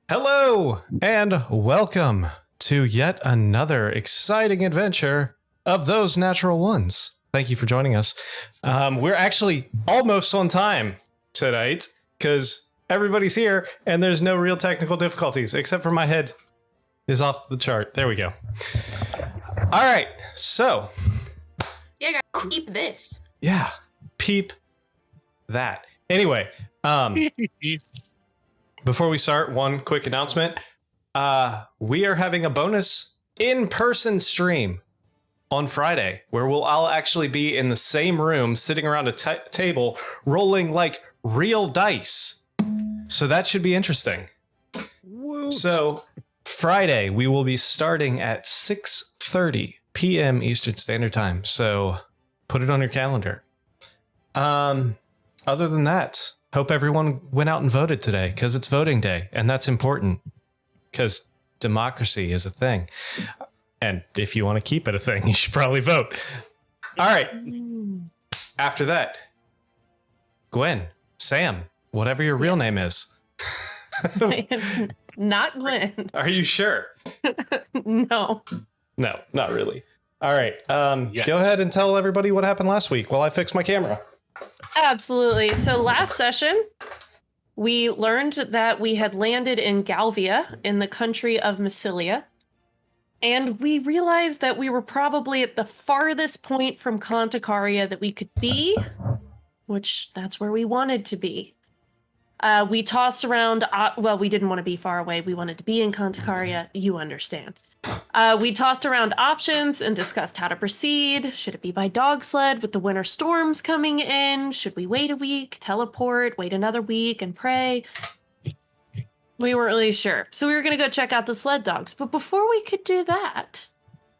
Hello and welcome to yet another exciting adventure of Those Natural Ones. Thank you for joining us. We're actually almost on time tonight because everybody's here and there's no real technical difficulties except for my head is off the chart. There we go. All right, so Yeah, gotta keep this. yeah, peep that. Anyway, before we start, one quick announcement. We are having a bonus in-person stream on Friday where we'll all actually be in the same room sitting around a table rolling like real dice. So that should be interesting. Woot. So Friday, we will be starting at 6:30 p.m. Eastern Standard Time. So put it on your calendar. Other than that, hope everyone went out and voted today because it's voting day. And that's important because democracy is a thing. And if you want to keep it a thing, you should probably vote. All right. After that, Gwen, Sam, whatever your real name is. It's not Gwen. Are you sure? No. No, not really. All right. Go ahead and tell everybody what happened last week while I fix my camera. Absolutely. So last session, we learned that we had landed in Galve in the country of Massilia. And we realized that we were probably at the farthest point from Conticaria that we could be, which that's where we wanted to be. We tossed around, we didn't want to be far away. We wanted to be in Conticaria. You understand. We tossed around options and discussed how to proceed. Should it be by dog sled with the winter storms coming in? Should we wait a week, teleport, wait another week, and pray? We weren't really sure. So we were going to go check out the sled dogs. But before we could do that,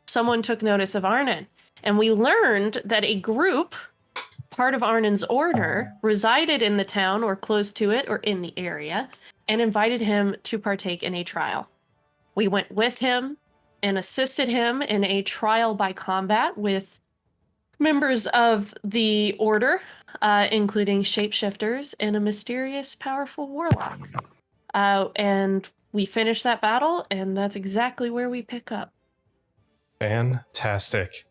someone took notice of Arnon. And we learned that a group, part of Arnon's order, resided in the town or close to it or in the area and invited him to partake in a trial. We went with him and assisted him in a trial by combat with members of the order, including shapeshifters and a mysterious, powerful warlock. And we finished that battle, and that's exactly where we pick up. Fantastic.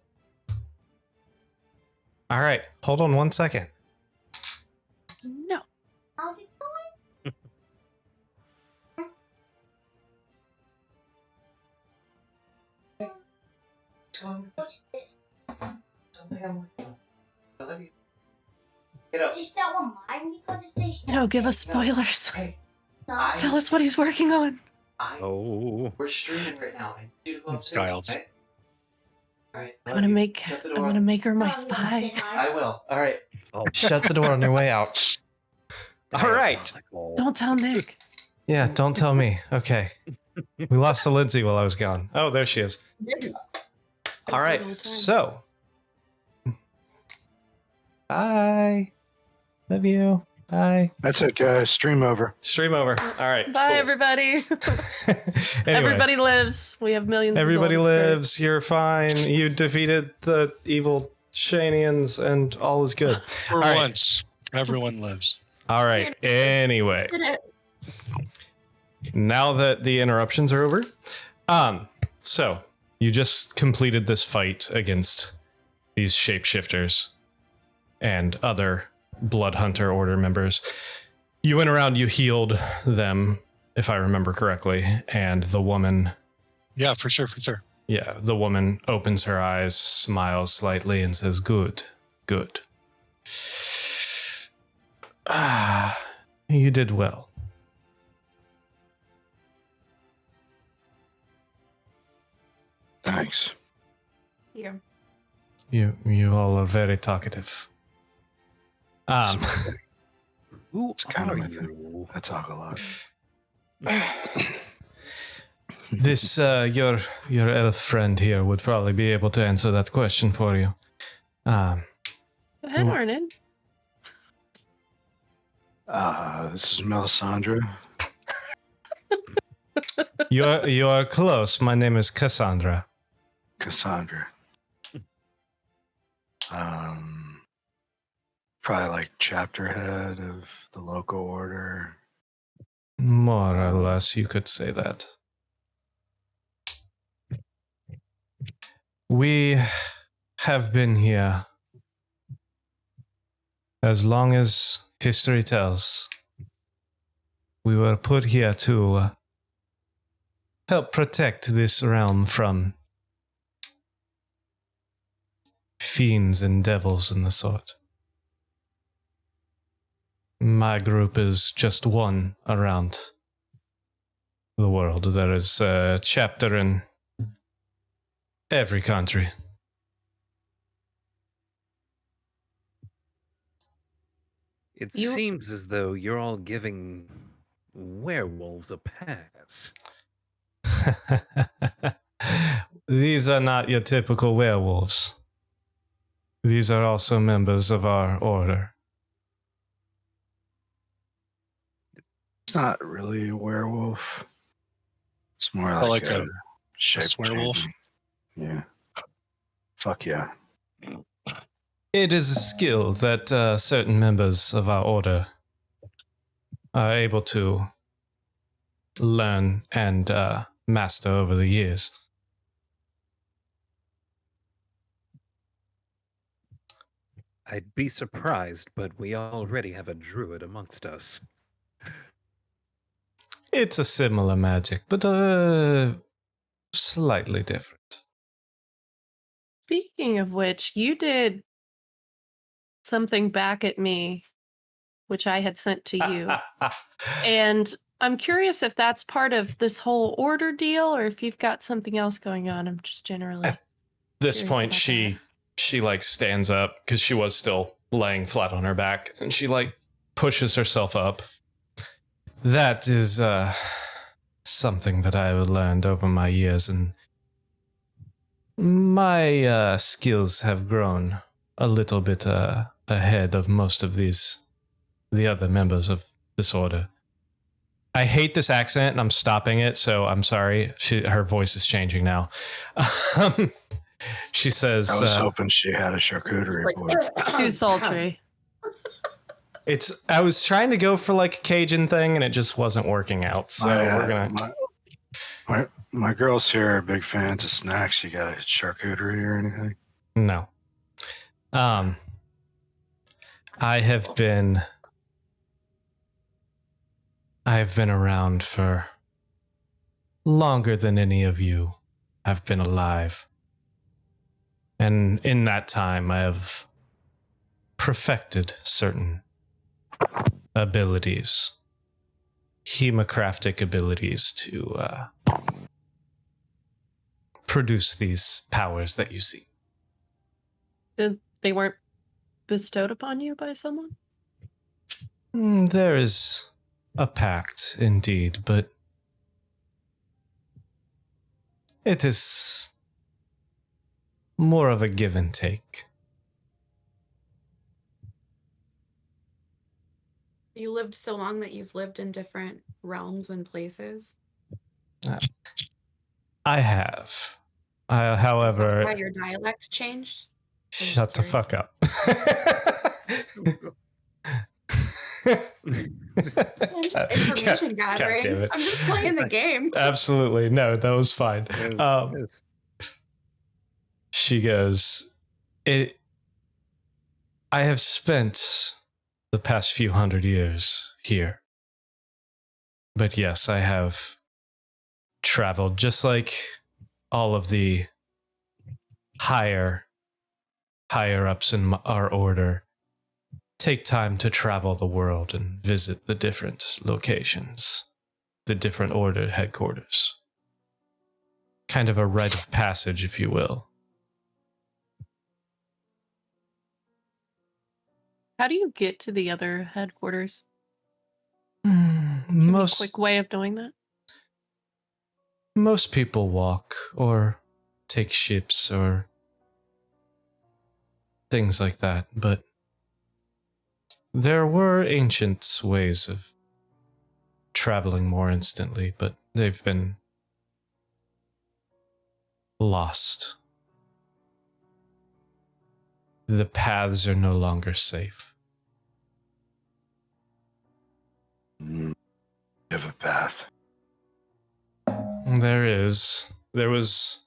All right, hold on one second. No. I'll keep going. What's this? Something I'm working on. I love you. Get up. Is that one mine? Because it says No, give us spoilers. Hey, no. Tell us what he's working on. Oh. We're streaming right now. I need you to go upstairs. Giles. Okay? All right. I'm gonna make her my spy. I will. All right. Shut the door on your way out. All right. Don't tell Nick. Yeah, don't tell me. Okay. We lost to Lindsay while I was gone. Oh, there she is. All right. So. Bye. Love you. Bye. That's it, guys. Stream over. Stream over. All right. Bye, cool. everybody. Anyway, Everybody lives. We have millions. everybody of gold. It's great. lives. You're fine. You defeated the evil Shanians and all is good. For All right. once, everyone lives. All right. Anyway, now that the interruptions are over, so you just completed this fight against these shapeshifters and other Blood Hunter Order members. You went around, you healed them, if I remember correctly, and the woman, Yeah, for sure, for sure. yeah, the woman opens her eyes, smiles slightly, and says, "Good, good. Ah, you did well." Thanks. Here. You all are very talkative. Who It's kind of are my thing. you? I talk a lot. This your elf friend here would probably be able to answer that question for you. Go ahead, Arnon. This is Melisandre. You are close. My name is Cassandra. Cassandra. Probably like chapter head of the local order. More or less, you could say that. We have been here as long as history tells. We were put here to help protect this realm from fiends and devils and the sort. My group is just one around the world. There is a chapter in every country. It You- seems as though you're all giving werewolves a pass. These are not your typical werewolves. These are also members of our order. It's not really a werewolf. It's more Oh, like, like a, a shape swearwolf? changing. Yeah. Fuck yeah. It is a skill that certain members of our order are able to learn and master over the years. I'd be surprised, but we already have a druid amongst us. It's a similar magic, but slightly different. Speaking of which, you did something back at me, which I had sent to you. And I'm curious if that's part of this whole order deal or if you've got something else going on. I'm just generally This curious point, about she like stands up because she was still laying flat on her back, and she like pushes herself up. That is something that I have learned over my years, and my skills have grown a little bit ahead of most of the other members of this order. I hate this accent, and I'm stopping it, so I'm sorry. Her voice is changing now. She says, I was hoping she had a charcuterie board. Too sultry. I was trying to go for like a Cajun thing, and it just wasn't working out. So we're gonna. My girls here are big fans of snacks. You got a charcuterie or anything? No. I've been around for longer than any of you have been alive. And in that time, I have perfected certain abilities, hemocraftic abilities to produce these powers that you see. They weren't bestowed upon you by someone? There is a pact, indeed, but it is more of a give and take. You lived so long that you've lived in different realms and places. I have. Is that However, why your dialect changed? shut the curious. fuck up. I'm just information gathering. damn it. I'm just playing the game. Absolutely. No, that was fine. Yes. She goes, I have spent the past few hundred years here. But yes, I have traveled just like all of the higher ups in our order take time to travel the world and visit the different locations, the different order headquarters. Kind of a rite of passage, if you will. How do you get to the other headquarters? Any quick way of doing that? Most people walk or take ships or things like that, but there were ancient ways of traveling more instantly, but they've been lost. The paths are no longer safe. path. There is. There was.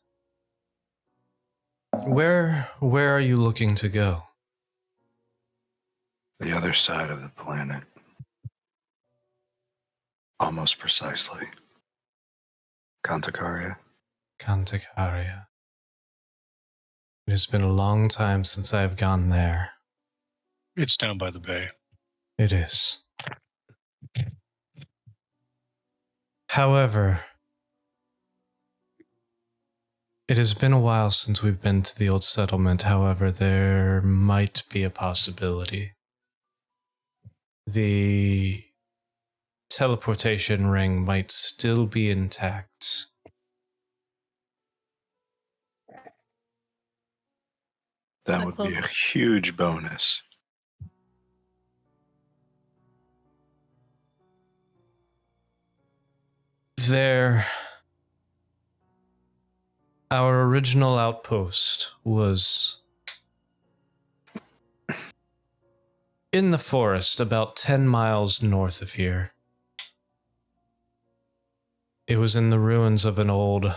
Where are you looking to go? The other side of the planet. Almost precisely. Conticaria. Conticaria. It has been a long time since I have gone there. It's down by the bay. It is. However, it has been a while since we've been to the old settlement. However, there might be a possibility. The teleportation ring might still be intact. That would be a huge bonus. There, our original outpost was in the forest about 10 miles north of here. It was in the ruins of an old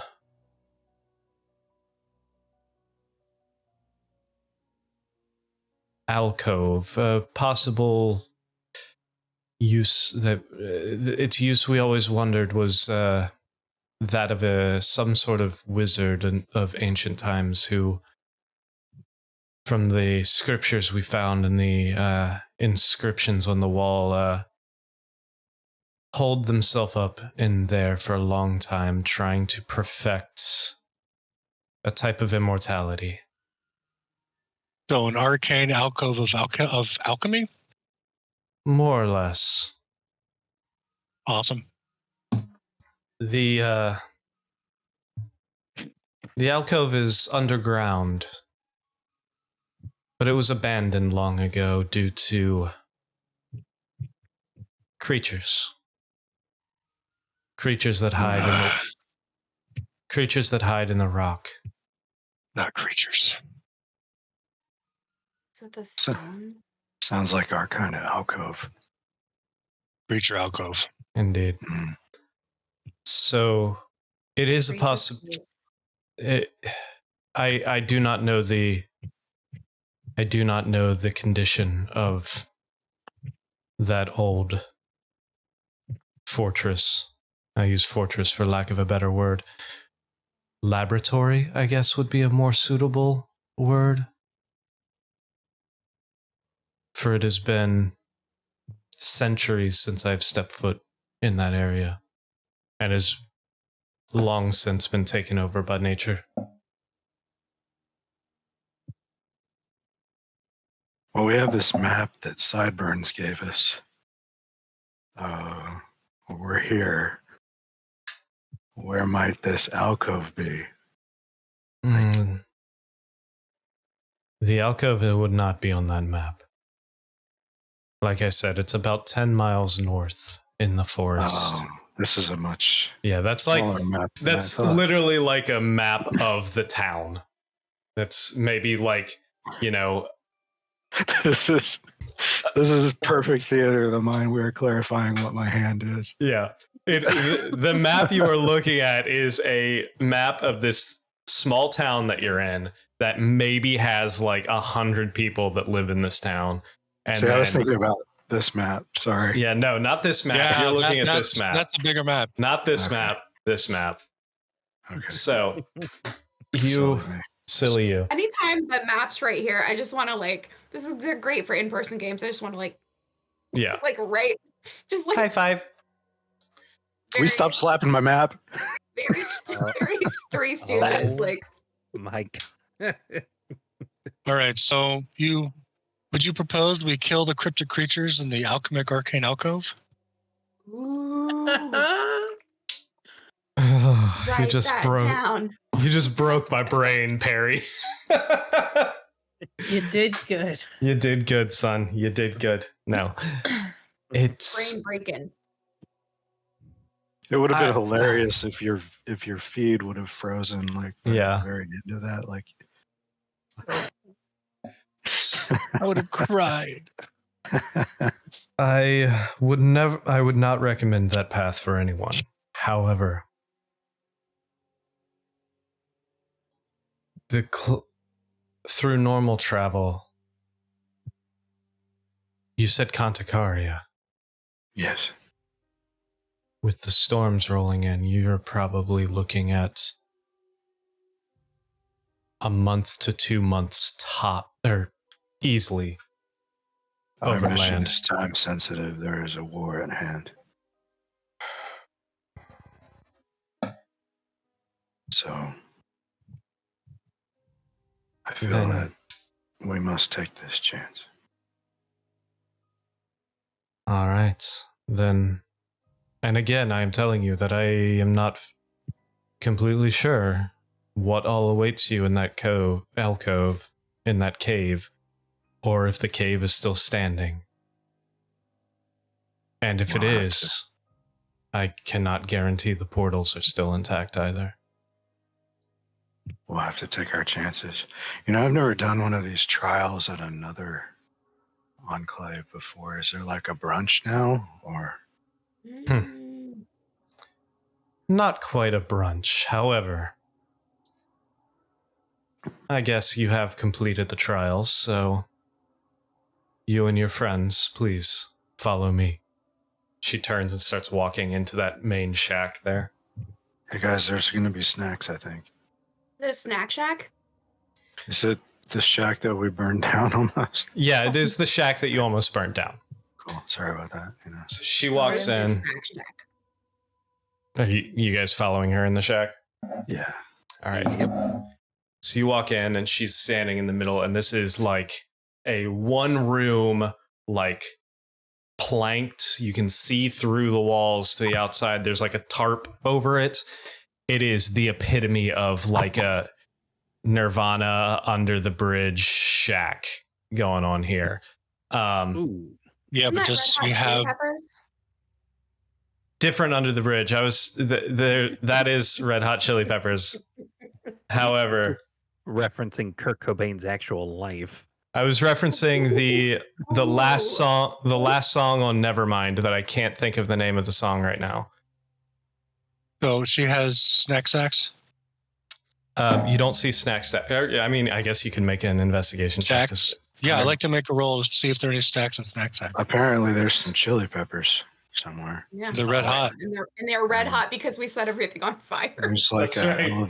alcove, a possible use that its use we always wondered was that of some sort of wizard of ancient times who, from the scriptures we found and the inscriptions on the wall, holed themselves up in there for a long time, trying to perfect a type of immortality. So an arcane alcove of alchemy? More or less. Awesome. The alcove is underground, but it was abandoned long ago due to creatures. Creatures that hide in the rock. Not creatures. Is it the stone? Sounds like our kind of alcove. Creature alcove. Indeed. Mm. So it is a possibility. I do not know the condition of that old fortress. I use fortress for lack of a better word. Laboratory, I guess, would be a more suitable word. For it has been centuries since I've stepped foot in that area, and has long since been taken over by nature. Well, we have this map that Sideburns gave us. We're here. Where might this alcove be? The alcove would not be on that map. Like I said, it's about 10 miles north in the forest. Oh, this is a much That's like smaller map than I that's thought. literally like a map of the town. That's maybe like, This is perfect theater of the mind. We are clarifying what my hand is. yeah. The map you are looking at is a map of this small town that you're in that maybe has like 100 people that live in this town. And See, I was thinking about this map. Sorry. Yeah, no, not this map. You're looking at this map. That's a bigger map. Not this Okay. map. This map. Okay. So, Silly me. silly you. Anytime the map's right here, I just want to this is great for in-person games. I just want to Yeah. right, five. We stopped slapping my map. very Three Stooges. My God. All right. So would you propose we kill the cryptic creatures in the alchemic arcane alcove? Ooh, You write just that broke. down. You just broke my brain, Perry. You did good. You did good, son. You did good. No, it's Brain breaking. It would have been hilarious if your feed would have frozen like Yeah. the very end of that. I would have cried. I would not recommend that path for anyone. However, through normal travel, you said Conticaria. Yes. With the storms rolling in, you're probably looking at a month to 2 months easily Our mission overland. is time sensitive. There is a war at hand. So I feel Then- that we must take this chance. All right, then. And again, I am telling you that I am not completely sure what all awaits you in that alcove, in that cave, or if the cave is still standing. And if it We'll have is, I cannot guarantee the portals are still intact either. We'll have to take our chances. I've never done one of these trials at another enclave before. Is there like a brunch now, or? Not quite a brunch, however. I guess you have completed the trials, so you and your friends, please follow me. She turns and starts walking into that main shack there. Hey guys, there's going to be snacks, I think. The snack shack? Is it the shack that we burned down almost? Yeah, it is the shack that you almost burnt down. Cool. Sorry about that. So she walks Or is it in. a snack shack? Are you guys following her in the shack? Yeah. All right. So you walk in and she's standing in the middle, and this is like a one room, like planked. You can see through the walls to the outside. There's like a tarp over it. It is the epitome of like a Nirvana under the bridge shack going on here. Ooh. Yeah, Isn't but that just Red you Hot Chili have Peppers? Different under the bridge. That is Red Hot Chili Peppers. However, Referencing Kurt Cobain's actual life. I was referencing the last song on Nevermind that I can't think of the name of the song right now. so she has snack sacks. You don't see snacks. I mean, I guess you can make an investigation check. Stacks. Yeah, I'd like to make a roll to see if there are any stacks and snack sacks. Apparently, there's some chili peppers somewhere. Yeah. They're red hot. And they're red hot because we set everything on fire. There's like That's right. an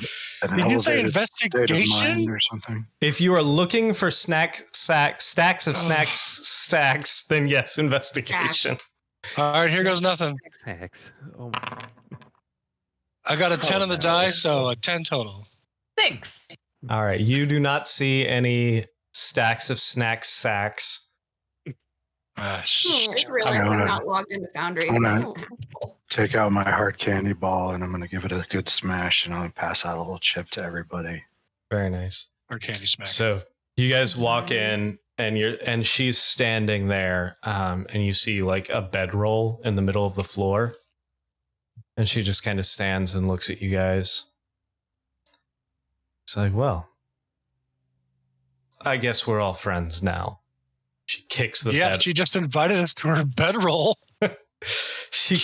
Did you say elevated state of mind investigation? or something. If you are looking for stacks of stacks, then yes, investigation. All right, here goes nothing. Hacks. Oh, I got a 10 on the no. die, so a 10 total. 6. All right, you do not see any stacks of sacks. Ah, I shit. just realized I'm I'm gonna- not logged into Foundry. I'm gonna- Oh, asshole. Take out my hard candy ball and I'm going to give it a good smash and I'll pass out a little chip to everybody. Very nice. Or candy smack. So you guys walk in, and she's standing there, and you see like a bedroll in the middle of the floor, and she just kind of stands and looks at you guys. She's like, "Well, I guess we're all friends now." She kicks the yeah, bed. she just invited us to her bedroll. She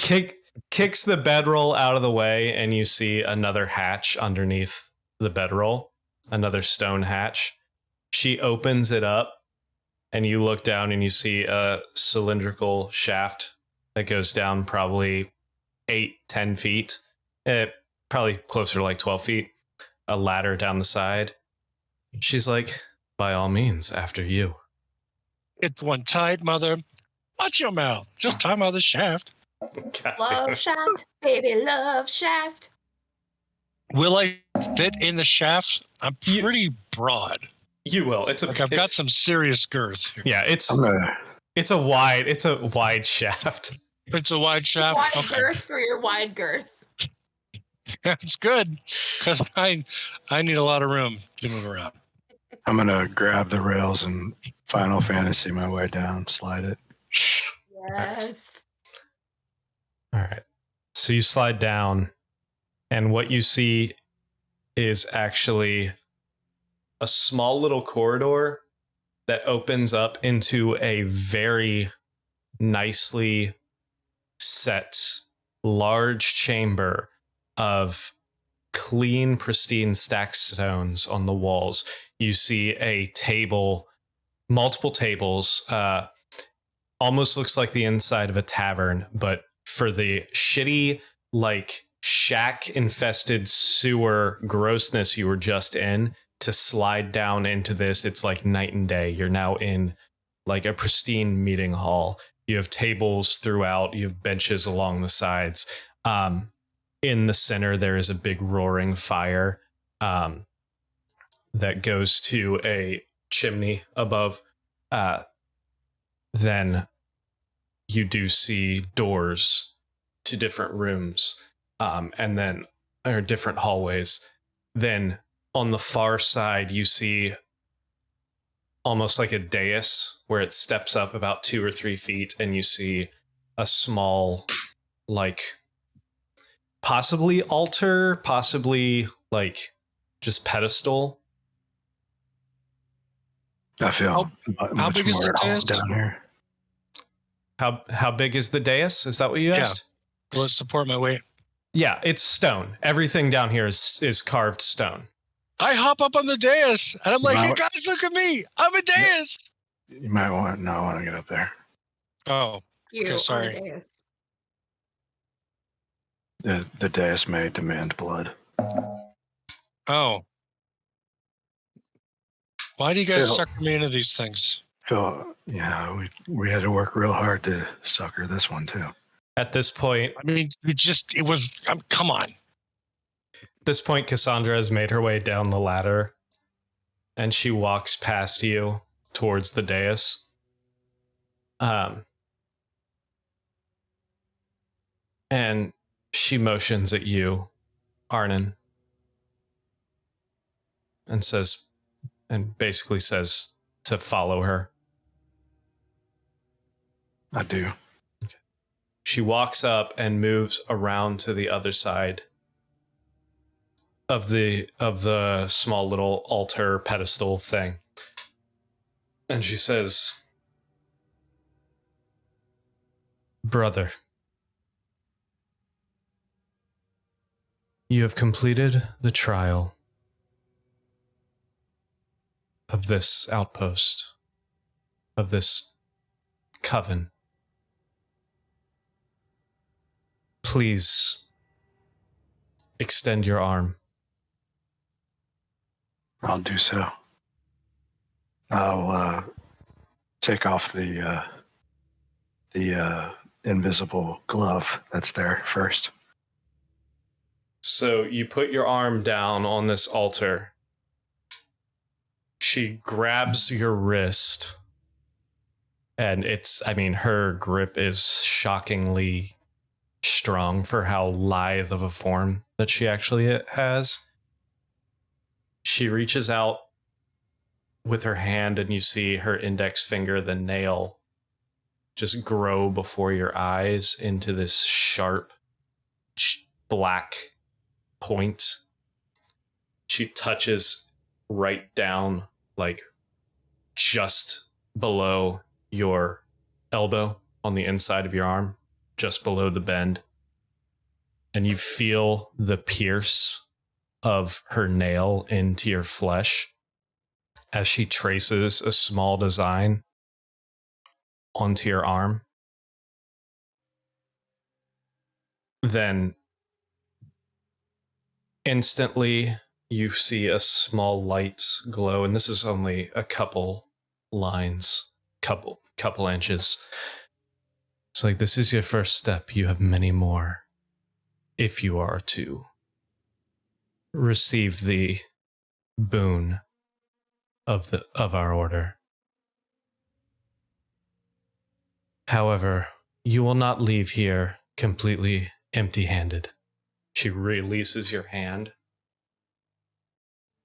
kicks the bedroll out of the way, and you see another hatch underneath the bedroll, another stone hatch. She opens it up, and you look down and you see a cylindrical shaft that goes down probably 8-10 feet, probably closer to like 12 feet, a ladder down the side. She's like, "By all means, after you." It's one tight, mother. Watch your mouth. Just time out the shaft. God damn Love it. shaft, baby, love shaft. Will I fit in the shaft? I'm You- pretty broad. You will. It's a. Like I've got it's- some serious girth. Here. Yeah, it's I'm gonna, it's a wide shaft. It's a wide shaft. Wide Okay. girth for your wide girth. That's good because I need a lot of room to move around. I'm gonna grab the rails and Final Fantasy my way down, slide it. Yes. All right. So you slide down, and what you see is actually a small little corridor that opens up into a very nicely set large chamber of clean, pristine stacked stones on the walls. You see a table, multiple tables, almost looks like the inside of a tavern, but for the shitty, like shack infested sewer grossness you were just in, to slide down into this, it's like night and day. You're now in like a pristine meeting hall. You have tables throughout, you have benches along the sides. In the center, there is a big roaring fire that goes to a chimney above. Then you do see doors to different rooms, and then or different hallways. Then on the far side, you see almost like a dais where it steps up about 2 or 3 feet, and you see a small, like, possibly altar, possibly like just pedestal. I feel How much big is more the at home dais? down here. How big is the dais? Is that what you Yeah. asked? Will it support my weight? Yeah, it's stone. Everything down here is carved stone. I hop up on the dais and I'm like, Wow. hey guys, look at me. I'm a dais. You might want to get up there. Oh, You Okay, on sorry. a dais. The dais may demand blood. oh. Why do you guys Phil. sucker me into these things? Phil, yeah, we had to work real hard to sucker this one too. At this point, I mean, come on. Cassandra has made her way down the ladder, and she walks past you towards the dais. And she motions at you, Arnon, and basically says to follow her. I do. She walks up and moves around to the other side of the small little altar pedestal thing. And she says, "Brother, you have completed the trial of this outpost, of this coven. Please extend your arm." I'll do so. I'll take off the invisible glove that's there first. So you put your arm down on this altar. She grabs your wrist, and her grip is shockingly strong for how lithe of a form that she actually has. She reaches out with her hand, and you see her index finger, the nail, just grow before your eyes into this sharp black point. She touches right down, like just below your elbow on the inside of your arm, just below the bend. And you feel the pierce of her nail into your flesh as she traces a small design onto your arm. Then instantly you see a small light glow, and this is only a couple lines, couple inches. It's like, this is your first step. You have many more if you are to receive the boon of our order. However, you will not leave here completely empty-handed. She releases your hand,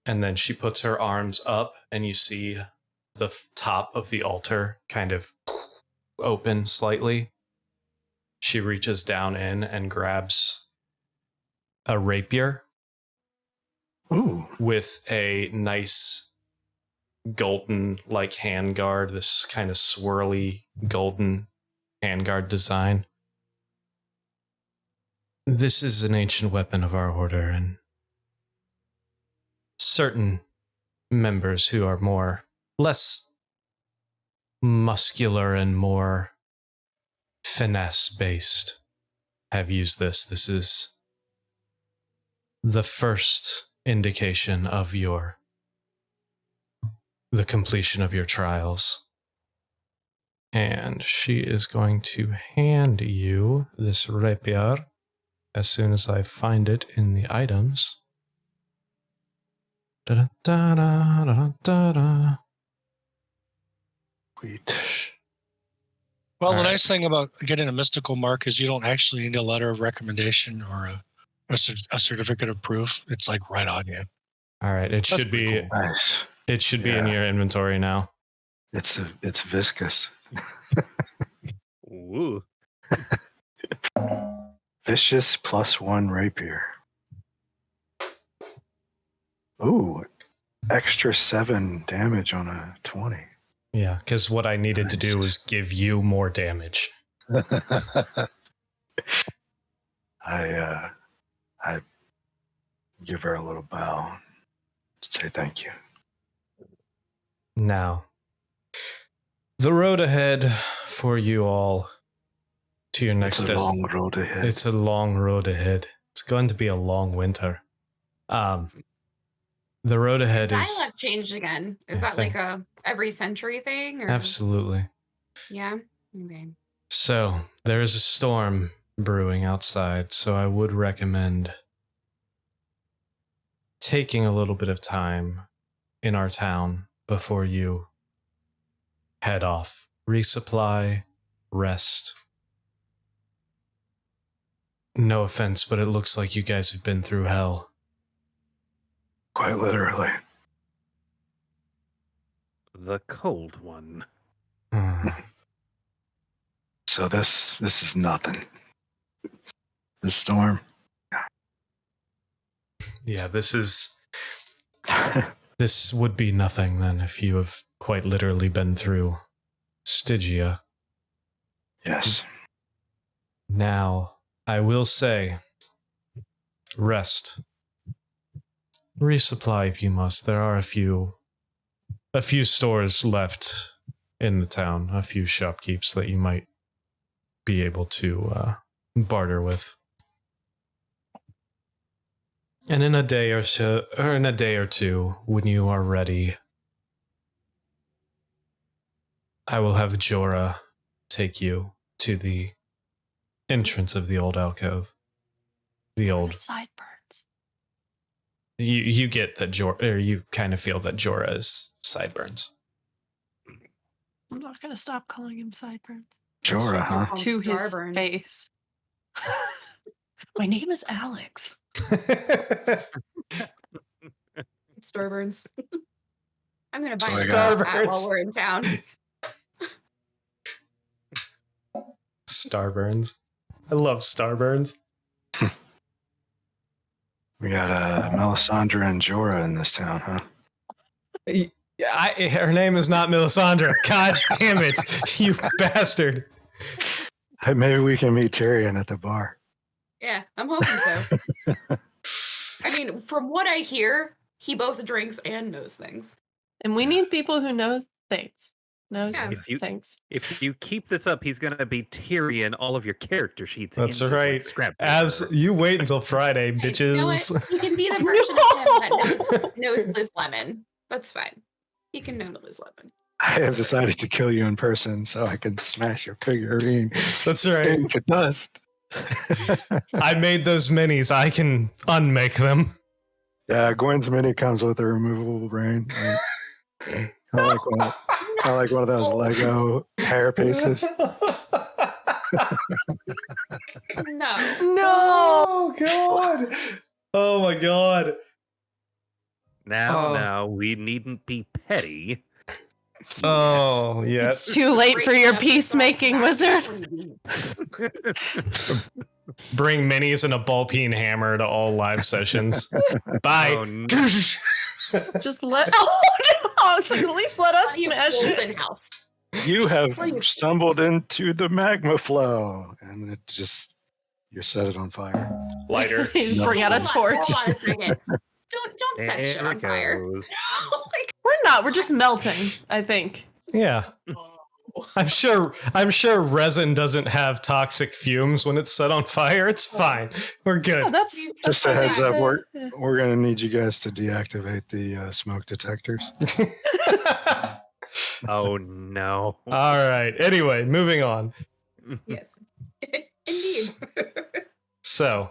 and then she puts her arms up, and you see the top of the altar kind of open slightly. She reaches down in and grabs a rapier Ooh. with a nice golden like handguard, this kind of swirly golden handguard design. This is an ancient weapon of our order, and certain members who are less muscular and more finesse based have used this. This is the first indication of the completion of your trials. And she is going to hand you this rapier as soon as I find it in the items. Da-da-da-da-da-da-da. Sweet. Well, the All right. nice thing about getting a mystical mark is you don't actually need a letter of recommendation or a certificate of proof. It's like right on you. All right, it should be pretty cool. Nice. it should be in Yeah. your inventory now. It's viscous. Ooh. Vicious +1 rapier. Ooh, extra 7 damage on a 20. Yeah, because what I needed to do was give you more damage. I give her a little bow. Say thank you. Now, the road ahead for you all to your next It's a long road ahead. It's a long road ahead. It's going to be a long winter. The road ahead is Dialect changed again. Is that like a every century thing? Or? absolutely. Yeah. Okay. So there is a storm brewing outside, so I would recommend taking a little bit of time in our town before you head off. Resupply, rest. No offense, but it looks like you guys have been through hell. Quite literally. The cold one. Hmm. So this is nothing. The storm. Yeah, this would be nothing then if you have quite literally been through Stygia. Yes. Now, I will say, rest. Resupply if you must. There are a few stores left in the town, a few shopkeepers that you might be able to barter with. And in a day or so, or in a day or two, when you are ready, I will have Jorah take you to the entrance of the old alcove. The old. Sideburns. You get that Jorah, or you kind of feel that Jorah is sideburns. I'm not gonna stop calling him sideburns. Jorah, huh? Oh, To his Starburns. face. My name is Alex. Starburns. I'm gonna buy Oh my a God. hat while we're in town. Starburns. I love Starburns. We got Melisandre and Jorah in this town, huh? Yeah, her name is not Melisandre. God damn it, you bastard. Hey, maybe we can meet Tyrion at the bar. Yeah, I'm hoping so. I mean, from what I hear, he both drinks and knows things. And we need people who know things. Knows Yeah. things. If you keep this up, he's gonna be Tyrion all of your character sheets. That's into, like, right. scrap As paper. you wait until Friday, Hey, bitches. you know what? He can be the version of him that knows Liz Lemon. That's fine. He can know Liz Lemon. I have decided to kill you in person so I can smash your figurine That's right. into dust. I made those minis. I can unmake them. Yeah, Gwen's mini comes with a removable brain. Kind of like one of those Lego hair pieces. No. No. Oh god. Oh my god. Now, we needn't be petty. Oh yes. It's too late for your Break up peacemaking, the wizard. Bring minis and a ball peen hammer to all live sessions. Bye. Oh, no. Just let. Oh I was like, at least let us Plenty of smash tools it. in house. You have Plenty of- stumbled into the magma flow, and it just you set it on fire. Lighter. You No. bring out a torch. Hold on a second. Don't set shit There on it fire. goes. Like, We're not. We're just melting, I think. Yeah. I'm sure resin doesn't have toxic fumes when it's set on fire. It's fine. We're Oh, good. that's Just a what they heads up, said. we're gonna need you guys to deactivate the smoke detectors. Oh no. All right. Anyway, moving on. yes. Indeed. So,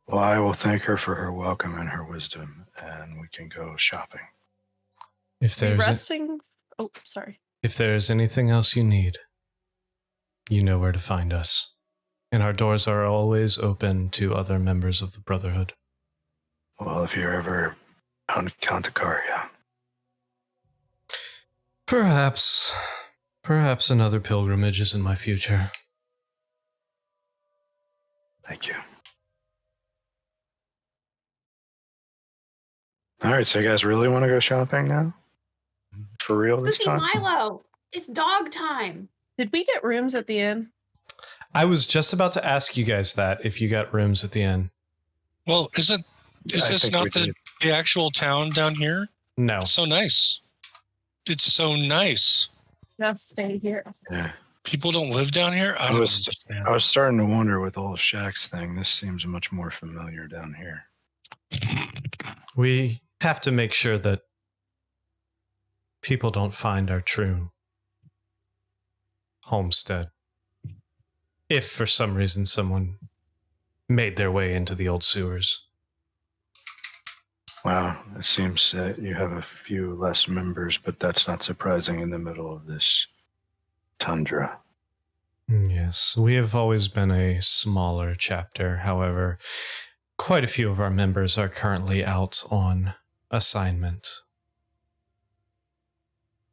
Well, I will thank her for her welcome and her wisdom, and we can go shopping. if We there's resting. Oh, sorry. if there's anything else you need, you know where to find us. And our doors are always open to other members of the Brotherhood. Well, if you're ever on Conticaria, Perhaps another pilgrimage is in my future. thank you. All right, so you guys really want to go shopping now? For real Let's go this see time? Milo. It's dog time. Did we get rooms at the inn? I was just about to ask you guys that if you got rooms at the inn. Well, is I this think not we did. the actual town down here? No. It's so nice. It's so nice. Just stay here. Yeah. People don't live down here. I I don't was- understand. I was starting to wonder with the whole Shax thing. This seems much more familiar down here. We have to make sure that people don't find our true homestead. If for some reason someone made their way into the old sewers. Wow, it seems that you have a few less members, but that's not surprising in the middle of this tundra. Yes, we have always been a smaller chapter. However, quite a few of our members are currently out on assignment.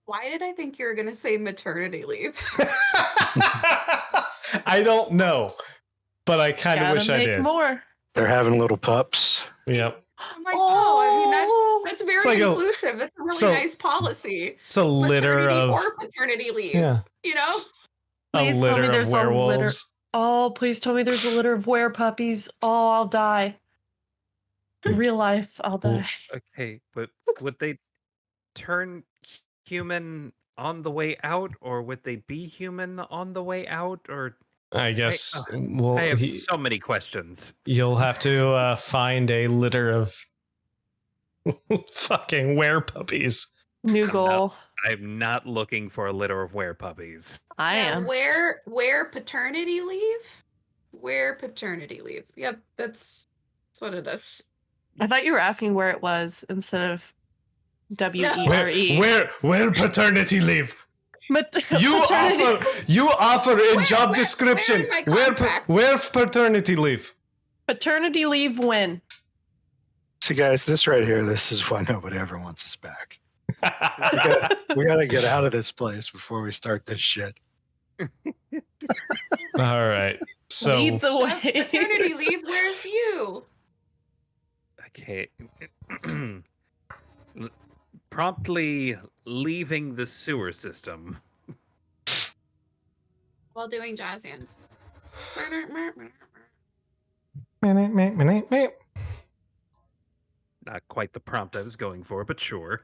Why did I think you were going to say maternity leave? I don't know, but I kind of Gotta wish I make did. more. They're having little pups. Yep. I'm like, I mean, that's very like a- inclusive. That's a really so- nice policy. It's a litter Maternity of or paternity leave. yeah, You know? a Please tell me litter of there's a litter. werewolves. Oh, please tell me there's a litter of werepuppies. Oh, I'll die. In real life, I'll die. Okay, but would they turn human on the way out, or would they be human on the way out? Or I guess. Well, I have so many questions. you'll have to find a litter of fucking werepuppies. New I'm goal. I'm not looking for a litter of werepuppies. I Yeah, am. Where paternity leave? Where paternity leave? Yep, that's what it is. I thought you were asking where it was instead of WERE. Where paternity leave? Mat- You paternity- offer a Where- job where- description. where in my contracts? Where paternity leave? paternity leave when? See, guys, this right here, this is why nobody ever wants us back. We gotta get out of this place before we start this shit. All right. So Lead the way. Paternity leave, where's you? Okay. Promptly leaving the sewer system. While doing jazz hands. Not quite the prompt I was going for, but sure.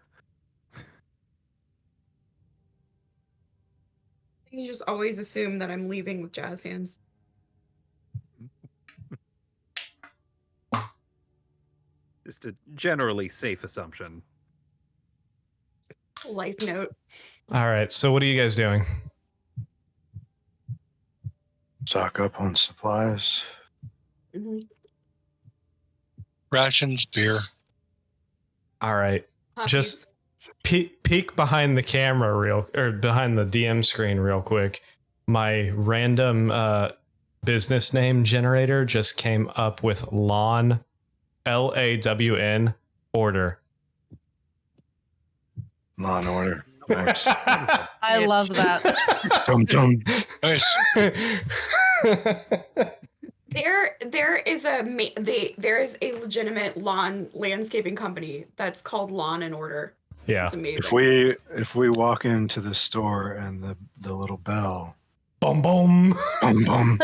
You just always assume that I'm leaving with jazz hands. Just a generally safe assumption. Life note. all right. So what are you guys doing? Stock up on supplies. Mhm. Rations, beer. All right. Puppies. Just- Peek behind the camera behind the DM screen real quick. My random business name generator just came up with lawn, LAWN order. Law and order. Nice. I love that. Dum dum. Nice. There is a legitimate lawn landscaping company that's called Lawn and Order. Yeah. It's amazing. If we walk into the store and the little bell, Boom, boom. bum bum.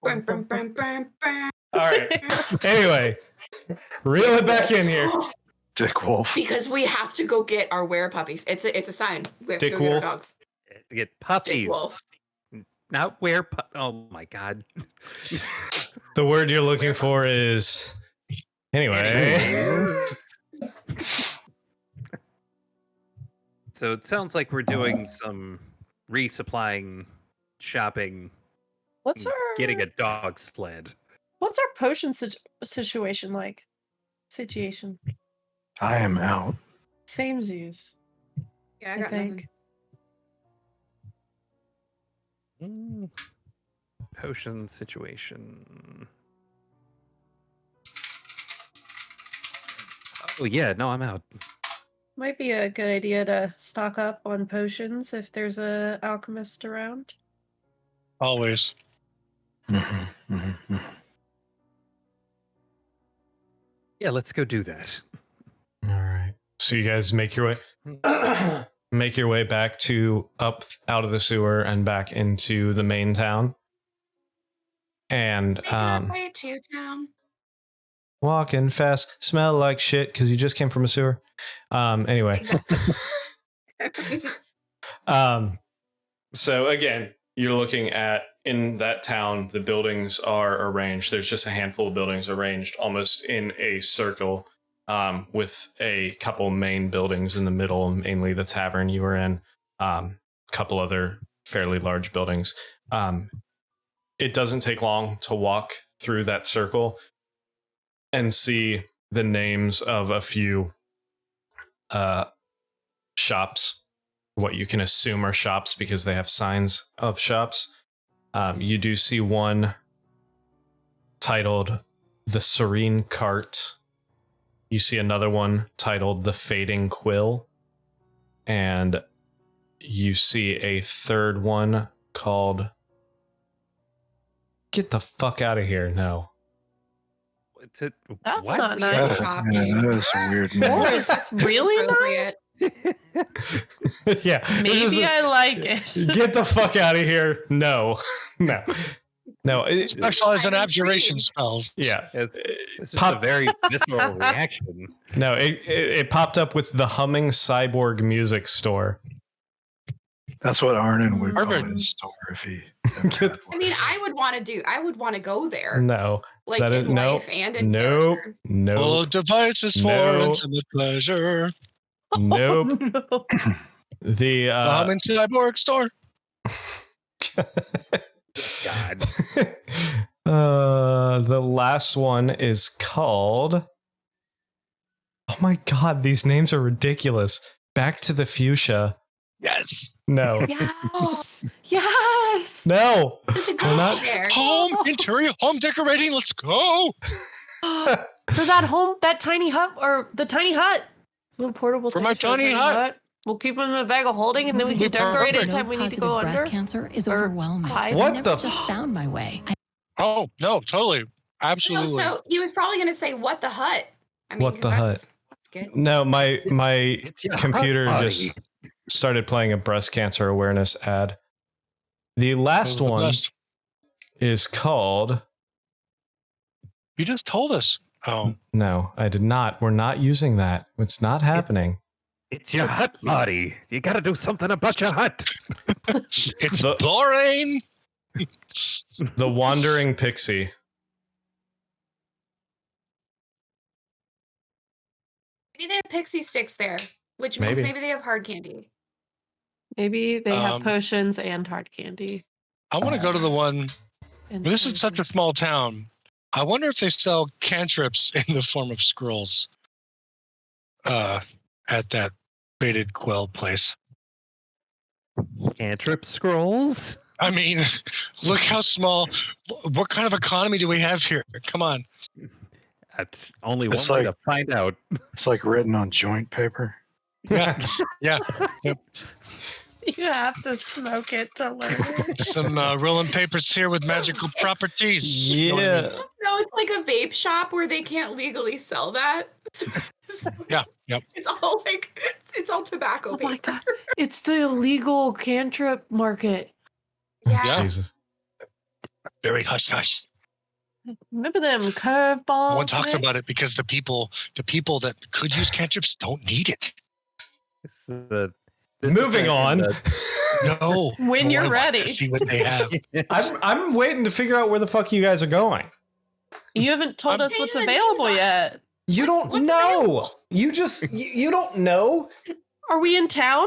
Brum, brum, brum, brum, brum. All right. Anyway, reel it back in here. Dick Wolf. Because we have to go get our were puppies. It's a sign. We have Dick to go Wolf? get our dogs. To get Dick puppies, Wolf. not where. Oh my god. The word you're looking for is. Anyway. So it sounds like we're doing some resupplying, shopping, What's our getting a dog sled. What's our potion situation like? Situation. I am out. Samesies. Yeah, I I got think. nothing. Potion situation. Oh yeah, no, I'm out. Might be a good idea to stock up on potions if there's a alchemist around. Always. Yeah, let's go do that. All right. So you guys make your way back to up out of the sewer and back into the main town. And Making our way to town. walking fast, smell like shit because you just came from a sewer. Anyway. So again, you're looking at in that town, the buildings are arranged. There's just a handful of buildings arranged almost in a circle, with a couple main buildings in the middle, mainly the tavern you were in, couple other fairly large buildings. It doesn't take long to walk through that circle and see the names of a few shops, what you can assume are shops because they have signs of shops. You do see one titled The Serene Cart. You see another one titled The Fading Quill. And you see a third one called Get the fuck out of here. No. That's what? not We nice. That is a weird name. Or it's really nice. Appropriate. Yeah. Maybe I like it. Get the fuck out of here. No. No. No. Specialize in I'm abjuration intrigued. spells. Yeah. It's just a very visceral reaction. No, it popped up with the humming cyborg music store. That's what Arnon would call Perfect. his store if he. ever had I mean, one. I would want to go there. No. Like that in is- no, life and in Nope. character. Nope. Full of devices for No. intimate pleasure. Nope. No. The The humming cyborg store. God. The last one is called. Oh my god, these names are ridiculous. Back to the Fuchsia. Yes. No. Yes. Yes. No. There's a We're good not- there. Home interior, home decorating. Let's go. For that tiny hut, or the tiny hut, little portable. For thing my tiny hut. We'll keep them in a bag of holding, and then we Moving can decorate perfect. anytime we need to go Positive under. breast cancer is or overwhelming. hide. What I never the just f- found my way. Oh no, totally, No, absolutely. so he was probably going to say, "What the hut?" I mean, What 'cause the that's good. No, my It's your computer hot just body. started playing a breast cancer awareness ad. The last Those are the one best. is called. You just told us. Oh, No, I did not. We're not using that. It's not happening. It's your hut body. You got to do something about your hut. it's The- boring. The Wandering Pixie. Maybe they have pixie sticks there, which means Maybe. maybe they have hard candy. Maybe they have Um, potions and hard candy. I want to go to the one. And This is such a potions. small town. I wonder if they sell cantrips in the form of scrolls. At that faded quill place. Cantrip scrolls. I mean, look how small. What kind of economy do we have here? Come on. That's only one It's way like- to find out. It's like written on joint paper. Yeah, yeah. You have to smoke it to learn. Some rolling papers here with magical properties. You know what I mean? Yeah. No, it's like a vape shop where they can't legally sell that. So Yeah. Yep. it's all like it's all tobacco Oh paper. my god. It's the illegal cantrip market. Yeah. Yeah. Jesus. Very hush hush. Remember them curveballs? No one talks Nick? about it because the people that could use cantrips don't need it. This is this Moving is on. No. When no, you're I want ready. to see what they have. I'm waiting to figure out where the fuck you guys are going. You haven't told I'm- us what's Hey, available name's yet. You What's- don't what's know. available? You just you don't know. Are we in town?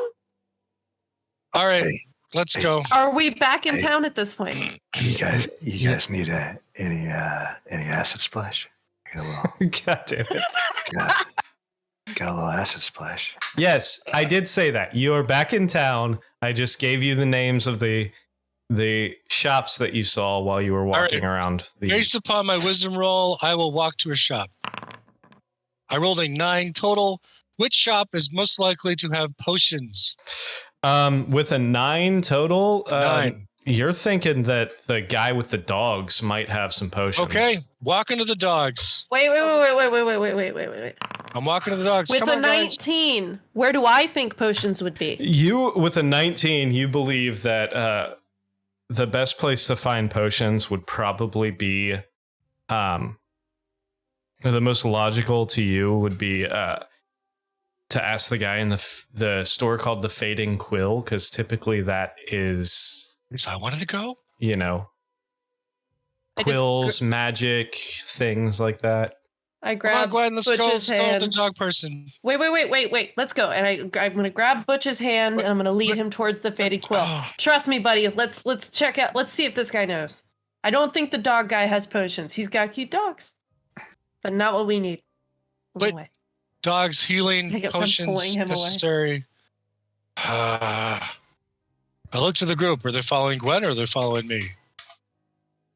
All right, Hey, let's go. Are we back in Hey. town at this point? you guys need any acid splash? Got a little, God damn it. got a little acid splash. Yes, I did say that. You are back in town. I just gave you the names of the shops that you saw while you were walking right. around the Based upon my wisdom roll, I will walk to a shop. I rolled a 9 total. Which shop is most likely to have potions? with a 9 total. 9. You're thinking that the guy with the dogs might have some potions. Okay, walking to the dogs. Wait. I'm walking to the dogs. With Come a on, guys. 19, where do I think potions would be? You with a 19, you believe that the best place to find potions would probably be the most logical to you would be to ask the guy in the store called the Fading Quill, because typically that is, So I wanted to go. you know, I just quills, magic, things like that. I Come on, grab go ahead and let's go. Butch's Let's go with the hand. dog person. Wait. Let's go. And I'm gonna grab Butch's hand and I'm gonna lead him towards the faded quill. Oh, Trust me, buddy. Let's check out. Let's see if this guy knows. I don't think the dog guy has potions. He's got cute dogs, but not what we need. Move But- away. dogs, healing, I guess I'm potions pulling him away. necessary. I look to the group. Are they following Gwen or are they following me?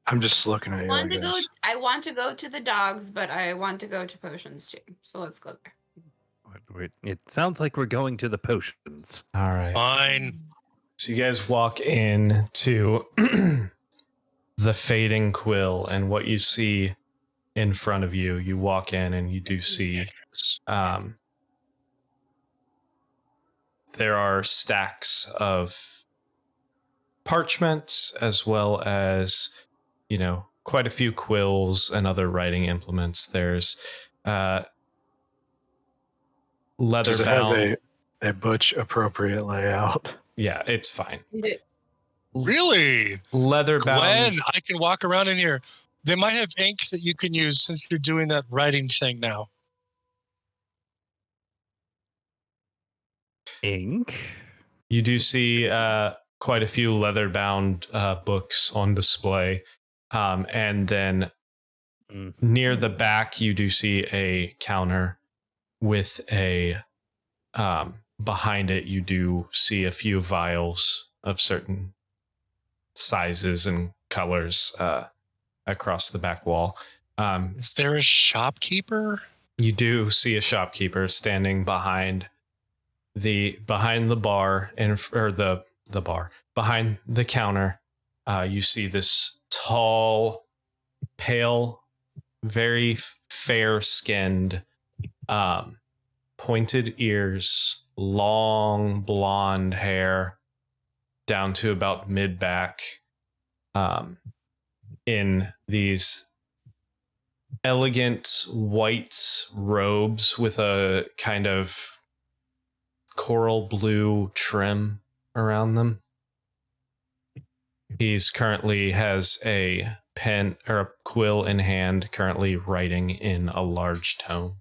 I'm just looking at I you. want to go. guys. I want to go to the dogs, but I want to go to potions too. So let's go there. It sounds like we're going to the potions. All right. Fine. So you guys walk in to the Fading Quill, and what you see in front of you, you walk in and you do see there are stacks of parchments as well as, you know, quite a few quills and other writing implements. There's leather Does it have bound. a butch appropriate layout? Yeah, it's fine. Really? Leather bound. Gwen, I can walk around in here. They might have ink that you can use since you're doing that writing thing now. Ink. You do see quite a few leather-bound books on display, and then near the back, you do see a counter with a. Behind it, you do see a few vials of certain sizes and colors across the back wall. Is there a shopkeeper? You do see a shopkeeper standing behind the bar behind the counter. You see this tall, pale, very fair-skinned, pointed ears, long blonde hair down to about mid-back, in these elegant white robes with a kind of coral blue trim around them. He's currently has a pen or a quill in hand, currently writing in a large tome.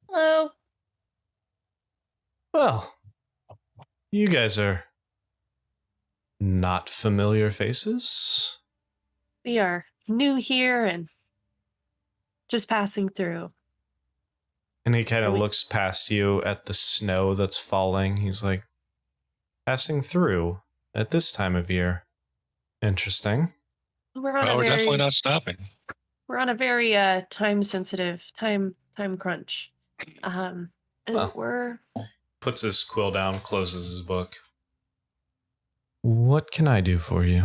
Hello. Well, you guys are not familiar faces. We are new here and just passing through. And he kind of Are we- looks past you at the snow that's falling. He's like, passing through at this time of year. Interesting. We're on Well, a we're very definitely not stopping. we're on a very time sensitive, time time crunch. As Well. it were. Puts his quill down, closes his book. What can I do for you?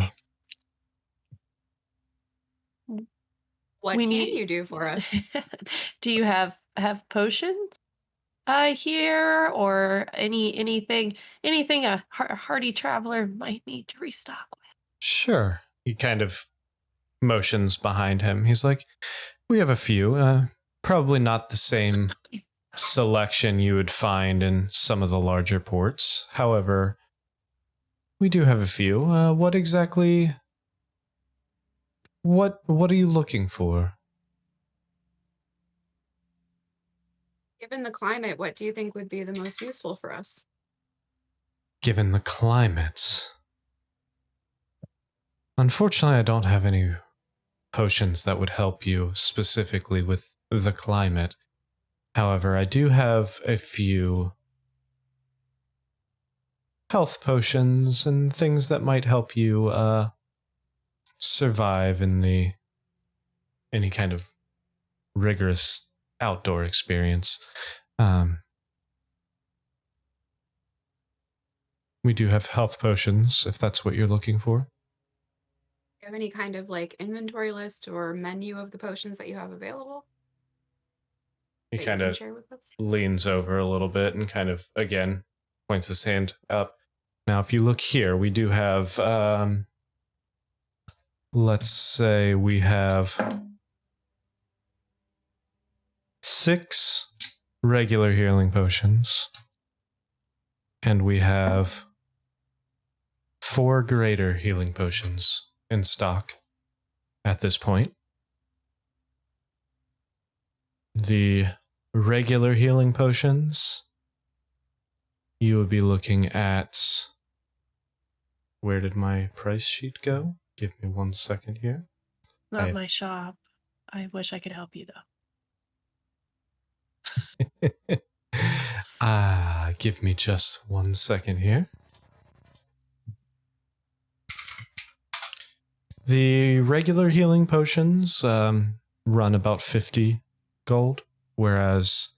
What We can need- you do for us? Do you have potions? Here or anything a hardy traveler might need to restock with. Sure. He kind of motions behind him. He's like, we have a few. Probably not the same selection you would find in some of the larger ports. However, we do have a few. What exactly... What are you looking for? Given the climate, what do you think would be the most useful for us? Given the climate... Unfortunately, I don't have any potions that would help you specifically with the climate. However, I do have a few health potions and things that might help you survive in any kind of rigorous outdoor experience. We do have health potions, if that's what you're looking for. Do you have any kind of like inventory list or menu of the potions that you have available? He that you kind can of share with us? leans over a little bit and kind of, again, points his hand up. Now, if you look here, we do have, let's say we have 6 regular healing potions, and we have 4 greater healing potions in stock at this point. The regular healing potions, you would be looking at... Where did my price sheet go? Give me 1 second here. Not my shop. I wish I could help you though. Give me just 1 second here. The regular healing potions run about 50 gold, whereas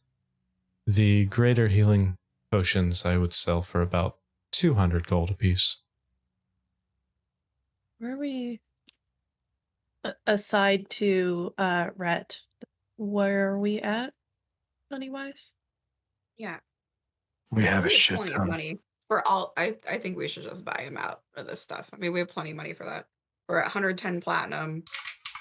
the greater healing potions I would sell for about 200 gold apiece. Where are we? Aside to Rhett, where are we at, money wise? Yeah. We have a We have shit plenty of ton. money for all. I think we should just buy him out for this stuff. I mean, we have plenty of money for that. We're at 110 platinum,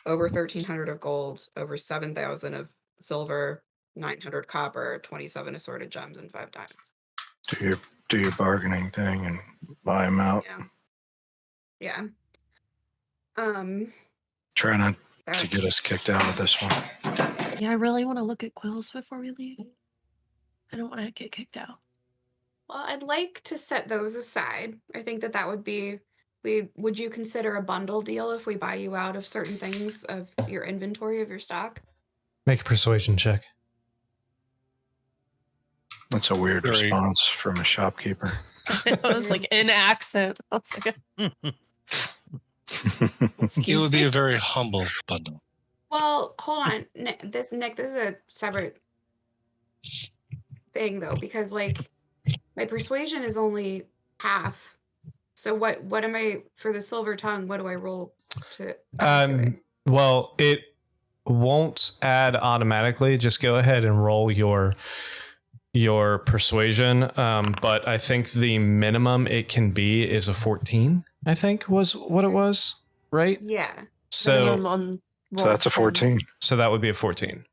over 1,300 of gold, over 7,000 of silver, 900 copper, 27 assorted gems, and 5 diamonds. Do your bargaining thing and buy them out. Yeah. Try not Sorry. to get us kicked out of this one. Yeah, I really want to look at quills before we leave. I don't want to get kicked out. Well, I'd like to set those aside. I think that would be. Would you consider a bundle deal if we buy you out of certain things of your inventory of your stock? Make a persuasion check. That's a weird Very- response from a shopkeeper. It was like an accent. I was like, It excuse would be me. a very humble bundle. Well, hold on, Nick. This is a separate thing though, because like my persuasion is only half. So what am I for the silver tongue? What do I roll to? add to it? Well, it won't add automatically. Just go ahead and roll your persuasion. But I think the minimum it can be is a 14. I think was what it was, right? Yeah, So On So that's a 14. so that would be a 14.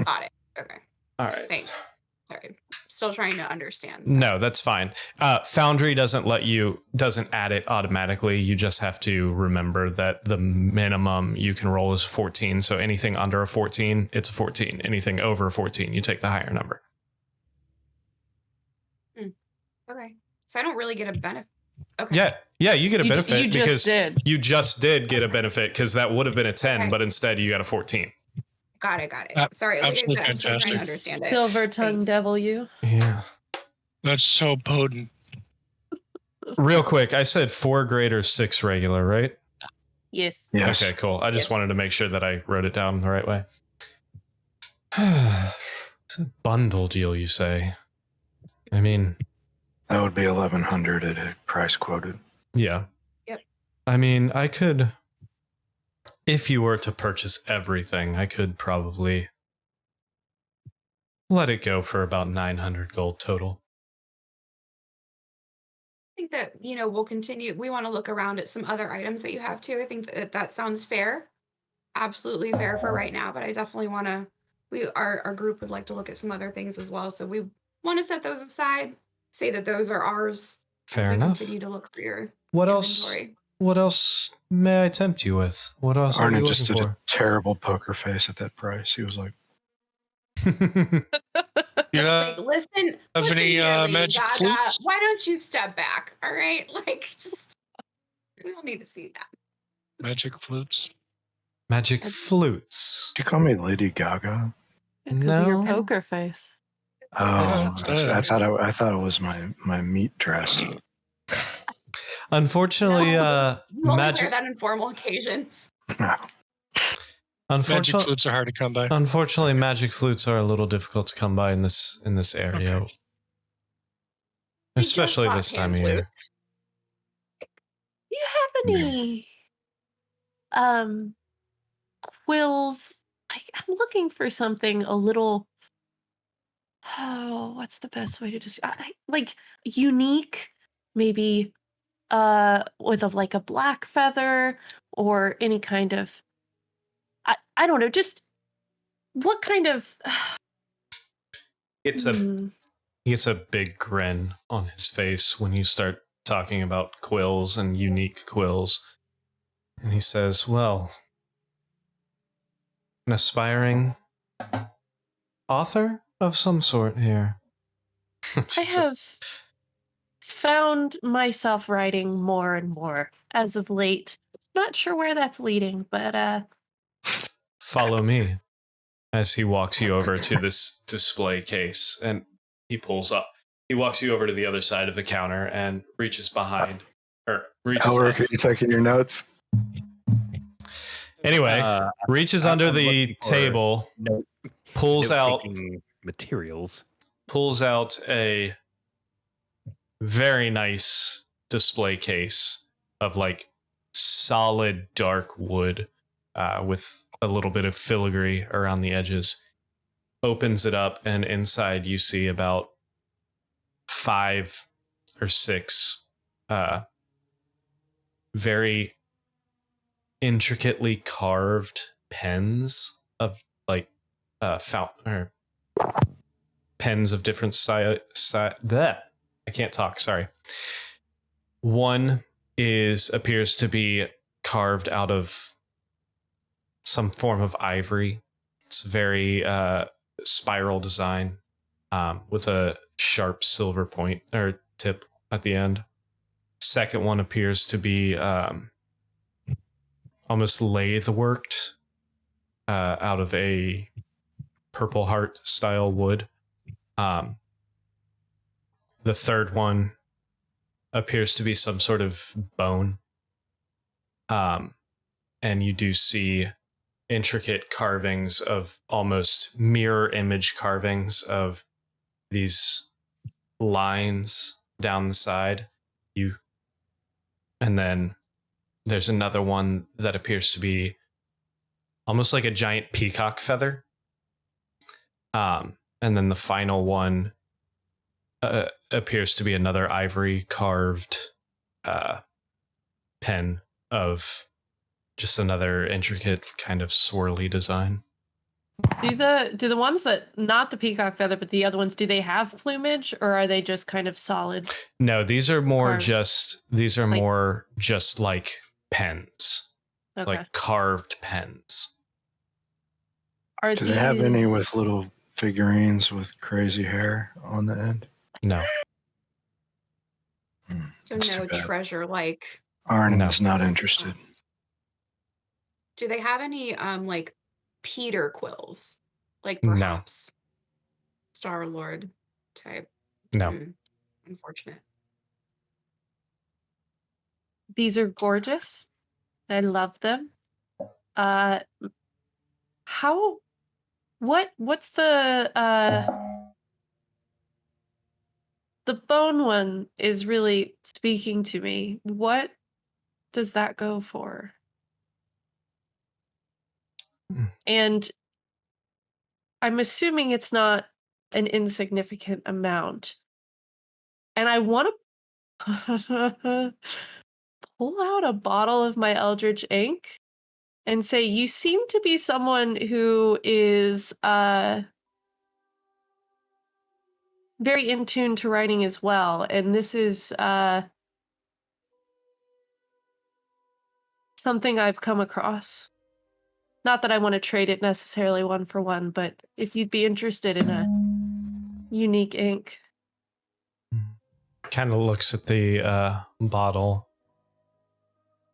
got it. Okay, All right. thanks. Sorry, still trying to understand. No, that's fine. Foundry doesn't add it automatically. You just have to remember that the minimum you can roll is 14. So anything under a 14, it's a 14. Anything over a 14, you take the higher number. Okay, so I don't really get a benefit. Okay. Yeah, you get a benefit You just because did. you just did get a benefit because that would have been a 10, Okay. but instead you got a 14. Got it. Sorry, like I Absolutely said, I'm still trying to fantastic. understand it. Silver tongue Thanks. devil, you. Yeah. That's so potent. Real quick, I said 4 greater, 6 regular, right? Yes. Yes. Okay, cool. I just Yes. wanted to make sure that I wrote it down the right way. It's a bundle deal, you say? I mean, That would be 1,100 at a price quoted. yeah. Yep. I mean, I could, if you were to purchase everything, I could probably let it go for about 900 gold total. I think that, we'll continue. We want to look around at some other items that you have too. I think that sounds fair. Absolutely fair for right now, but I definitely want to, our group would like to look at some other things as well. So we want to set those aside, say that those are ours as Fair we enough. continue to look through your What else? inventory. What else may I tempt you with? What else are you Arnon looking just did a for? terrible poker face at that price. He was like, You Like, have listen any here, Lady magic Gaga. flutes? Why don't you step back? All right, like, just we don't need to see that. Magic flutes. Magic flutes. "Did you call me Lady Gaga?" Because of your No. poker face. Oh, it's I thought it was my meat dress. Unfortunately, No, you only wear magic. that in formal occasions. Magic Unfortunately, flutes are hard to come by. unfortunately, magic flutes are a little difficult to come by in this area, Okay. We just especially bought this time pan of year. flutes. Do you have any quills? I'm looking for something a little, oh, what's the best way to describe, like, unique, maybe with like a black feather or any kind of, I don't know, just what kind of It's hmm, he gets a big grin on his face when you start talking about quills and unique quills, and he says, "Well, an aspiring author of some sort here." I She says, have found myself writing more and more as of late. Not sure where that's leading, but "Follow me," as he walks you over to this display case, and he pulls up. He walks you over to the other side of the counter and reaches behind, or reaches. Elric, are you taking your notes? Anyway, reaches under I'm the looking for table, note- pulls out note-taking materials. a very nice display case of like solid dark wood with a little bit of filigree around the edges. Opens it up, and inside you see about 5 or 6 very intricately carved pens of like fountain or pens of different size. I can't talk. Sorry. One appears to be carved out of some form of ivory. It's very spiral design with a sharp silver point or tip at the end. Second one appears to be almost lathe worked out of a Purple Heart style wood. The third one appears to be some sort of bone. And you do see intricate carvings of almost mirror image carvings of these lines down the side. And then there's another one that appears to be almost like a giant peacock feather. And then the final one appears to be another ivory carved pen of just another intricate kind of swirly design. do the ones that, not the peacock feather, but the other ones, do they have plumage, or are they just kind of solid? No, these are more Carved. more just like pens, Okay. like carved pens. Are Do they have any with little figurines with crazy hair on the end? No. So That's no too bad. treasure like. Arnon No. is not interested. Do they have any like Peter quills? Like No. perhaps Star Lord type. No. Unfortunate. These are gorgeous. I love them. How What's the bone one is really speaking to me. What does that go for? And I'm assuming it's not an insignificant amount. And I want to pull out a bottle of my Eldritch ink and say, you seem to be someone who is very in tune to writing as well. And this is something I've come across. Not that I want to trade it necessarily one for one, but if you'd be interested in a unique ink. Kind of looks at the bottle.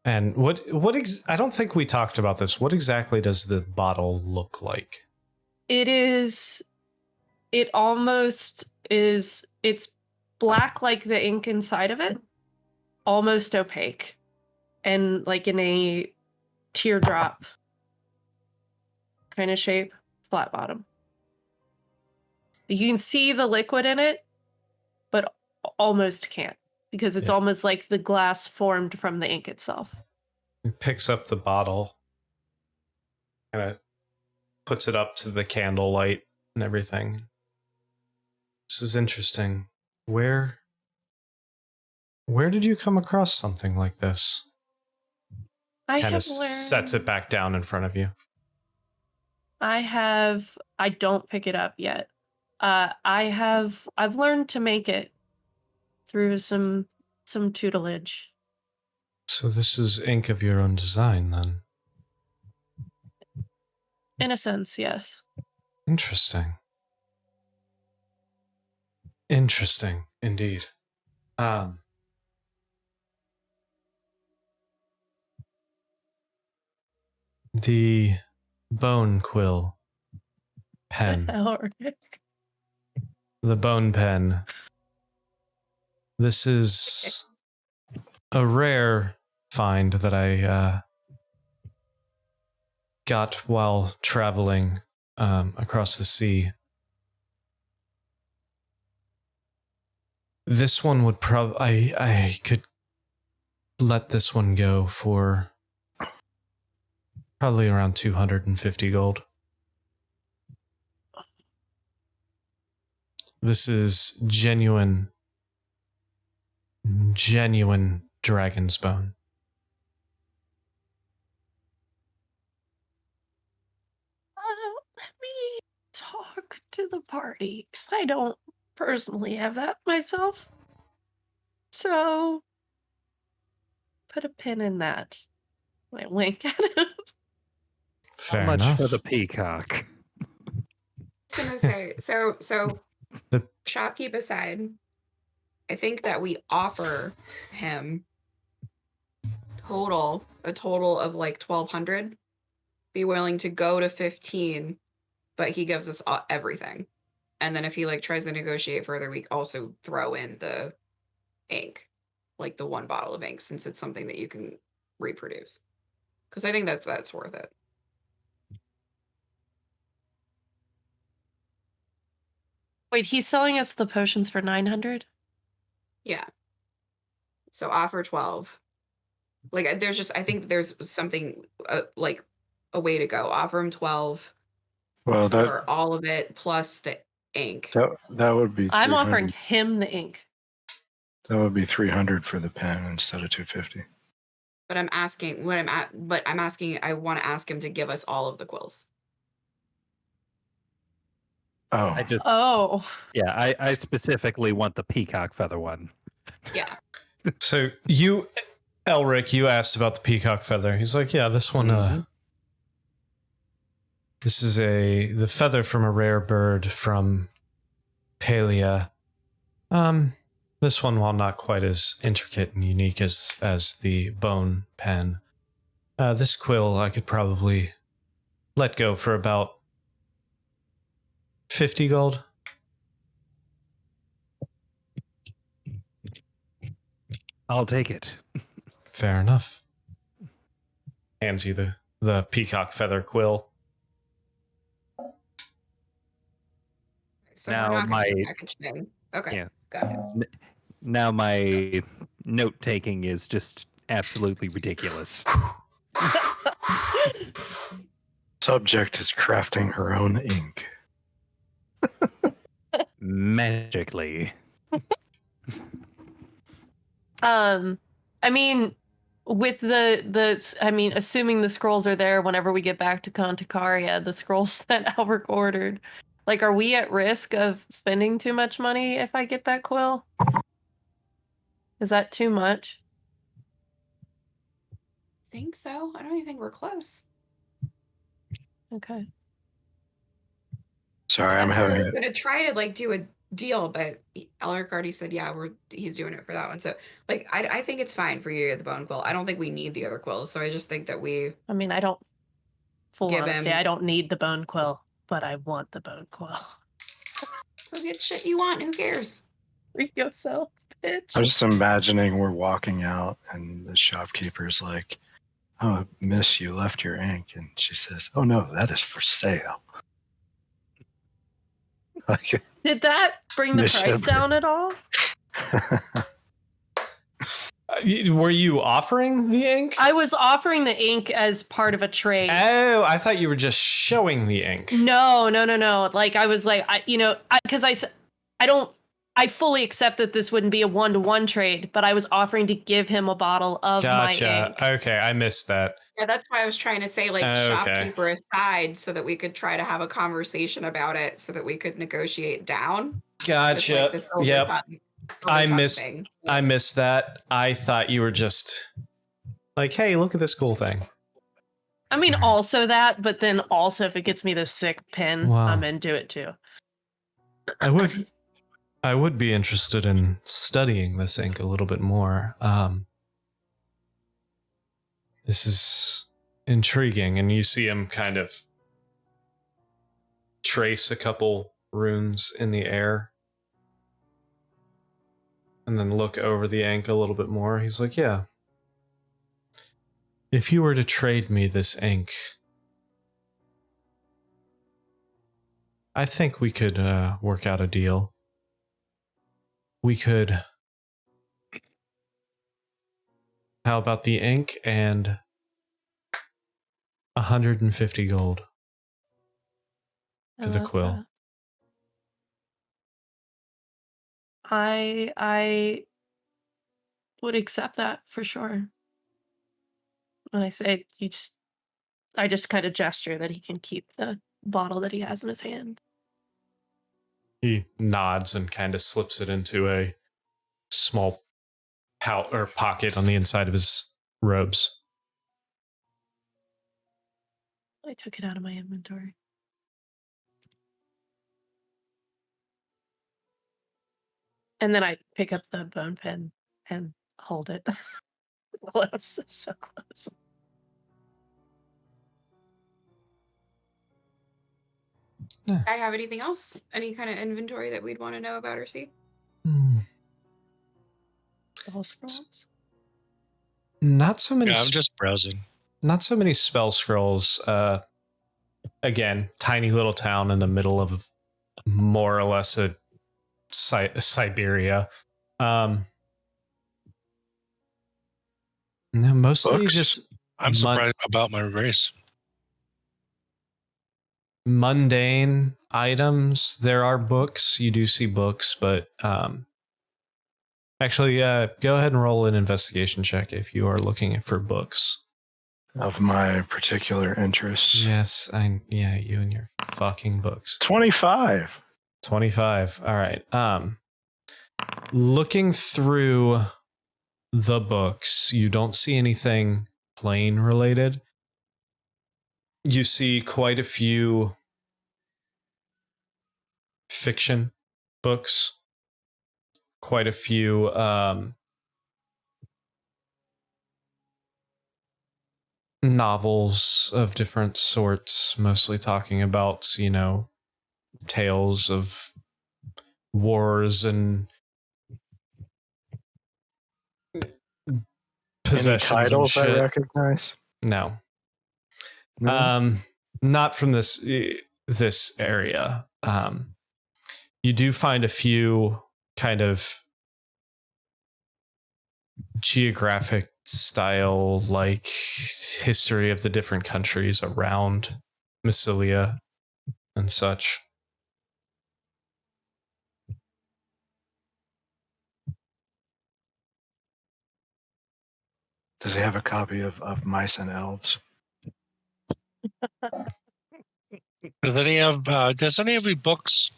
And I don't think we talked about this. What exactly does the bottle look like? It almost is, it's black like the ink inside of it, almost opaque, and like in a teardrop kind of shape, flat bottom. You can see the liquid in it, but almost can't, because it's almost like the glass formed from the ink itself. He picks up the bottle, kind of puts it up to the candlelight and everything. This is interesting. Where did you come across something like this? I Kind have of sets it back down in front of you. I don't pick it up yet. I've learned to make it through some tutelage. So this is ink of your own design, then? In a sense, yes. Interesting. Interesting, indeed. The bone quill pen. The bone pen. This is a rare find that I got while traveling across the sea. This one would I could let this one go for probably around 250 gold. This is genuine dragon's bone. Let me talk to the party, because I don't personally have that myself. So, put a pin in that. I wink at him. Fair How much enough. for the peacock? I was gonna say, so The- shopkeep aside, I think that we offer him a total of like 1,200. Be willing to go to 15, but he gives us everything. And then if he like tries to negotiate further, we also throw in the ink, like the one bottle of ink, since it's something that you can reproduce. Because I think that's worth it. Wait, he's selling us the potions for 900? Yeah. So offer 12. Like I think there's something like a way to go. Offer him 12 Well, for all of it plus the ink. that would be. I'm 300. offering him the ink. That would be 300 for the pen instead of 250. But I'm asking I want to ask him to give us all of the quills. Oh, Yeah, I specifically want the peacock feather one. Yeah. So you, Elric, you asked about the peacock feather. He's like, yeah, this one, this is the feather from a rare bird from Palia. This one, while not quite as intricate and unique as the bone pen, this quill I could probably let go for about 50 gold. I'll take it. Fair enough. Hands you the peacock feather quill. So Now we're not going to my- do package thing. Okay. Yeah. Got it. Now my note taking is just absolutely ridiculous. Subject is crafting her own ink. Magically. I mean, with assuming the scrolls are there whenever we get back to Conticaria, the scrolls that Albert ordered, like, are we at risk of spending too much money if I get that quill? Is that too much? Think so. I don't even think we're close. Okay. Sorry, I'm That's why I having was it. going to try to like do a deal, but Alaric already said, yeah, he's doing it for that one. So like, I think it's fine for you to get the bone quill. I don't think we need the other quills. So I just think that we I mean, I don't. Full Give honesty, him- I don't need the bone quill, but I want the bone quill. so get shit you want. Who cares? Free yourself, bitch. I'm just imagining we're walking out and the shopkeeper's like, "Oh, miss, you left your ink." And she says, "Oh, no, that is for sale." Like, Did that bring the Mission. price down at all? Were you offering the ink? I was offering the ink as part of a trade. Oh, I thought you were just showing the ink. No. Like, I was like, I fully accept that this wouldn't be a 1-to-1 trade, but I was offering to give him a bottle of my Gotcha. ink. Okay, I missed that. Yeah, that's why I was trying to say like Okay. shopkeeper aside so that we could try to have a conversation about it so that we could negotiate down. Just, Gotcha. like, the silver Yep. button- I silver missed- thing. I missed that. I thought you were just like, hey, look at this cool thing. I mean, also that, but then also if it gets me the sick pin, Wow. I'm into it too. I would be interested in studying this ink a little bit more. This is intriguing, and you see him kind of trace a couple runes in the air and then look over the ink a little bit more. He's like, yeah. If you were to trade me this ink, I think we could work out a deal. We could... How about the ink and 150 gold I for the love quill? that. I would accept that for sure. When I say I just kind of gesture that he can keep the bottle that he has in his hand. He nods and kind of slips it into a small pouch or pocket on the inside of his robes. I took it out of my inventory. And then I pick up the bone pen and hold it close, so close. I have anything else? Any kind of inventory that we'd want to know about or see? All scrolls. Not so many. Yeah, I'm just browsing. Not so many spell scrolls. Again, tiny little town in the middle of more or less a Siberia. No, mostly Books? just I'm surprised about my race. mundane items. There are books. You do see books, but actually, go ahead and roll an investigation check if you are looking for books. Of my particular interests. Yes, you and your fucking books. 25. 25. All right. Looking through the books, you don't see anything plane related. You see quite a few fiction books, quite a few novels of different sorts, mostly talking about, tales of wars and possessions Any titles and I shit. recognize? No. No? Not from this area. you do find a few kind of geographic style, like history of the different countries around Massilia and such. Does he have a copy of Mice and Elves? Does any of the books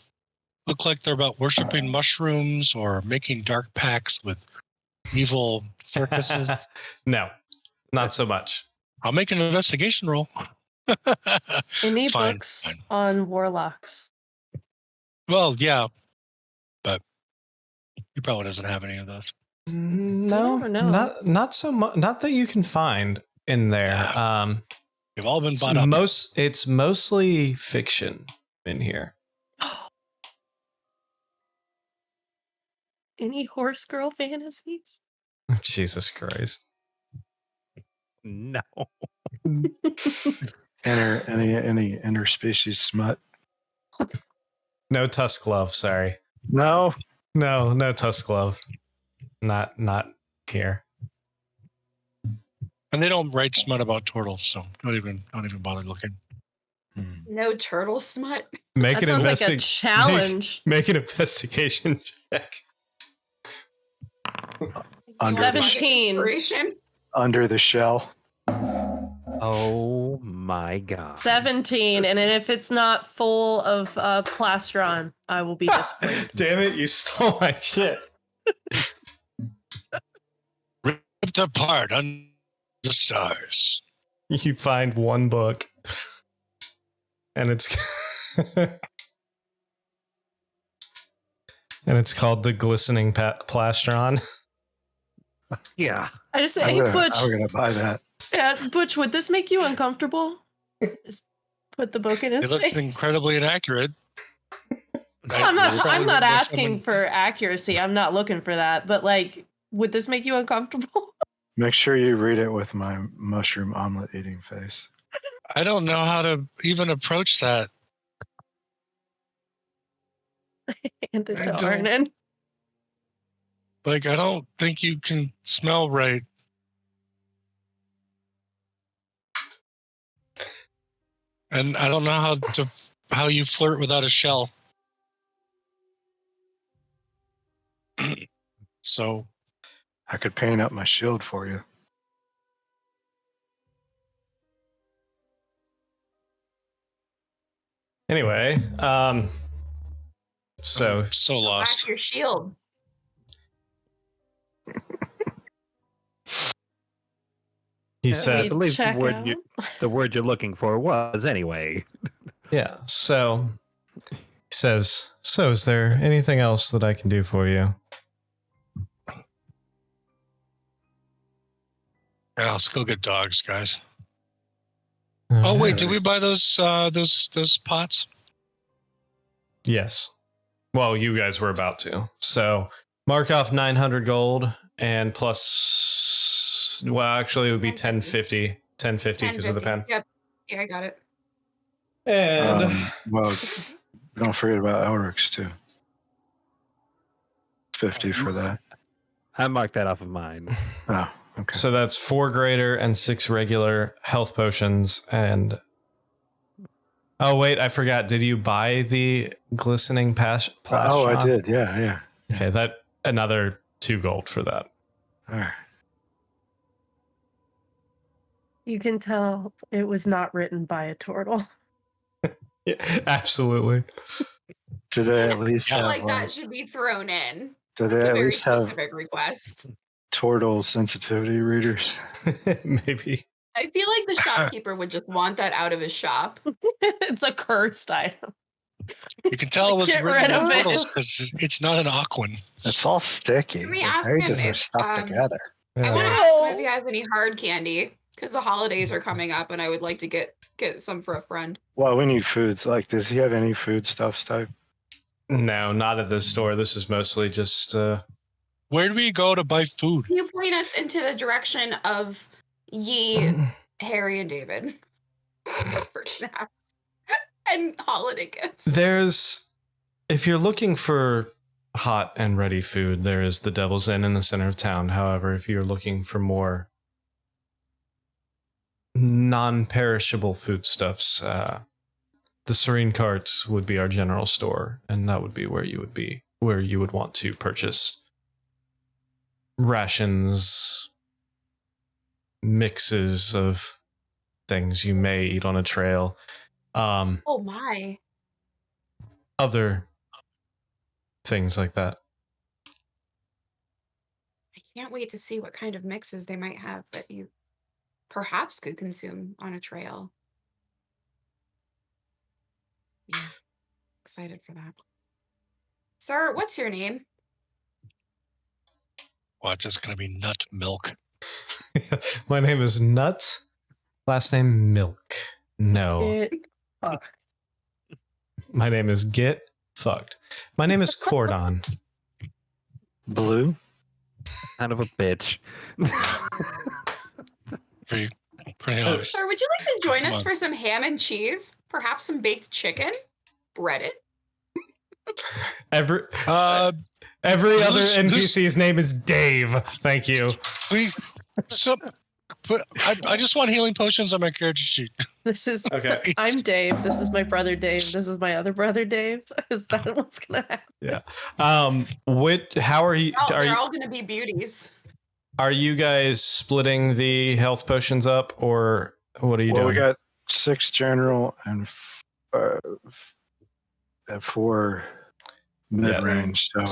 look like they're about worshiping mushrooms or making dark pacts with evil circuses? No, not so much. I'll make an investigation roll. Any Fine, books fine. on warlocks? Well, yeah, but he probably doesn't have any of those. No, never know. not so much. Not that you can find in there. They've all been bought up. It's mostly fiction in here. Any horse girl fantasies? Jesus Christ. No. Any interspecies smut? No tusk glove, sorry. No. No tusk glove. Not here. And they don't write smut about turtles, so don't even bother looking. No turtle smut. Make That an sounds like a challenge. Make an investigation check. Under 17. Inspiration. Under the shell. Oh my god. 17, and then if it's not full of plastron, I will be disappointed. Damn it, you stole my shit. Ripped apart under the stars. You find one book, and it's called The Glistening Plastron. Yeah. I just say, hey, I'm Butch. gonna buy that. Yeah, Butch, would this make you uncomfortable? Just put the book in his It looks face. incredibly inaccurate. I'm not asking for accuracy. I'm not looking for that. But like, would this make you uncomfortable? Make sure you read it with my mushroom omelet eating face. I don't know how to even approach that. And it I to don't- Arnon. Like, I don't think you can smell right. And I don't know how you flirt without a shell. So I could paint up my shield for you. Anyway, so I'm so lost. Back your shield. he I said, believe Check the word you're looking for was anyway. yeah, so he says, so is there anything else that I can do for you? Yeah, let's go get dogs, guys. Oh wait, did we buy those pots? Yes. Well, you guys were about to. So mark off 900 gold and plus, well, actually it would be 1050 because of the pen. Yep. Yeah, I got it. And Well, don't forget about Elric's too. 50 for that. I marked that off of mine. Oh, okay. so that's 4 greater and 6 regular health potions. And oh wait, I forgot. Did you buy the glistening plastron? Oh, I did. Yeah. Okay, that another 2 gold for that. All right. You can tell it was not written by a turtle. Yeah, absolutely. Do they at least I feel have? like that should be thrown in. Do That's they a at very least have specific request. turtle sensitivity readers? Maybe. I feel like the shopkeeper would just want that out of his shop. It's a cursed item. You can tell it was Get written rid in of it. turtles because it's not an aquan. It's all sticky. Let me The ask him pages are if, stuck together. I want to Yeah. ask him if he has any hard candy because the holidays are coming up, and I would like to get some for a friend. Well, we need foods. Like, does he have any foodstuffs type? No, not at this store. This is mostly just Where do we go to buy food? Can you point us into the direction of ye Harry and David for snacks and holiday gifts? there's if you're looking for hot and ready food, there is the Devil's Inn in the center of town. However, if you're looking for more non-perishable foodstuffs, the Serene Carts would be our general store, and that would be where you would want to purchase rations, mixes of things you may eat on a trail, Oh my. other things like that. I can't wait to see what kind of mixes they might have that you perhaps could consume on a trail. Yeah. Excited for that. Sir, what's your name? Watch, it's gonna be nut milk. My name is Nut. Last name Milk. No. My name is Get Fucked. My name is Cordon. Blue? Kind of a bitch. Pretty obvious. Sir, would you like to join Come us on. for some ham and cheese? Perhaps some baked chicken? Breaded? Every Uh, other who's- NPC's name is Dave. Thank you. but I just want healing potions on my character sheet. This is Okay. I'm Dave. This is my brother Dave. This is my other brother Dave. Is that what's gonna happen? How are you? They're all going to be beauties. Are you guys splitting the health potions up, or what are you Well, doing? we got 6 general and 4 mid-range, so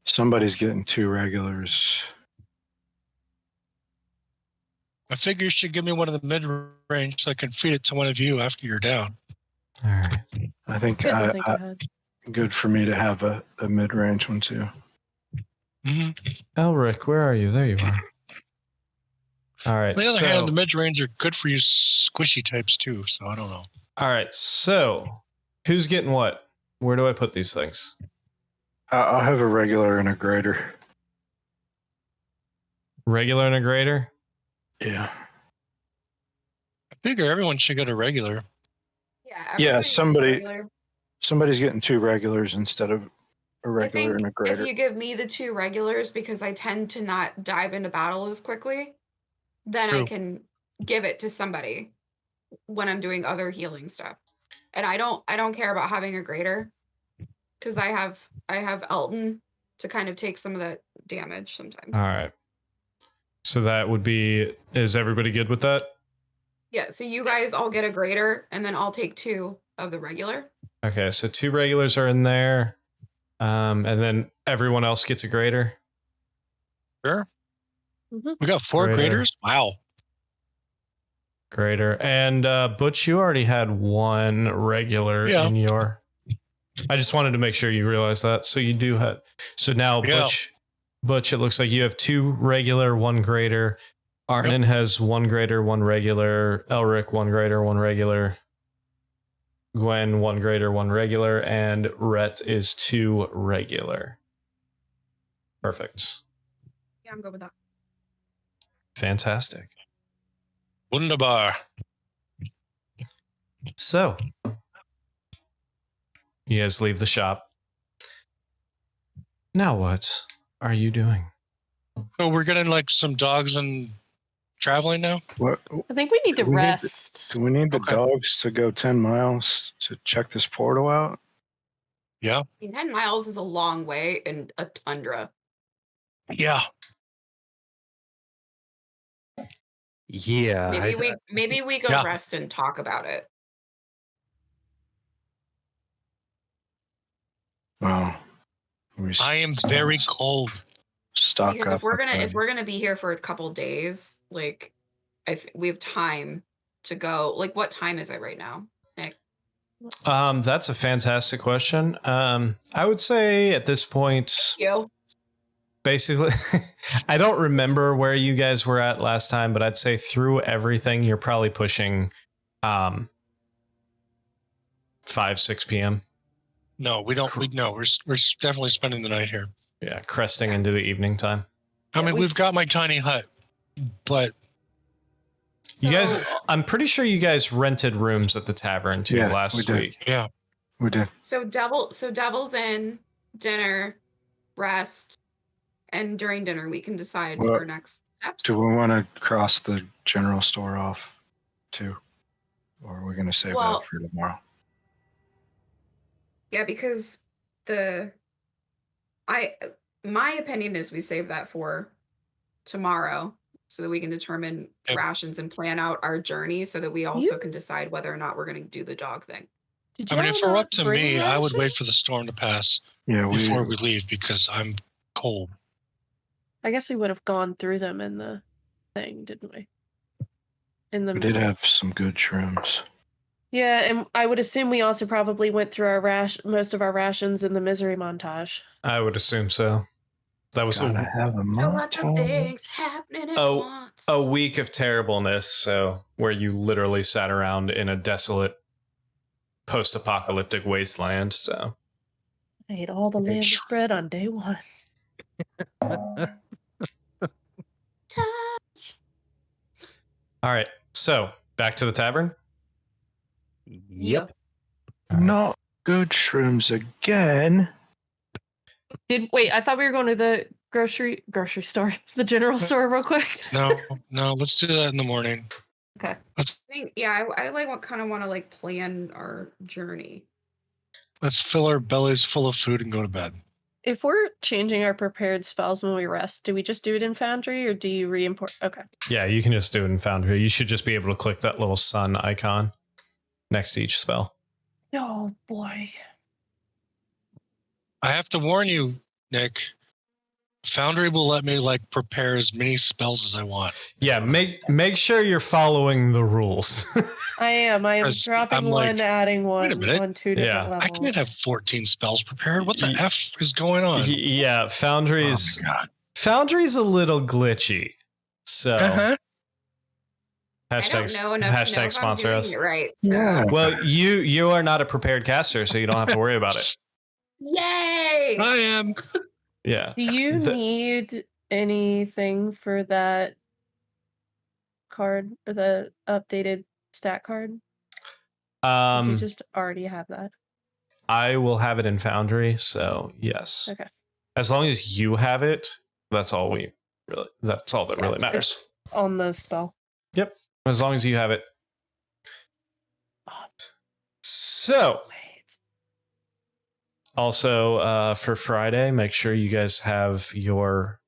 somebody's getting 2 regulars. I figure you should give me one of the mid range so I can feed it to one of you after you're down. All right. I think Good to think ahead. good for me to have a mid-range one too. Mm-hmm. Elric, where are you? There you are. All right. On the other so, hand, the mid range are good for you squishy types too. So I don't know. all right. So, who's getting what? Where do I put these things? I'll have a regular and a greater. Regular and a greater? Yeah. I figure everyone should get a regular. Yeah, Yeah, everybody gets somebody- regular. Somebody's getting 2 regulars instead of a I regular and a think greater. if you give me the 2 regulars, because I tend to not dive into battle as quickly, then I True. can give it to somebody when I'm doing other healing stuff. And I don't care about having a greater because I have Elton to kind of take some of the damage sometimes. All right. So that would be, is everybody good with that? Yeah, so you guys all get a greater, and then I'll take 2 of the regular. Okay, so 2 regulars are in there. And then everyone else gets a greater. Sure. Mhm. We got 4 Greater. graders. Wow. Greater. And Butch, you already had 1 regular Yeah. in your. I just wanted to make sure you realize that. So you do have. So now Yeah. Butch, it looks like you have 2 regular, 1 greater. Arnon has 1 greater, 1 regular. Elric 1 greater, 1 regular. Gwen 1 greater, 1 regular, and Rhett is 2 regular. Perfect. Yeah, I'm good with that. Fantastic. Wunderbar. So, you guys leave the shop. Now what are you doing? So we're getting like some dogs and traveling now. What, I think we need to Do we need to- rest. do we need the Okay. dogs to go 10 miles to check this portal out? Yeah. I mean, 10 miles is a long way in a tundra. Yeah. Yeah. Maybe we go Yeah. rest and talk about it. Well, we I am very cold. stock Because up. if we're gonna with be here for a couple days, like we have time to go. Like, what time is it right now, Nick? That's a fantastic question. I would say at this point, You? basically, I don't remember where you guys were at last time, but I'd say through everything, you're probably pushing 5, 6 p.m. No, we don't. We're definitely spending the night here. Yeah, cresting into the evening time. I Yeah, mean, we we've s- got my tiny hut, but You guys, So, I'm pretty sure you guys rented rooms at the tavern too Yeah, we last did. week. yeah, We did. So Devil's in, dinner, rest, and during dinner we can decide Well, our next steps. Do we want to cross the general store off too? Or are we going to save Well- that for tomorrow? Yeah, because my opinion is we save that for tomorrow so that we can determine Yep. rations and plan out our journey so that we also can decide whether or not we're going to do the dog thing. Did I mean, y'all if it were not up to bring me, I would wait for the rations? storm to pass Yeah, before we leave because I'm cold. I guess we would have gone through them in the thing, didn't we? In the we did have some good shrooms. Yeah, and I would assume we also probably went through our most of our rations in the misery montage. I would assume so. That was Gotta have a A lot of montage. things happening at Oh, once. a week of terribleness. So where you literally sat around in a desolate post-apocalyptic wasteland. So I ate all the land spread on day one. Touch. all right. So back to the tavern. Yep. Not good shrooms again. Wait, I thought we were going to the grocery store, the general store real quick. No, let's do that in the morning. Okay. I think I like kind of want to like plan our journey. Let's fill our bellies full of food and go to bed. If we're changing our prepared spells when we rest, do we just do it in Foundry or do you re-import? Okay. Yeah, you can just do it in Foundry. You should just be able to click that little sun icon next to each spell. Oh boy. I have to warn you, Nick. Foundry will let me like prepare as many spells as I want. Yeah, make sure you're following the rules. I am. I am 'Cause dropping I'm one, like, adding one a minute. on 2 different Yeah. levels. I can't have 14 spells prepared. What the Ye- F is going on? Yeah, Oh Foundry's my god. Foundry's a little glitchy. So Uh-huh. I don't hashtag know enough to know hashtag if I'm sponsor doing us. it right. So. Yeah. Well, you are not a prepared caster, so you don't have to worry about it. Yay! I am. Yeah. Do you The- need anything for that card or the updated stat card? Or do you just already have that? I will have it in Foundry, so yes. Okay. As long as you have it, that's all that really matters. On the spell. As long as you have it. Oh, So wait. also for Friday, make sure you guys have your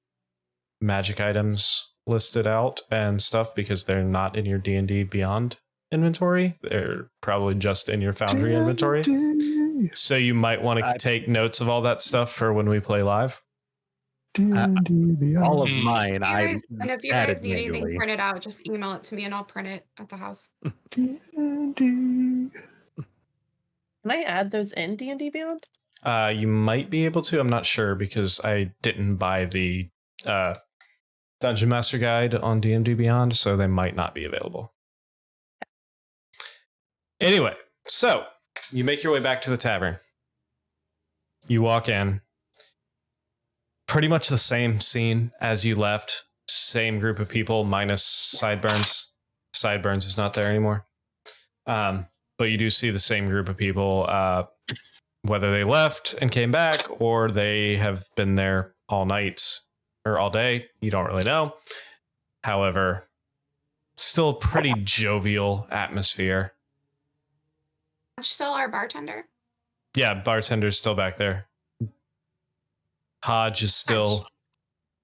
magic items listed out and stuff because they're not in your D&D Beyond inventory. They're probably just in your Foundry inventory. So you might want to take notes of all that stuff for when we play live. All of Hmm. mine, I And if you added guys need anything manually. printed out, just email it to me and I'll print it at the house. Can I add those in D&D Beyond? You might be able to. I'm not sure because I didn't buy the Dungeon Master Guide on D&D Beyond, so they might not be available. Anyway, so you make your way back to the tavern. You walk in. Pretty much the same scene as you left. Same group of people minus Sideburns. Sideburns is not there anymore. But you do see the same group of people, whether they left and came back or they have been there all night or all day. You don't really know. However, still a pretty jovial atmosphere. Still our bartender? Yeah, bartender's still back there. Hodge is still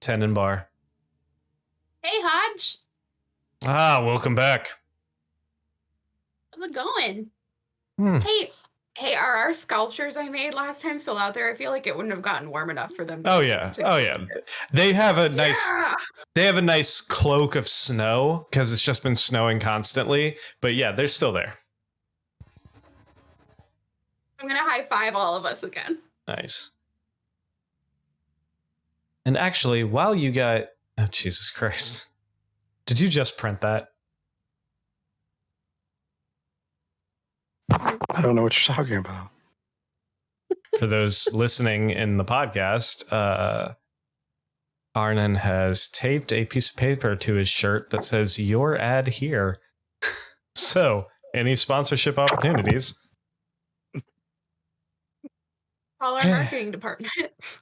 tending bar. Hey, Hodge. Welcome back. How's it going? Hey, are our sculptures I made last time still out there? I feel like it wouldn't have gotten warm enough for them. Oh yeah. They have a nice Yeah. they have a nice cloak of snow because it's just been snowing constantly. But yeah, they're still there. I'm gonna high five all of us again. Nice. And actually, while you got Jesus Christ. Did you just print that? I don't know what you're talking about. For those listening in the podcast, Arnon has taped a piece of paper to his shirt that says your ad here. So, any sponsorship opportunities? Call our marketing department.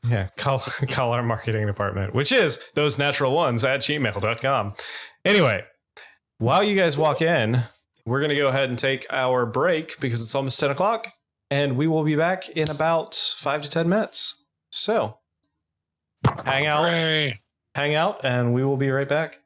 Yeah, call our marketing department, which is thosenaturalones@gmail.com. Anyway, while you guys walk in, we're going to go ahead and take our break because it's almost 10 o'clock, and we will be back in about 5 to 10 minutes. So, hang out, and we will be right back.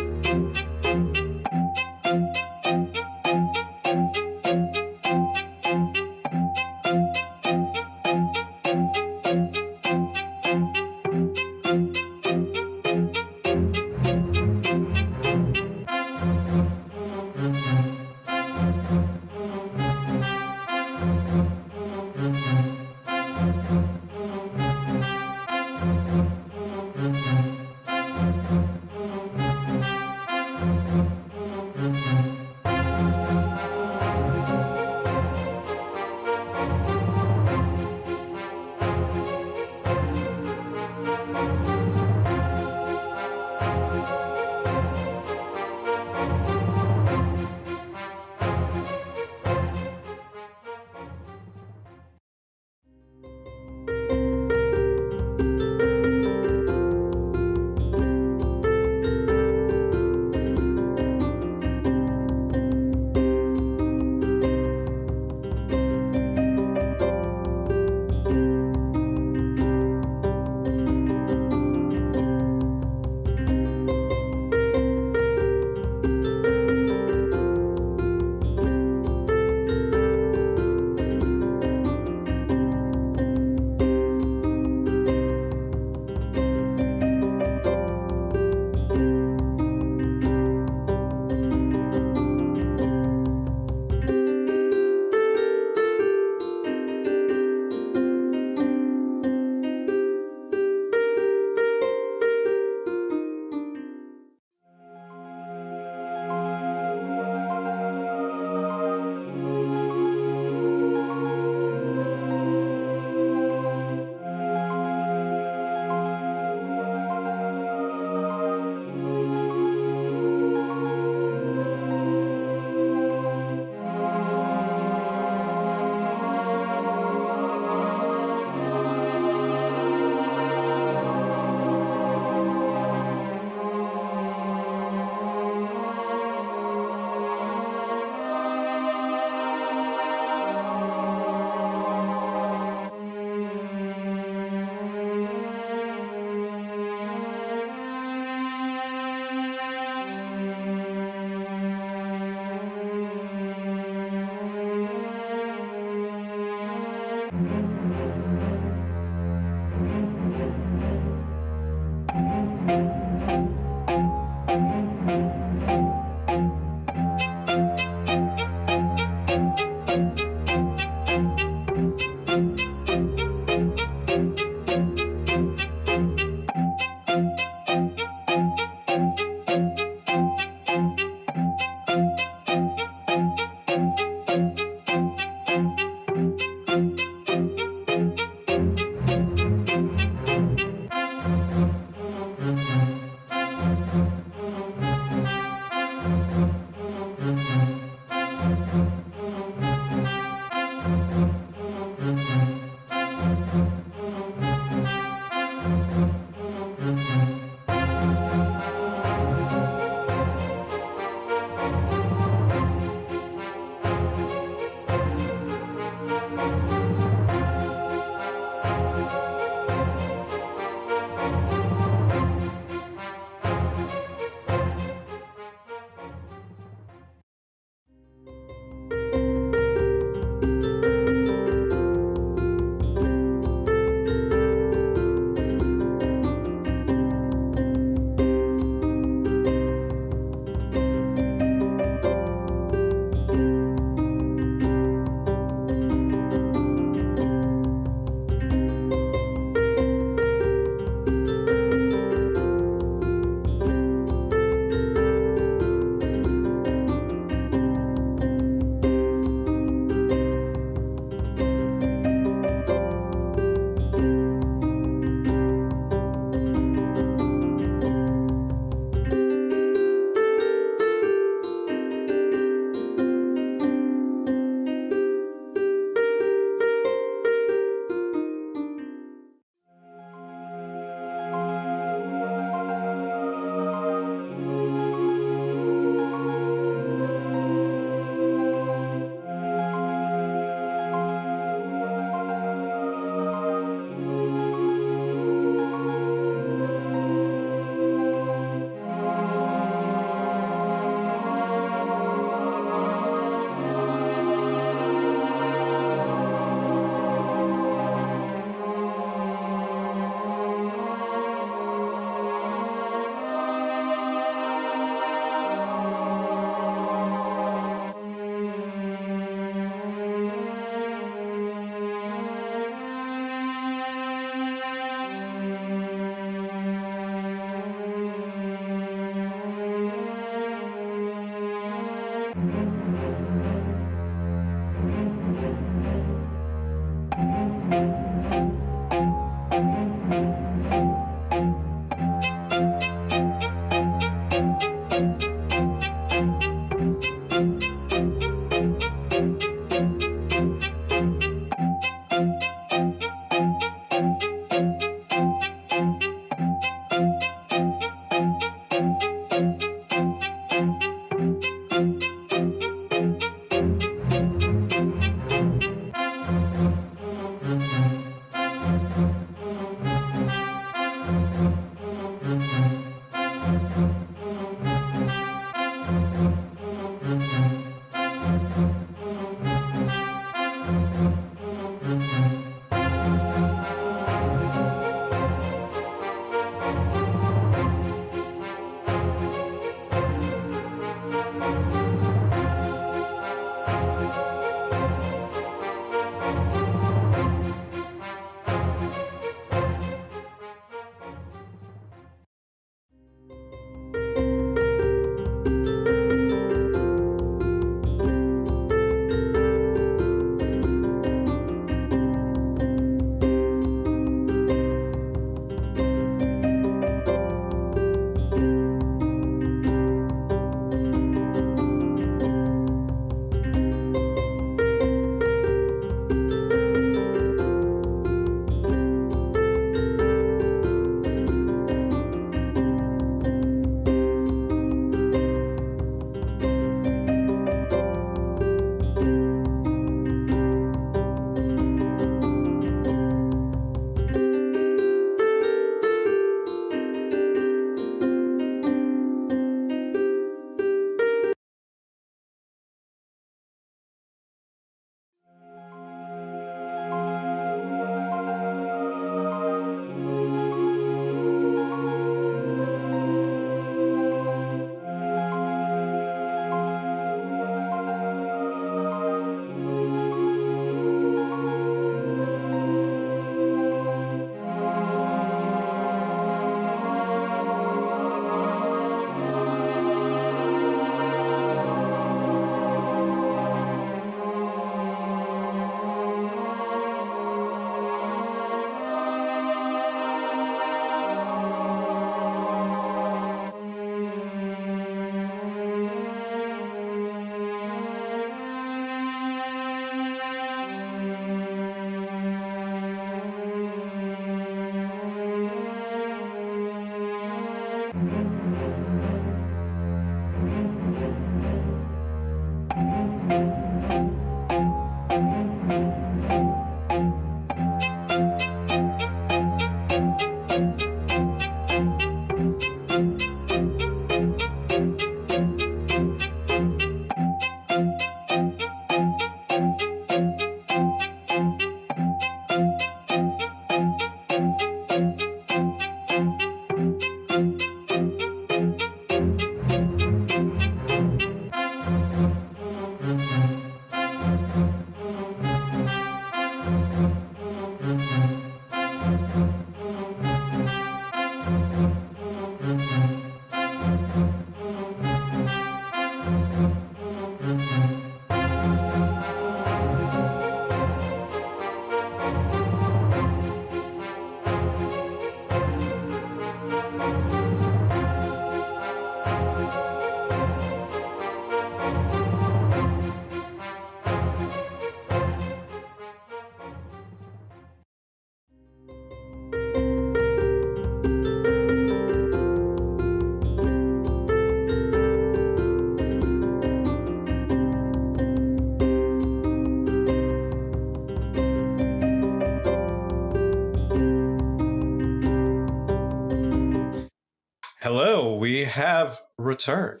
Hello, we have returned.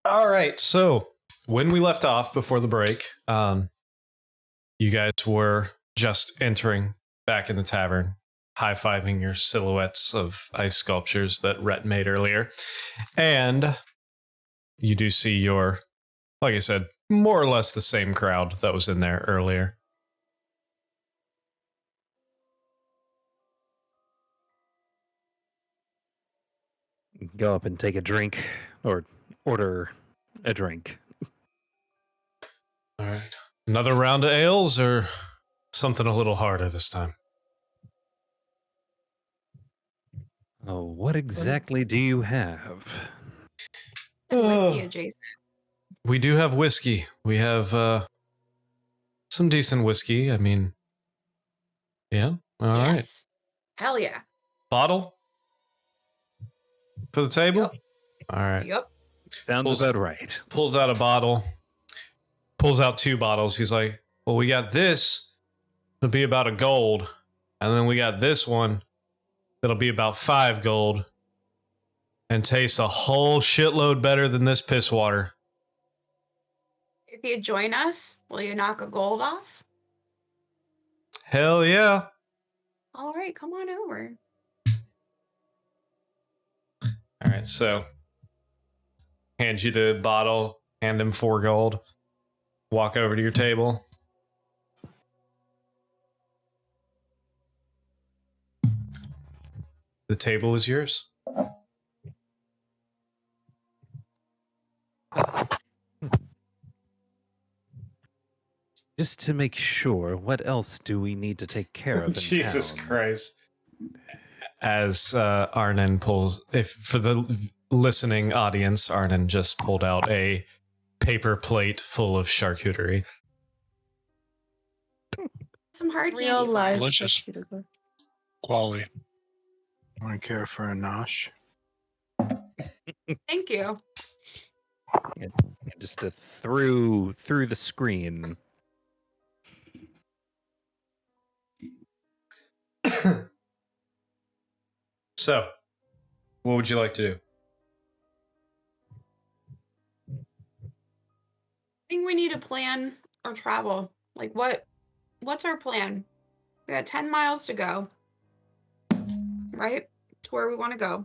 All right, so when we left off before the break, you guys were just entering back in the tavern, high-fiving your silhouettes of ice sculptures that Rhett made earlier. And you do see your, like I said, more or less the same crowd that was in there earlier. Go up and take a drink, or order a drink. All right. Another round of ales or something a little harder this time? Oh, what exactly do you have? And whiskey adjacent. We do have whiskey. We have some decent whiskey. I mean, yeah. All right. Yes. Hell yeah. Bottle for the table? Yep. All right. Yep. Sounds about right. Pulls out a bottle. Pulls out 2 bottles. He's like, well, we got this. It'll be about a gold. And then we got this one. That'll be about 5 gold. And tastes a whole shitload better than this piss water. If you join us, will you knock a gold off? Hell yeah. All right, come on over. All right, so hand you the bottle, hand him 4 gold, walk over to your table. The table is yours. Just to make sure, what else do we need to take care of in Jesus town? Christ. As Arnon pulls, if for the listening audience, Arnon just pulled out a paper plate full of charcuterie. Some hard Real candy. life. Delicious. Quality. Want to care for a nosh? Thank you. Just through the screen. So, what would you like to do? I think we need to plan our travel. Like what's our plan? We got 10 miles to go. Right? To where we want to go.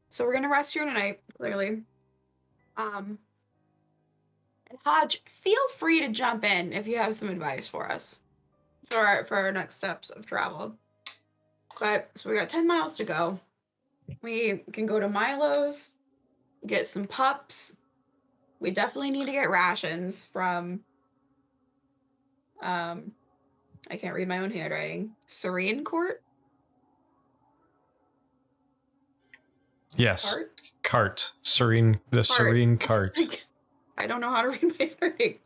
So we're gonna rest here tonight, clearly. And Hodge, feel free to jump in if you have some advice for us for our next steps of travel. But so we got 10 miles to go. We can go to Milo's, get some pups. We definitely need to get rations from I can't read my own handwriting. Serene Court? Yes. Cart? Cart. Serene. The Cart. Serene cart. I don't know how to read my handwriting.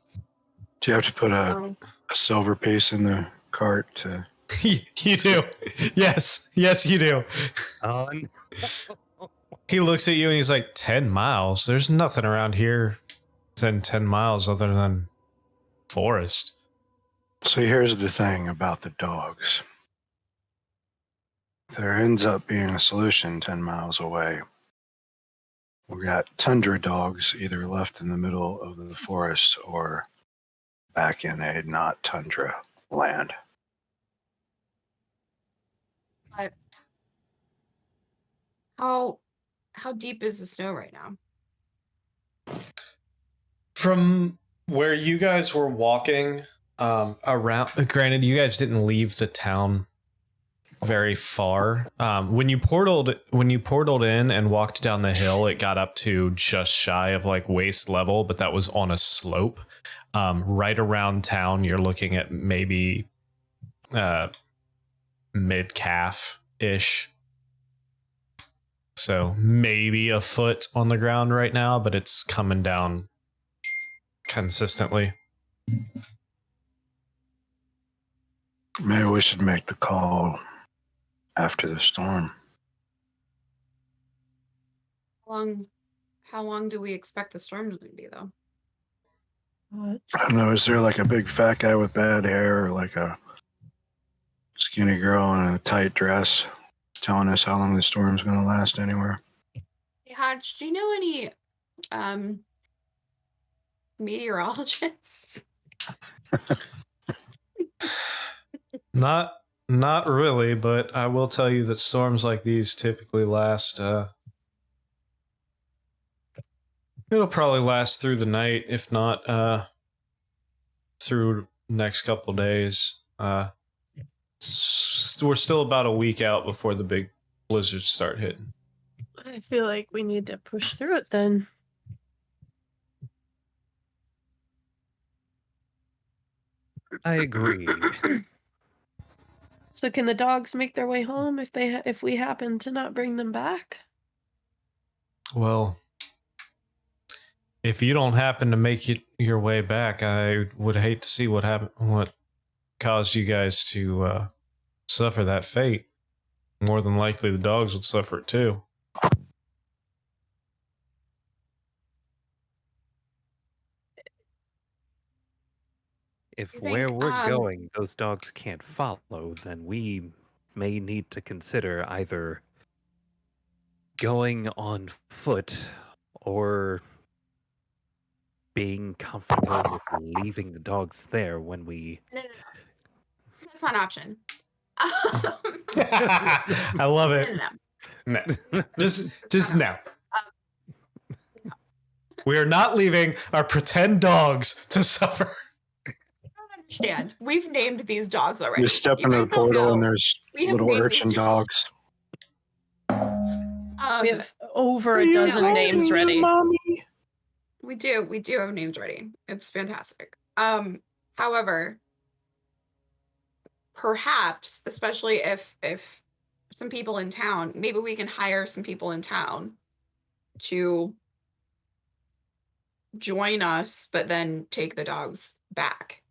Do you have to put Um, a silver piece in the cart to... You do. Yes. Yes, you do. He looks at you and he's like, 10 miles? There's nothing around here within 10 miles other than forest. So here's the thing about the dogs. If there ends up being a solution 10 miles away, we got tundra dogs either left in the middle of the forest or back in a not tundra land. how deep is the snow right now? From where you guys were walking around, granted, you guys didn't leave the town very far. When you portaled in and walked down the hill, it got up to just shy of like waist level, but that was on a slope. Right around town, you're looking at maybe mid calf ish. So maybe a foot on the ground right now, but it's coming down consistently. Maybe we should make the call after the storm. How long do we expect the storm to be, though? I don't know, is there like a big fat guy with bad hair or like a skinny girl in a tight dress telling us how long the storm's going to last anywhere. Hey, Hodge, do you know any meteorologists? Not really, but I will tell you that storms like these typically last. It'll probably last through the night, if not through next couple days. We're still about a week out before the big blizzards start hitting. I feel like we need to push through it then. I agree. So can the dogs make their way home if we happen to not bring them back? Well, if you don't happen to make it your way back, I would hate to see what happened. What caused you guys to suffer that fate? More than likely, the dogs would suffer it too. If You where think, we're going, those dogs can't follow, then we may need to consider either going on foot or being comfortable with leaving the dogs there when we. No. That's not an option. I love it. No. No. Just no. We are not leaving our pretend dogs to suffer. I don't understand. We've named these dogs already. You step into the guys don't portal know. and there's We have little named urchin these dogs. We have over a dozen names ready. We do have names ready. It's fantastic. However, perhaps, especially if some people in town, maybe we can hire some people in town to join us, but then take the dogs back.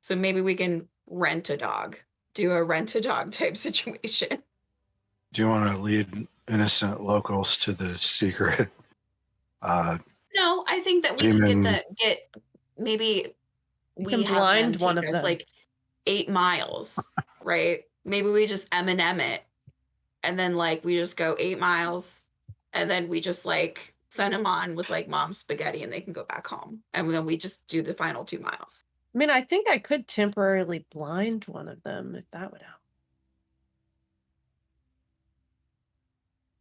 So maybe we can rent a dog, do a rent a dog type situation. Do you want to lead innocent locals to the secret? No, I think that we could Demon. get maybe We we can have blind them one take of us them. like 8 miles, right? Maybe we just M&M it, and then like we just go 8 miles, and then we just like send them on with like mom's spaghetti, and they can go back home, and then we just do the final 2 miles. I mean, I think I could temporarily blind one of them if that would help.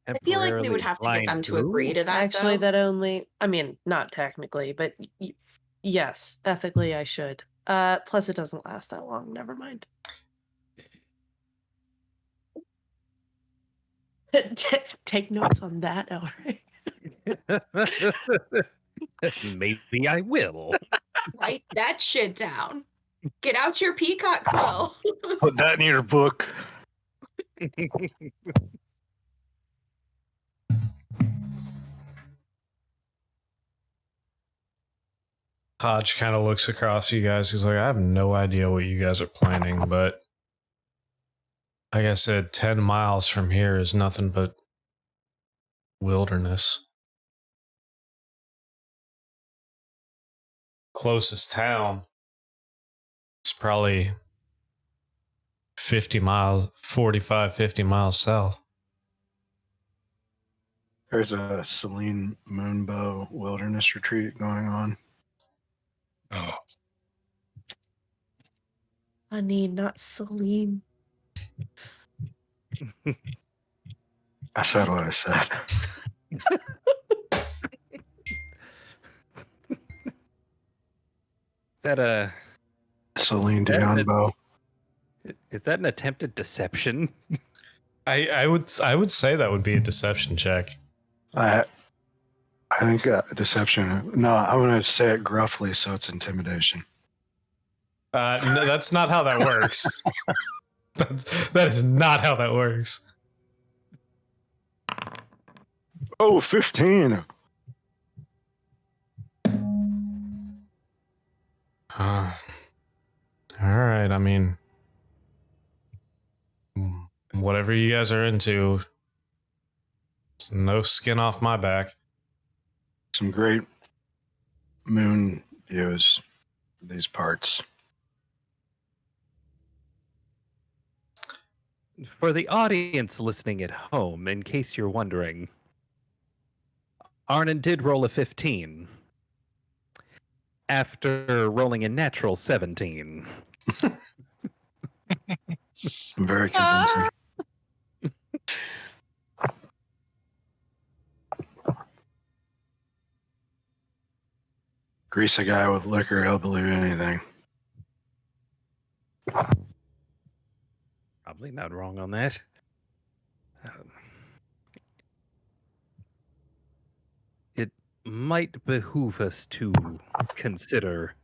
I feel like we would have to get them to agree to that. Actually, though. that only, I mean, not technically, but yes, ethically I should. Plus it doesn't last that long. Never mind. Take notes on that, Elric. Maybe I will. Write that shit down. Get out your peacock quill. Put that in your book. Hodge kind of looks across you guys. He's like, I have no idea what you guys are planning, but like I said, 10 miles from here is nothing but wilderness. Closest town is probably 50 miles, 45, 50 miles south. There's a Celine Moonbow wilderness retreat going on. Oh, Honey, not Celine. I said what I said. Celine Dion. Is that an attempted deception? I would say that would be a deception check. I think deception. No, I'm going to say it gruffly, so it's intimidation. No, that's not how that works. That is not how that works. Oh, 15. All right. I mean, whatever you guys are into, it's no skin off my back. Some great moon views, these parts. For the audience listening at home, in case you're wondering, Arnon did roll a 15 after rolling a natural 17. Very convincing. Grease a guy with liquor, he'll believe anything. Probably not wrong on that. It might behoove us to consider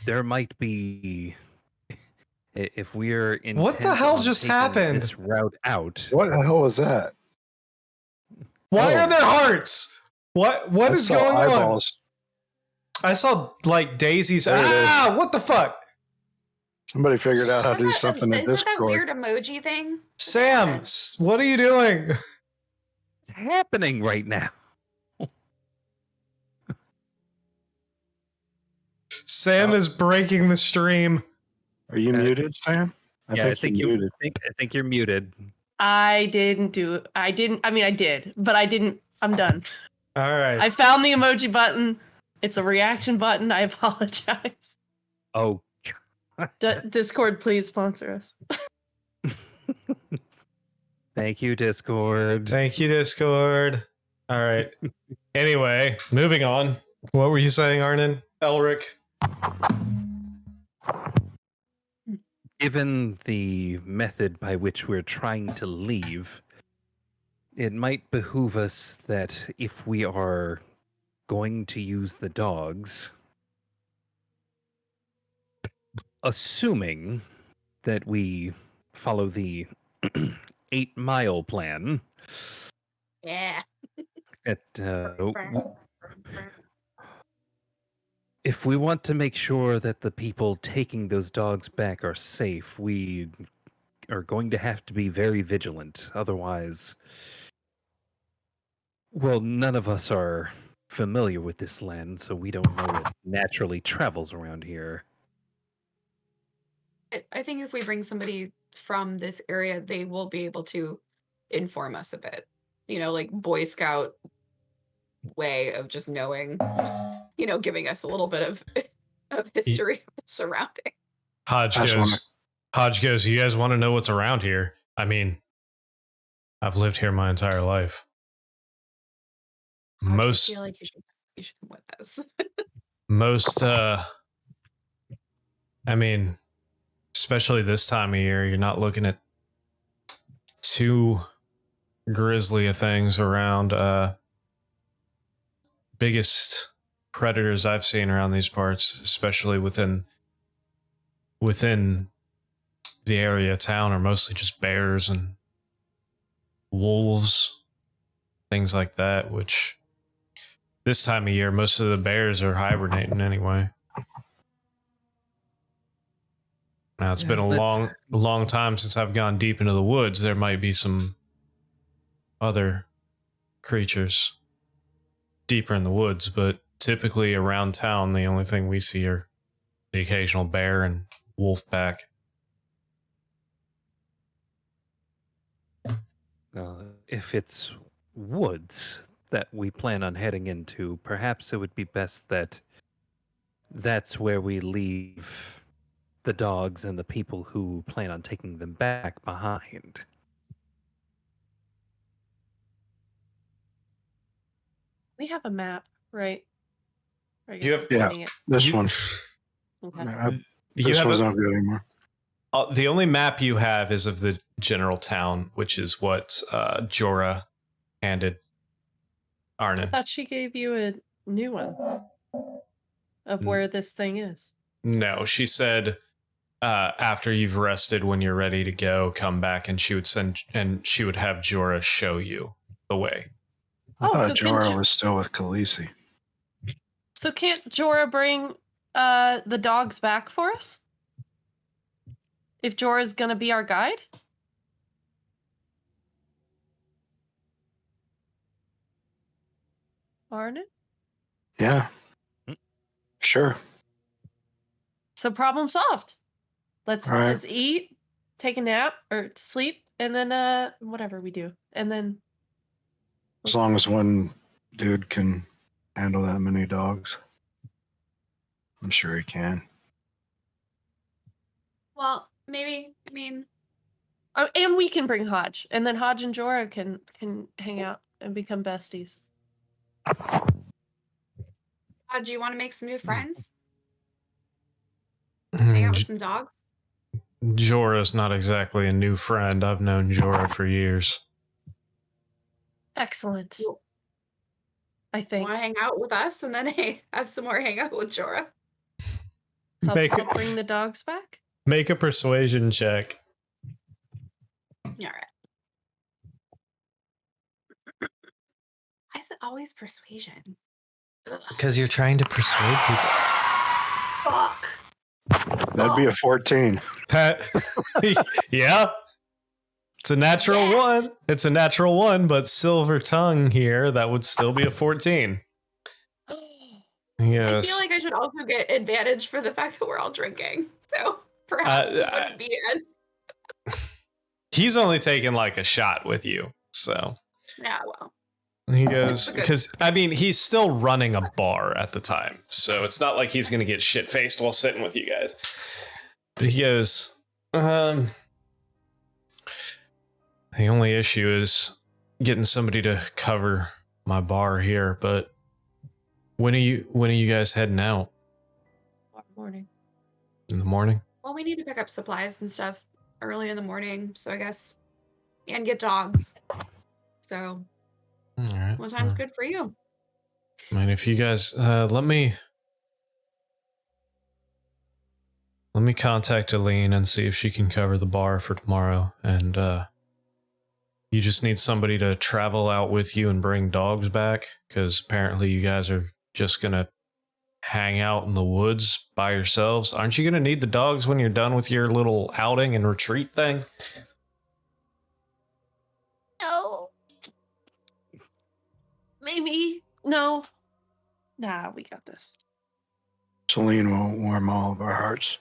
there might be if we're What the intent hell on just taking happened? this route out. What the hell was that? Why Oh. are there hearts? What I is saw going on? eyeballs. I saw like daisies. There it is. What the fuck? Somebody figured out how to do Isn't something in that that Discord. weird emoji thing? Sam, what are you doing? It's happening right now. Sam is breaking the stream. Are you muted, Sam? I think you're muted. I think you're muted. I didn't do it. I mean, I did, but I didn't. I'm done. All right. I found the emoji button. It's a reaction button. I apologize. Oh, Discord, please sponsor us. thank you, Discord. Thank you, Discord. All right. Anyway, moving on. What were you saying, Arnon? Elric? Given the method by which we're trying to leave, it might behoove us that if we are going to use the dogs, assuming that we follow the 8-mile plan, Yeah. if we want to make sure that the people taking those dogs back are safe, we are going to have to be very vigilant. Otherwise, well, none of us are familiar with this land, so we don't know what naturally travels around here. I think if we bring somebody from this area, they will be able to inform us a bit. You know, like Boy Scout way of just knowing, you know, giving us a little bit of history of the surrounding. Hodge I just goes, wanna- Hodge goes, you guys want to know what's around here? I mean, I've lived here my entire life. I Most, feel like you should come with us. I mean, especially this time of year, you're not looking at too grisly of things around. Biggest predators I've seen around these parts, especially within the area of town, are mostly just bears and wolves, things like that, which this time of year, most of the bears are hibernating anyway. Now, it's been a long time since I've gone deep into the woods. There might be some other creatures deeper in the woods, but typically around town, the only thing we see are the occasional bear and wolf pack. If it's woods that we plan on heading into, perhaps it would be best that that's where we leave the dogs and the people who plan on taking them back behind. We have a map, right? Or You have- Yeah. pointing it? This You- one. Okay. This one's not good anymore. The only map you have is of the general town, which is what Jorah handed I Arnon. thought she gave you a new one of Mm. where this thing is. No, she said after you've rested, when you're ready to go, come back, and she would have Jorah show you the way. I Oh, thought so can Jorah you- was still with Khaleesi. So can't Jorah bring the dogs back for us? If Jorah's gonna be our guide? Arnon? Yeah. Hmm. Sure. So problem solved. Let's All right. let's eat, take a nap, or sleep, and then whatever we do, and then. As long as one dude can handle that many dogs, I'm sure he can. Well, maybe. I mean, Oh, and we can bring Hodge, and then Hodge and Jorah can hang out and become besties. do you want to make some new friends? I Hang mean, out with some dogs? Jorah's not exactly a new friend. I've known Jorah for years. Excellent. You I think. want to hang out with us and then have some more hang out with Jorah? Help bring the dogs back. Make a persuasion check. All right. Why is it always persuasion? Ugh. Because you're trying to persuade people. Fuck. That'd be a 14. Pat. Yeah. It's a natural one. It's a natural one, but silver tongue here, that would still be a 14. Yes. I feel like I should also get advantage for the fact that we're all drinking. So perhaps it wouldn't be as. He's only taken like a shot with you, so. Yeah, well. He goes, Okay. because, I mean, he's still running a bar at the time, so it's not like he's going to get shit-faced while sitting with you guys. But he goes, the only issue is getting somebody to cover my bar here, but when are you guys heading out? Morning. In the morning? Well, we need to pick up supplies and stuff early in the morning, so I guess. And get dogs. So, All right. what time's good for you? I mean, if you guys, let me contact Aline and see if she can cover the bar for tomorrow. And you just need somebody to travel out with you and bring dogs back, because apparently you guys are just gonna hang out in the woods by yourselves. Aren't you gonna need the dogs when you're done with your little outing and retreat thing? No. Maybe. No. Nah, we got this. Celine will warm all of our hearts.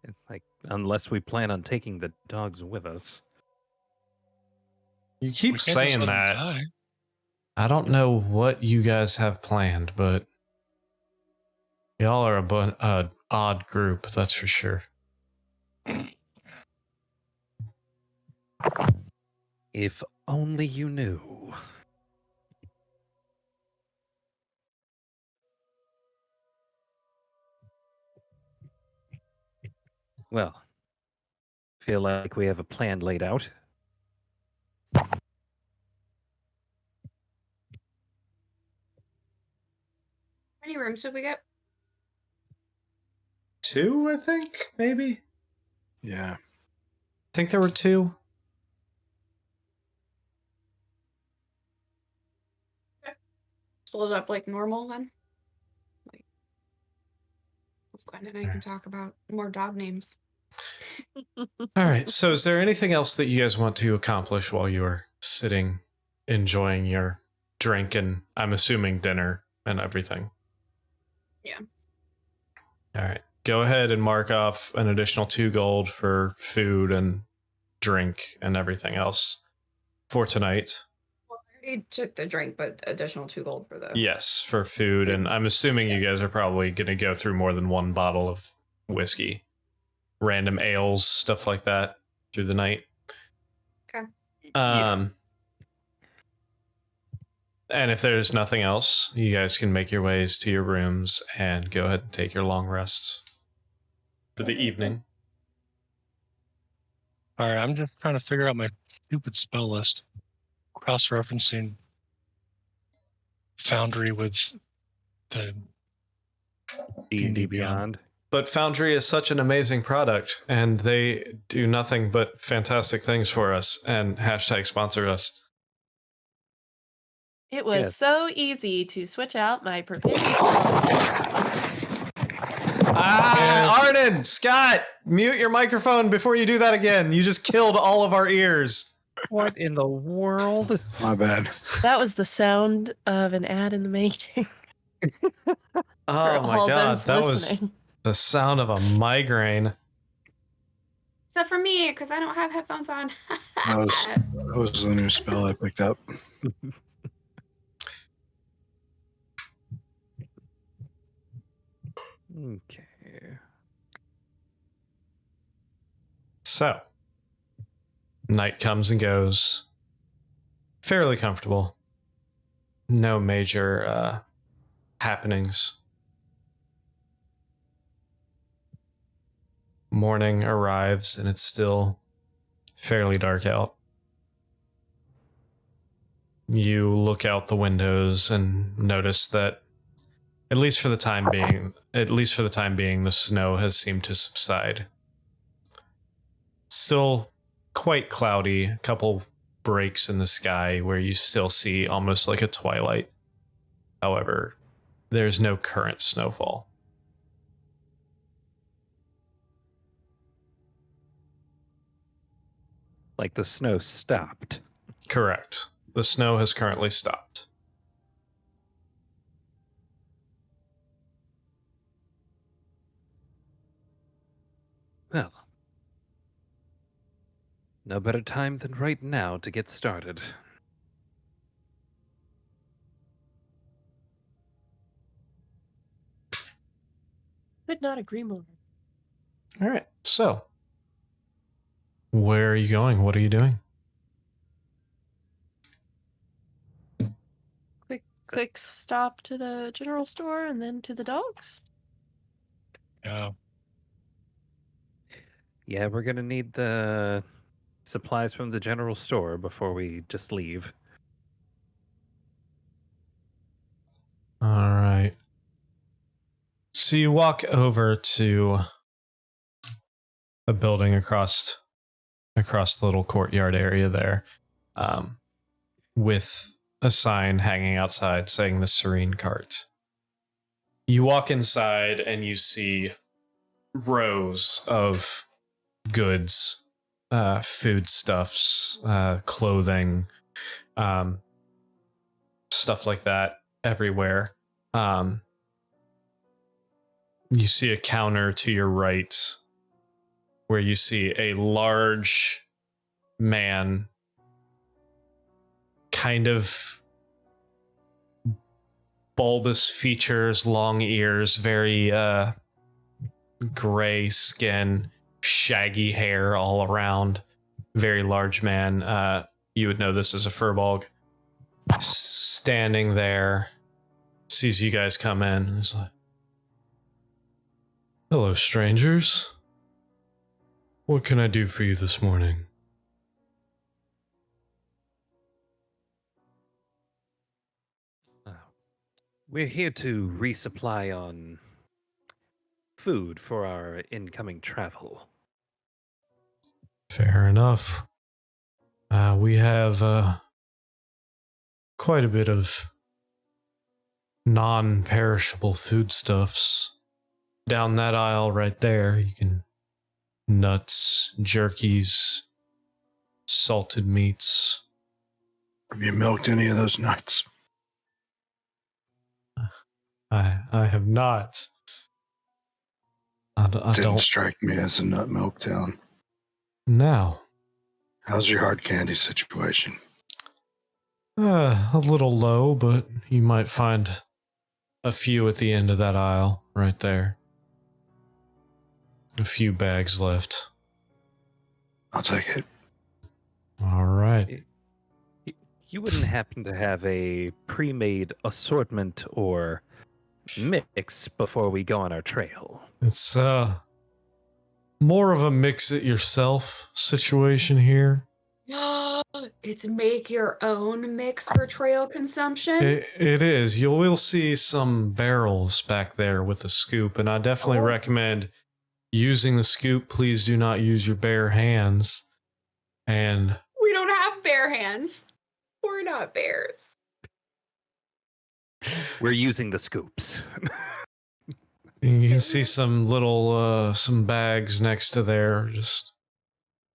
It's like, unless we plan on taking the dogs with us. You We keep can't just saying let them that. die. I don't know what you guys have planned, but y'all are a odd group, that's for sure. If only you knew. Well, feel like we have a plan laid out. How many rooms did we get? 2, I think, maybe. Yeah. I think there were 2. Split it up like normal then? Like, let's go ahead and I can talk about more dog names. All right. So, is there anything else that you guys want to accomplish while you are sitting, enjoying your drink and I'm assuming dinner and everything? Yeah. All right. Go ahead and mark off an additional 2 gold for food and drink and everything else for tonight. Well, I already took the drink, but additional 2 gold for the. Yes, for food. And I'm assuming you guys are probably going to go through more than 1 bottle of whiskey, random ales, stuff like that through the night. Okay. And if there's nothing else, you guys can make your ways to your rooms and go ahead and take your long rests for the evening. All right, I'm just trying to figure out my stupid spell list. Cross-referencing Foundry with the D&D Beyond. But Foundry is such an amazing product, and they do nothing but fantastic things for us, and hashtag sponsor us. It was Yes. so easy to switch out my prepared. Arden, Scott, mute your microphone before you do that again. You just killed all of our ears. What in the world? My bad. That was the sound of an ad in the making. Oh for my all god, those that was listening. the sound of a migraine. Except for me, because I don't have headphones on. That was the new spell I picked up. Okay. So, night comes and goes. Fairly comfortable. No major happenings. Morning arrives and it's still fairly dark out. You look out the windows and notice that at least for the time being, the snow has seemed to subside. Still quite cloudy, a couple breaks in the sky where you still see almost like a twilight. However, there's no current snowfall. Like the snow stopped. Correct. The snow has currently stopped. Well, no better time than right now to get started. Could not agree more. All right. So, where are you going? What are you doing? Quick stop to the general store and then to the dogs. Yeah. Yeah, we're gonna need the supplies from the general store before we just leave. All right. So you walk over to a building across the little courtyard area there, with a sign hanging outside saying the Serene Cart. You walk inside and you see rows of goods, foodstuffs, clothing, stuff like that everywhere. You see a counter to your right where you see a large man, kind of bulbous features, long ears, very gray skin, shaggy hair all around. Very large man. You would know this as a furbolg. Standing there, sees you guys come in, and is like, "Hello, strangers. What can I do for you this morning?" We're here to resupply on food for our incoming travel. Fair enough. We have quite a bit of non-perishable foodstuffs down that aisle right there. You can nuts, jerkies, salted meats. Have you milked any of those nuts? I have not. I Didn't don't strike me as a nut milk town. now. How's your hard candy situation? A little low, but you might find a few at the end of that aisle right there. A few bags left. I'll take it. All right. You wouldn't happen to have a pre-made assortment or mix before we go on our trail? It's more of a mix it yourself situation here. It's make your own mix for trail consumption. It is. You will see some barrels back there with a scoop, and I definitely recommend using the scoop. Please do not use your bare hands. And We don't have bare hands. We're not bears. We're using the scoops. you can see some little some bags next to there. Just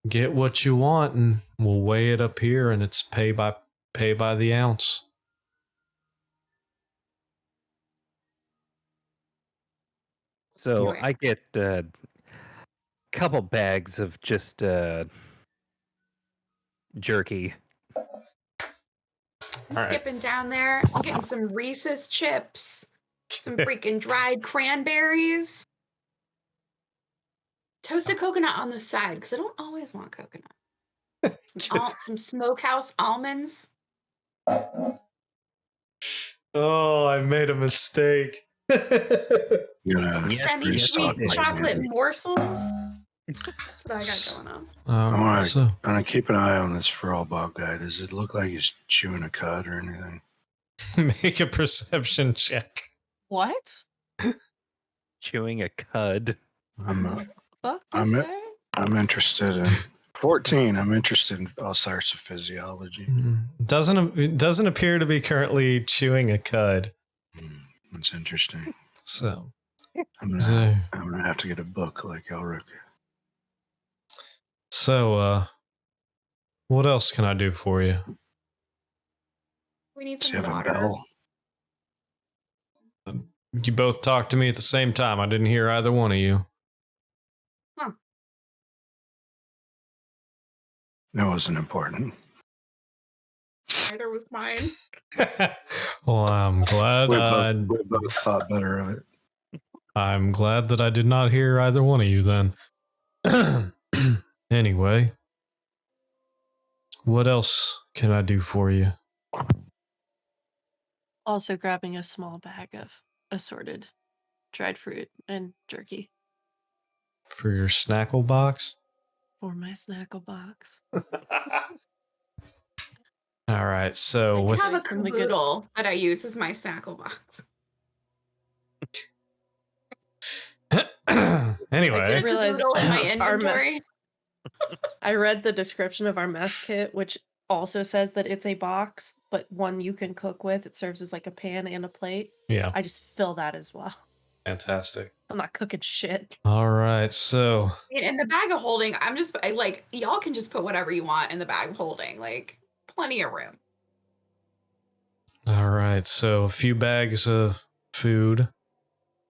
get what you want, and we'll weigh it up here, and it's pay by the ounce. So Anyway. I get couple bags of just jerky. I'm All right. skipping down there. I'm getting some Reese's chips, some freaking dried cranberries, toasted coconut on the side because I don't always want coconut. Some smokehouse almonds. Oh, I made a mistake. You know, Semi-sweet yes, chocolate yes. morsels. That's what I got going on. I'm gonna, so I'm gonna keep an eye on this feral bug guy. Does it look like he's chewing a cud or anything? make a perception check. What? Chewing a cud. I'm Fuck I'm you it. say? I'm interested in 14. I'm interested in all sorts of physiology. It doesn't appear to be currently chewing a cud. That's interesting. So I'm so, gonna have to get a book like Elric. what else can I do for you? We need Do you some have a water. bell? You both talked to me at the same time. I didn't hear either one of you. That wasn't important. Neither was mine. Well, I'm glad We both thought better of it. I'm glad that I did not hear either one of you then. Anyway, what else can I do for you? Also grabbing a small bag of assorted dried fruit and jerky For your snackle box? for my snackle box. All right, so I with have a From the good- caboodle that I use as my snackle box. anyway, did realize Caboodle in my our inventory. I read the description of our mess kit, which also says that it's a box, but one you can cook with. It serves as like a pan and a plate. yeah, I just fill that as well. fantastic. I'm not cooking shit. All right, so In the bag of holding, like y'all can just put whatever you want in the bag of holding. Like plenty of room. a few bags of food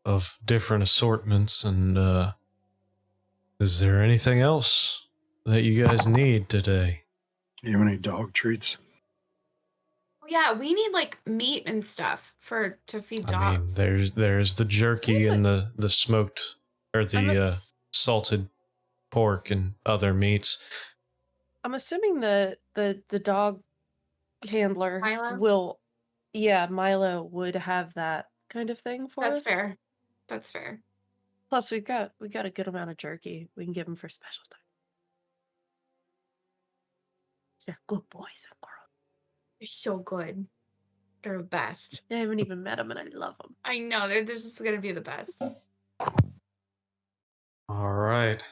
of different assortments, and is there anything else that you guys need today? Do you have any dog treats? Oh, yeah, we need like meat and stuff to feed I mean, dogs. there's the jerky and the smoked or I'm, the ass- salted pork and other meats. I'm assuming the dog handler Milo? Milo would have that kind of thing for That's us. fair. That's fair. Plus, we got a good amount of jerky we can give them for special time. They're good boys and girls. They're so good. They're the best. I haven't even met them, and I love them. I know they're just gonna be the best. All right.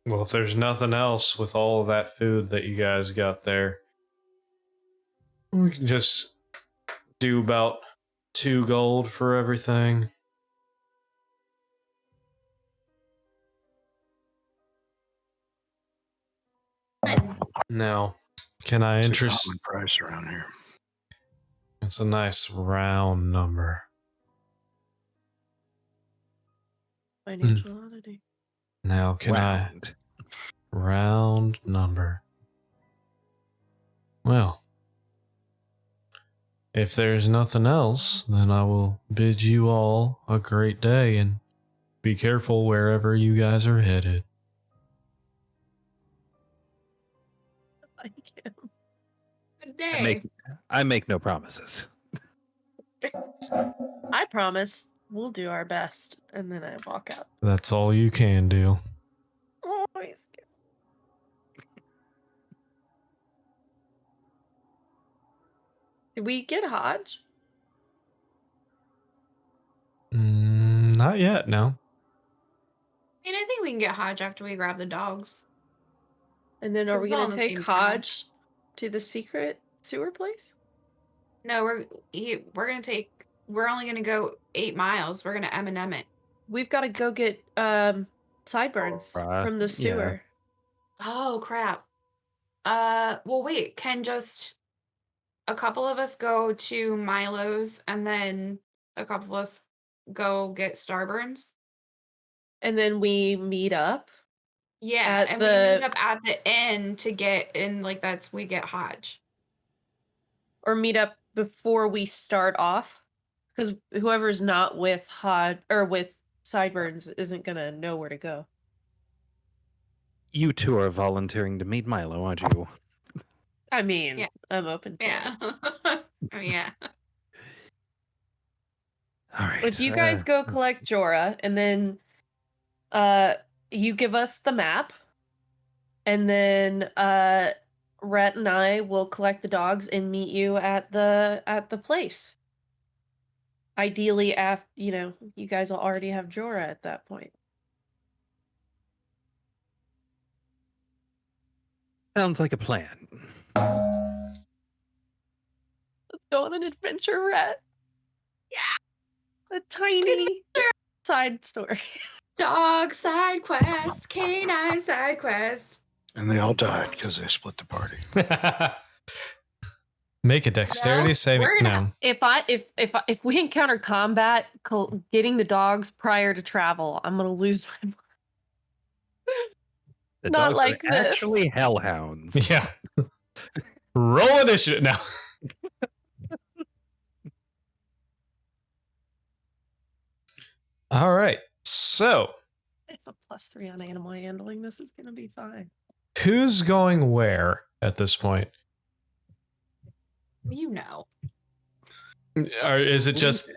Well, if there's nothing else with all of that food that you guys got there, we can just do about 2 gold for everything. Now, can I It's a interest? common price around here. It's a nice round number. Financial oddity. Now, can Round. I round number? Well, if there's nothing else, then I will bid you all a great day and be careful wherever you guys are headed. Like him. Good day. I make no promises. I promise we'll do our best, and then I walk out. That's all you can do. Oh, he's good. Did we get Hodge? Not yet, no. I mean, I think we can get Hodge after we grab the dogs. And then are we This is all going in to the take same town. Hodge to the secret sewer place? No, we're only gonna go 8 miles. We're gonna M&M it. We've got to go get sideburns from the yeah. sewer. Oh crap. Well wait, can just a couple of us go to Milo's and then a couple of us go get Starburns? And then we meet up Yeah, At and the- we meet up at the end to get in. Like we get Hodge. or meet up before we start off, because whoever's not with Hod or with Sideburns isn't gonna know where to go. You two are volunteering to meet Milo, aren't you? I mean, Yeah. I'm open to Yeah. it. Oh yeah. All right. If you guys go collect Jorah, and then you give us the map, and then Rhett and I will collect the dogs and meet you at the place. Ideally, after you guys will already have Jorah at that point. Sounds like a plan. Let's go on an adventure, Rhett. Yeah. A tiny side story. Dog side quest, canine side quest. And they all died because they split the party. Make a dexterity No, saving. we're gonna- No. If we encounter combat, getting the dogs prior to travel, I'm gonna lose my mind. The Not dogs like are this. actually hellhounds. Yeah. Roll initiative. No. All right. So, I have a +3 on animal handling. This is gonna be fine. who's going where at this point? You know. Or is it just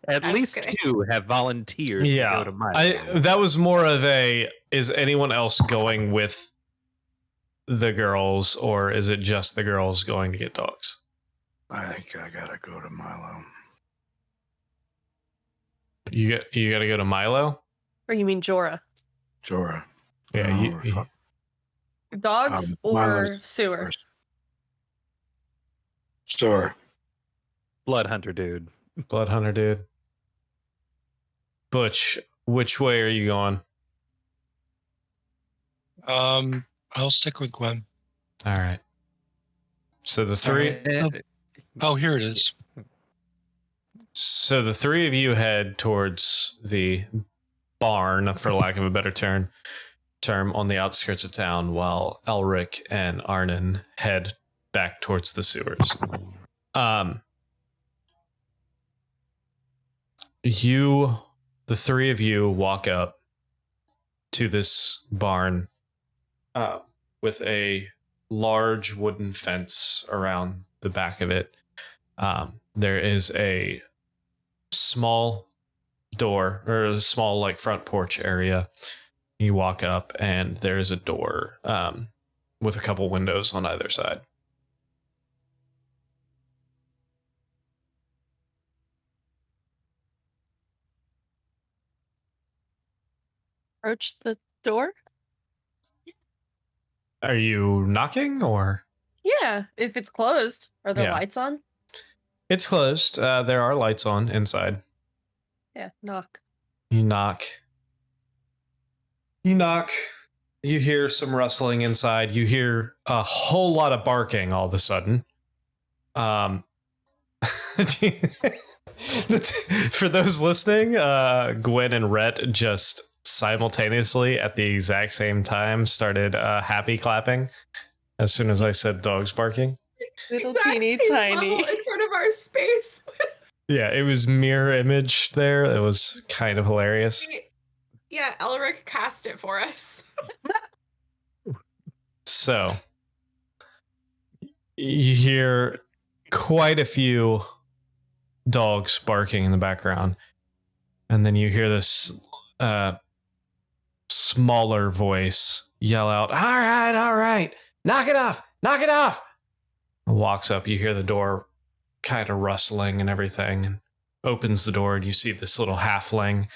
At I'm least just kidding. 2 have volunteered to go to Milo. that was more of a, is anyone else going with the girls, or is it just the girls going to get dogs? I think I gotta go to Milo. You got to go to Milo? Or you mean Jorah? Jorah. Yeah, Oh, fuck. Dogs or Milo's sewer? first. Sure. Blood hunter dude. Blood Hunter dude. Butch, which way are you going? I'll stick with Gwen. All right. So the three Oh, here it is. So the three of you head towards the barn, for lack of a better term, on the outskirts of town, while Elric and Arnon head back towards the sewers. The three of you walk up to this barn with a large wooden fence around the back of it. There is a small door, or a small like front porch area. You walk up and there is a door with a couple windows on either side. Approach the door? Are you knocking, or? Yeah, if it's closed. Are the Yeah. lights on? It's closed. There are lights on inside. Yeah, knock. You knock. You hear some rustling inside. You hear a whole lot of barking all of a sudden. For those listening, Gwen and Rhett just simultaneously at the exact same time started happy clapping as soon as I said dogs barking. Little Exact teeny same tiny. level in front of our space. Yeah, it was mirror image there. It was kind of hilarious. Yeah, Elric cast it for us. So you hear quite a few dogs barking in the background, and then you hear this smaller voice yell out, all right, knock it off. Walks up, you hear the door kind of rustling and everything, and opens the door, and you see this little halfling,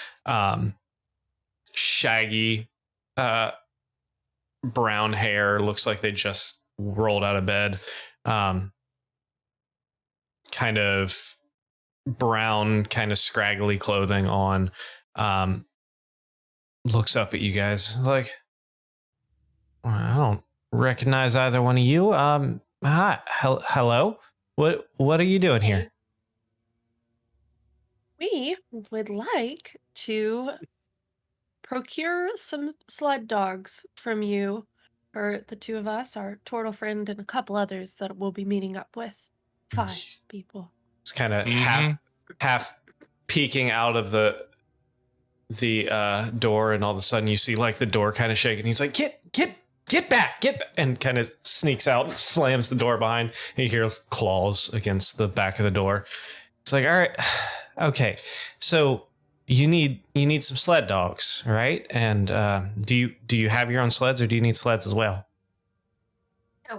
shaggy, brown hair, looks like they just rolled out of bed, kind of brown, kind of scraggly clothing on, looks up at you guys like, I don't recognize either one of you. Hi, hello, what are you doing here? We would like to procure some sled dogs from you for the two of us, our turtle friend, and a couple others that we'll be meeting up with. 5 people. It's kind of Mhm. half peeking out of the door, and all of a sudden you see like the door kind of shaking. He's like, get back, and kind of sneaks out and slams the door behind. And you hear claws against the back of the door. It's like, all right, okay, so you need some sled dogs, right? And do you have your own sleds, or do you need sleds as well?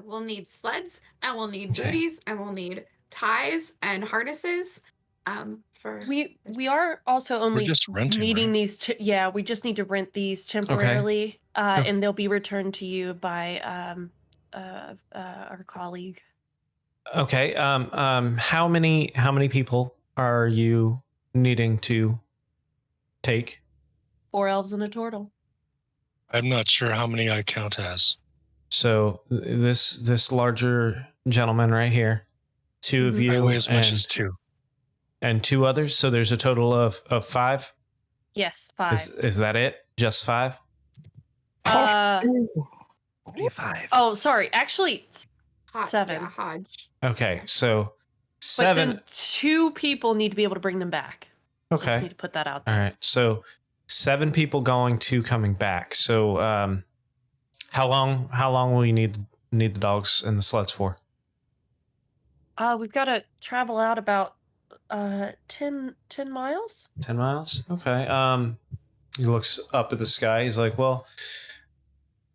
We'll need sleds, and we'll need Okay. booties, and we'll need ties and harnesses. For We are also only just renting, needing right? these. Yeah, we just need to rent these temporarily, Okay. and they'll be returned to you by our colleague. Okay. How many people are you needing to take? 4 elves and a turtle. I'm not sure how many I count as. So this larger gentleman right here, 2 of Mhm. you, I weigh as much as 2. and 2 others. So there's a total of 5. Yes, 5. Is that it? Just 5? Uh, 45. oh, sorry. Actually, Seven. Yeah, Hodge. Okay, so but 7. then 2 people need to be able to bring them back. I just Okay. need to put that out All there. right. So 7 people going, 2 coming back. So how long will you need the dogs and the sleds for? We've got to travel out about 10 miles. 10 miles? Okay. He looks up at the sky. He's like, "Well,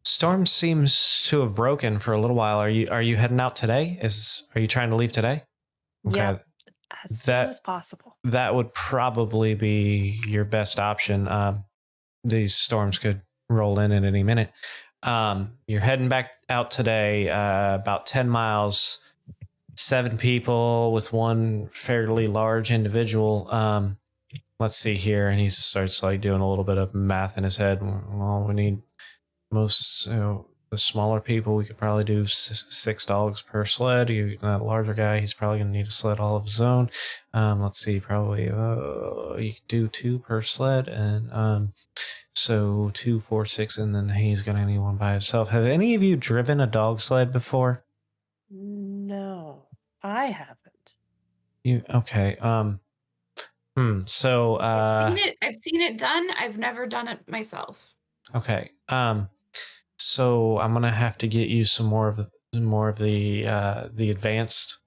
storm seems to have broken for a little while. Are you heading out today? Are you trying to leave today?" Okay. Yeah, as soon That- as possible. That would probably be your best option. These storms could roll in at any minute. You're heading back out today, about 10 miles, 7 people with 1 fairly large individual. Let's see here. And he starts like doing a little bit of math in his head. Well, we need the smaller people. We could probably do 6 dogs per sled. That larger guy, he's probably going to need a sled all of his own. Let's see, probably you could do 2 per sled, and so 2, 4, 6, and then he's going to need 1 by himself. Have any of you driven a dog sled before? No, I haven't. You okay? So I've seen it done. I've never done it myself. okay. So I'm gonna have to get you some more of the advanced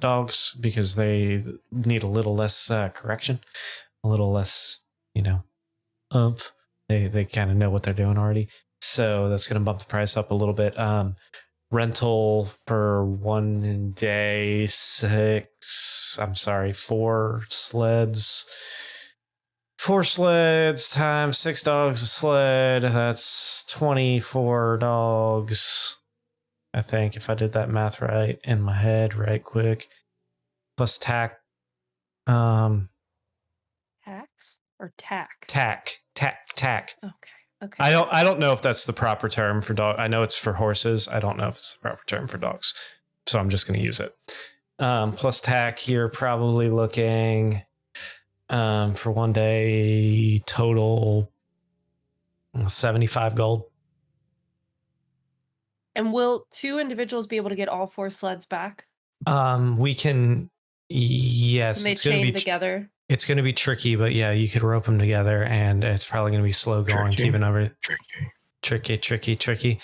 dogs, because they need a little less correction, a little less, oomph. They kind of know what they're doing already. So that's gonna bump the price up a little bit. Rental for 1 day, 4 sleds. 4 sleds times 6 dogs a sled. That's 24 dogs. I think, if I did that math right in my head, right quick. Plus tack. Tax or tack? Tack. Okay. I don't know if that's the proper term for dog. I know it's for horses. I don't know if it's the proper term for dogs. So I'm just going to use it. Plus tack, you're probably looking for 1 day total 75 gold. And will 2 individuals be able to get all 4 sleds back? We can. Yes, Can they it's going to chain be together? It's going to be tricky, but yeah, you could rope them together, and it's probably going to be slow going, Tricky. keeping over tricky.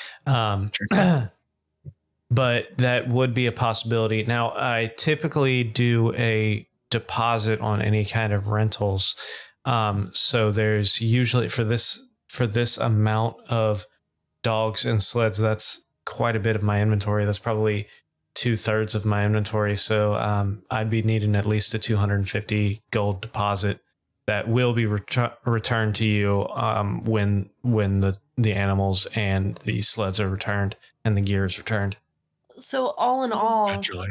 But that would be a possibility. Now, I typically do a deposit on any kind of rentals. So there's usually for this amount of dogs and sleds, that's quite a bit of my inventory. That's probably 2/3 of my inventory. So I'd be needing at least a 250 gold deposit that will be returned to you when the animals and the sleds are returned and the gear is returned. So all in all, Naturally.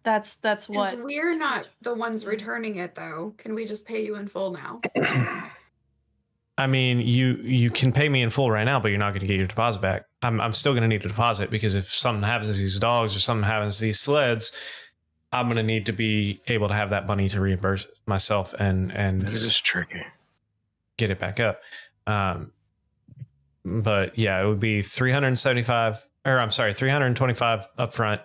that's what. Since we're not the ones returning it, though, can we just pay you in full now? I mean, you can pay me in full right now, but you're not going to get your deposit back. I'm still going to need a deposit, because if something happens to these dogs or something happens to these sleds, I'm going to need to be able to have that money to reimburse myself and This is tricky. get it back up. But yeah, it would be 325 or I'm sorry, 325 up front.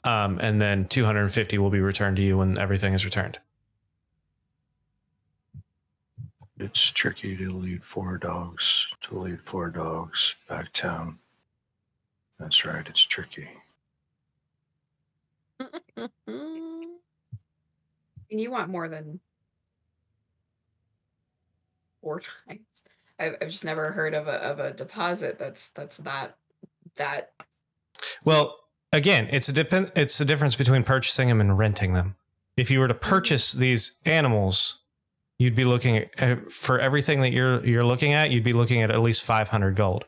And then 250 will be returned to you when everything is returned. It's tricky to lead 4 dogs back town. That's right, it's tricky. And you want more than 4 times. I've just never heard of a deposit that's that. Well, again, it's the difference between purchasing them and renting them. If you were to purchase these animals, you'd be looking at, for everything that you're looking at least 500 gold.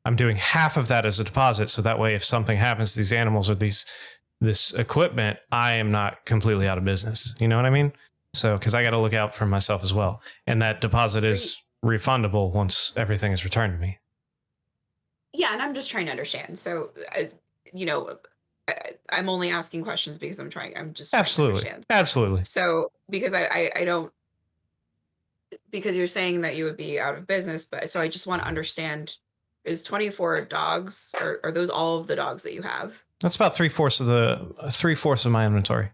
I'm doing half of that as a deposit, so that way if something happens to these animals or this equipment, I am not completely out of business. You know what I mean? So, because I got to look out for myself as well, and that deposit is refundable once everything is returned to me. Yeah, and I'm just trying to understand. So, I'm only asking questions because I'm just trying to understand. Absolutely. So, because I don't, because you're saying that you would be out of business, but so I just want to understand, is 24 dogs, or are those all of the dogs that you have? That's about 3/4 of my inventory.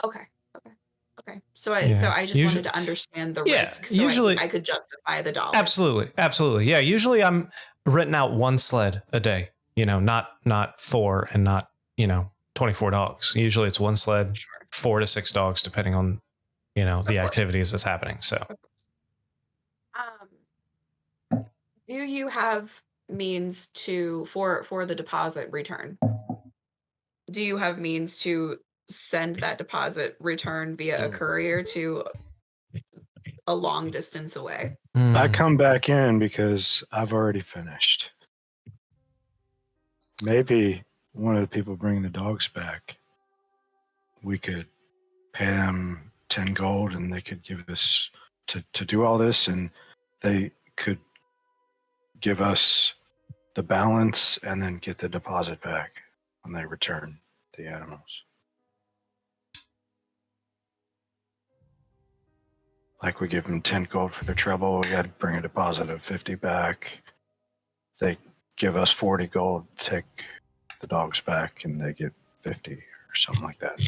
Okay. So I just wanted to understand the risk. So usually I could justify the dollars. Absolutely. Yeah. Usually I'm renting out 1 sled a day, not 4 and not, 24 dogs. Usually it's 1 sled, Sure. 4 to 6 dogs, depending on, the activities that's happening. So, do you have means for the deposit return? Do you have means to send that deposit return via a courier to a long distance away? I come back in because I've already finished. Maybe one of the people bringing the dogs back, we could pay them 10 gold and they could give us to do all this, and they could give us the balance and then get the deposit back when they return the animals. Like we give them 10 gold for their trouble, we got to bring a deposit of 50 back. They give us 40 gold, take the dogs back, and they get 50 or something like that.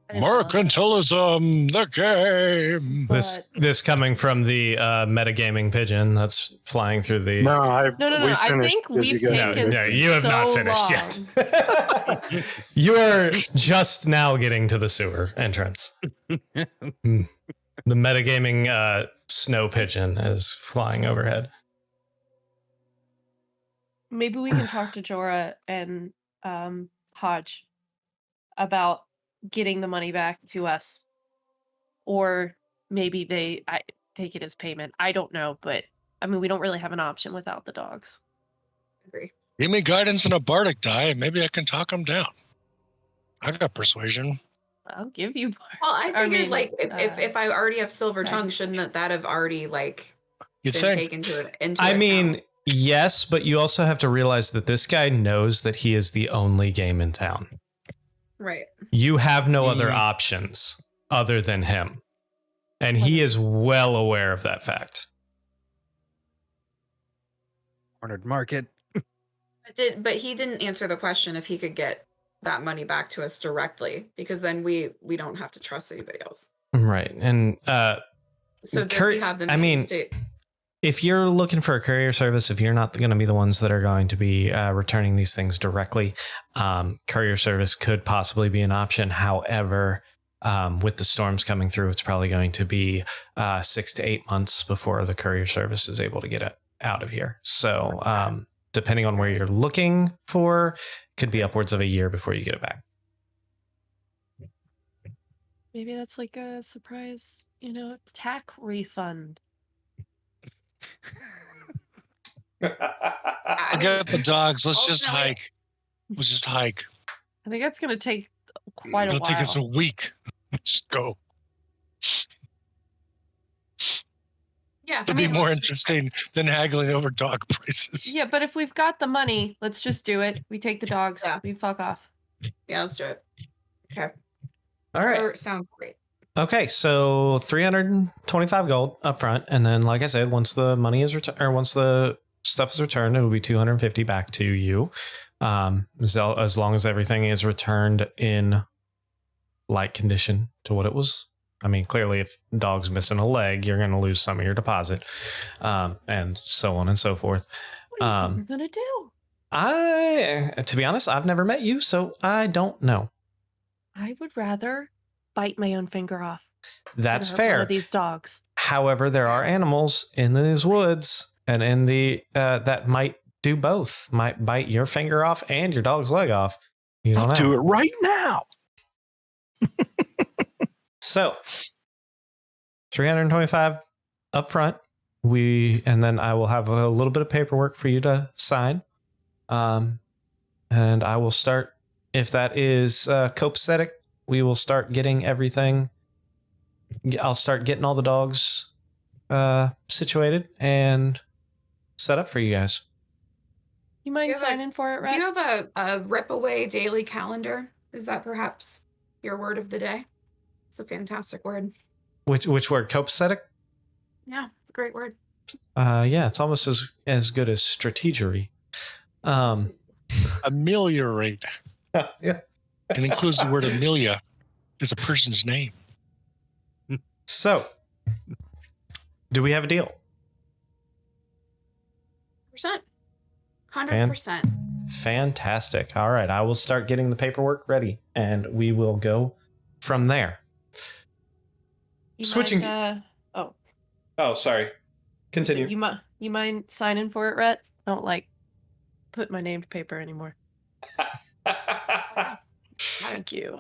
Mercantilism, the game. This coming from the metagaming pigeon that's flying through the. No. I think we've taken. No, you have not finished yet. You are just now getting to the sewer entrance. The metagaming snow pigeon is flying overhead. Maybe we can talk to Jorah and Hodge about getting the money back to us, or maybe I take it as payment. I don't know, but I mean, we don't really have an option without the dogs. Agree. Give me guidance and a bardic die, and maybe I can talk them down. I got persuasion. I'll give you. Well, I figured if I already have silver tongue, shouldn't that have already been taken into account? Yes, but you also have to realize that this guy knows that he is the only game in town. Right. You have no other options other than him. And he is well aware of that fact. Cornered market. But he didn't answer the question if he could get that money back to us directly, because then we don't have to trust anybody else. Right. And so does he have the if you're looking for a courier service, if you're not going to be the ones that are going to be returning these things directly, courier service could possibly be an option. However, with the storms coming through, it's probably going to be 6 to 8 months before the courier service is able to get it out of here. So depending on where you're looking for, could be upwards of a year before you get it back. Maybe that's like a surprise, tax refund. I got the dogs. Let's just hike. I think that's going to take quite a while. It'll take us a week. Just go. Yeah, It'd be more let's- interesting than haggling over dog prices. Yeah, but if we've got the money, let's just do it. We take the dogs. Yeah. We fuck off. Yeah, let's do it. Okay. All right. Sounds great. Okay, so 325 gold up front, and then, like I said, once the money is returned, or once the stuff is returned, it'll be 250 back to you. As long as everything is returned in like condition to what it was. I mean, clearly, if dog's missing a leg, you're going to lose some of your deposit, and so on and so forth. What do you think we're gonna do? To be honest, I've never met you, so I don't know. I would rather bite my own finger off. That's than hurt One fair. of these dogs. However, there are animals in these woods and in the that might do both. Might bite your finger off and your dog's leg off. You don't I'll know. do it right now. So 325 up front. And then I will have a little bit of paperwork for you to sign. And I will start, if that is copacetic, we will start getting everything. I'll start getting all the dogs situated and set up for you guys. You mind You have a- signing for it, Do Rhett? you have a rip away daily calendar? Is that perhaps your word of the day? It's a fantastic word. Which word? Copacetic? Yeah, it's a great word. Yeah, it's almost as good as strategery. Ameliorate. Yeah. And includes the word Amelia as a person's name. So, do we have a deal? 100%. Fantastic. All right, I will start getting the paperwork ready, and we will go from there. You Switching- Mind, Oh, sorry. Continue. you mind signing for it, Rhett? Don't put my name to paper anymore. Thank you.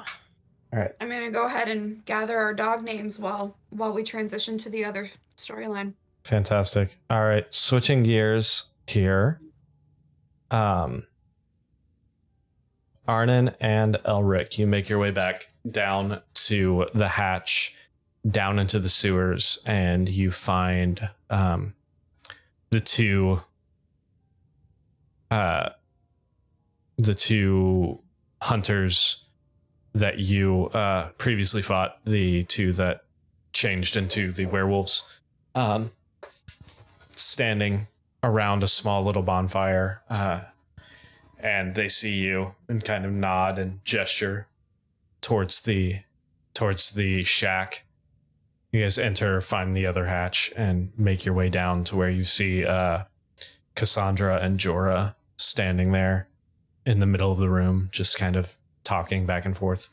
All right. I'm gonna go ahead and gather our dog names while we transition to the other storyline. Fantastic. All right, switching gears here. Arnon and Elric, you make your way back down to the hatch, down into the sewers, and you find the two hunters that you previously fought, the two that changed into the werewolves, standing around a small little bonfire, and they see you and kind of nod and gesture towards the shack. You guys enter, find the other hatch, and make your way down to where you see Cassandra and Jorah standing there in the middle of the room, just kind of talking back and forth.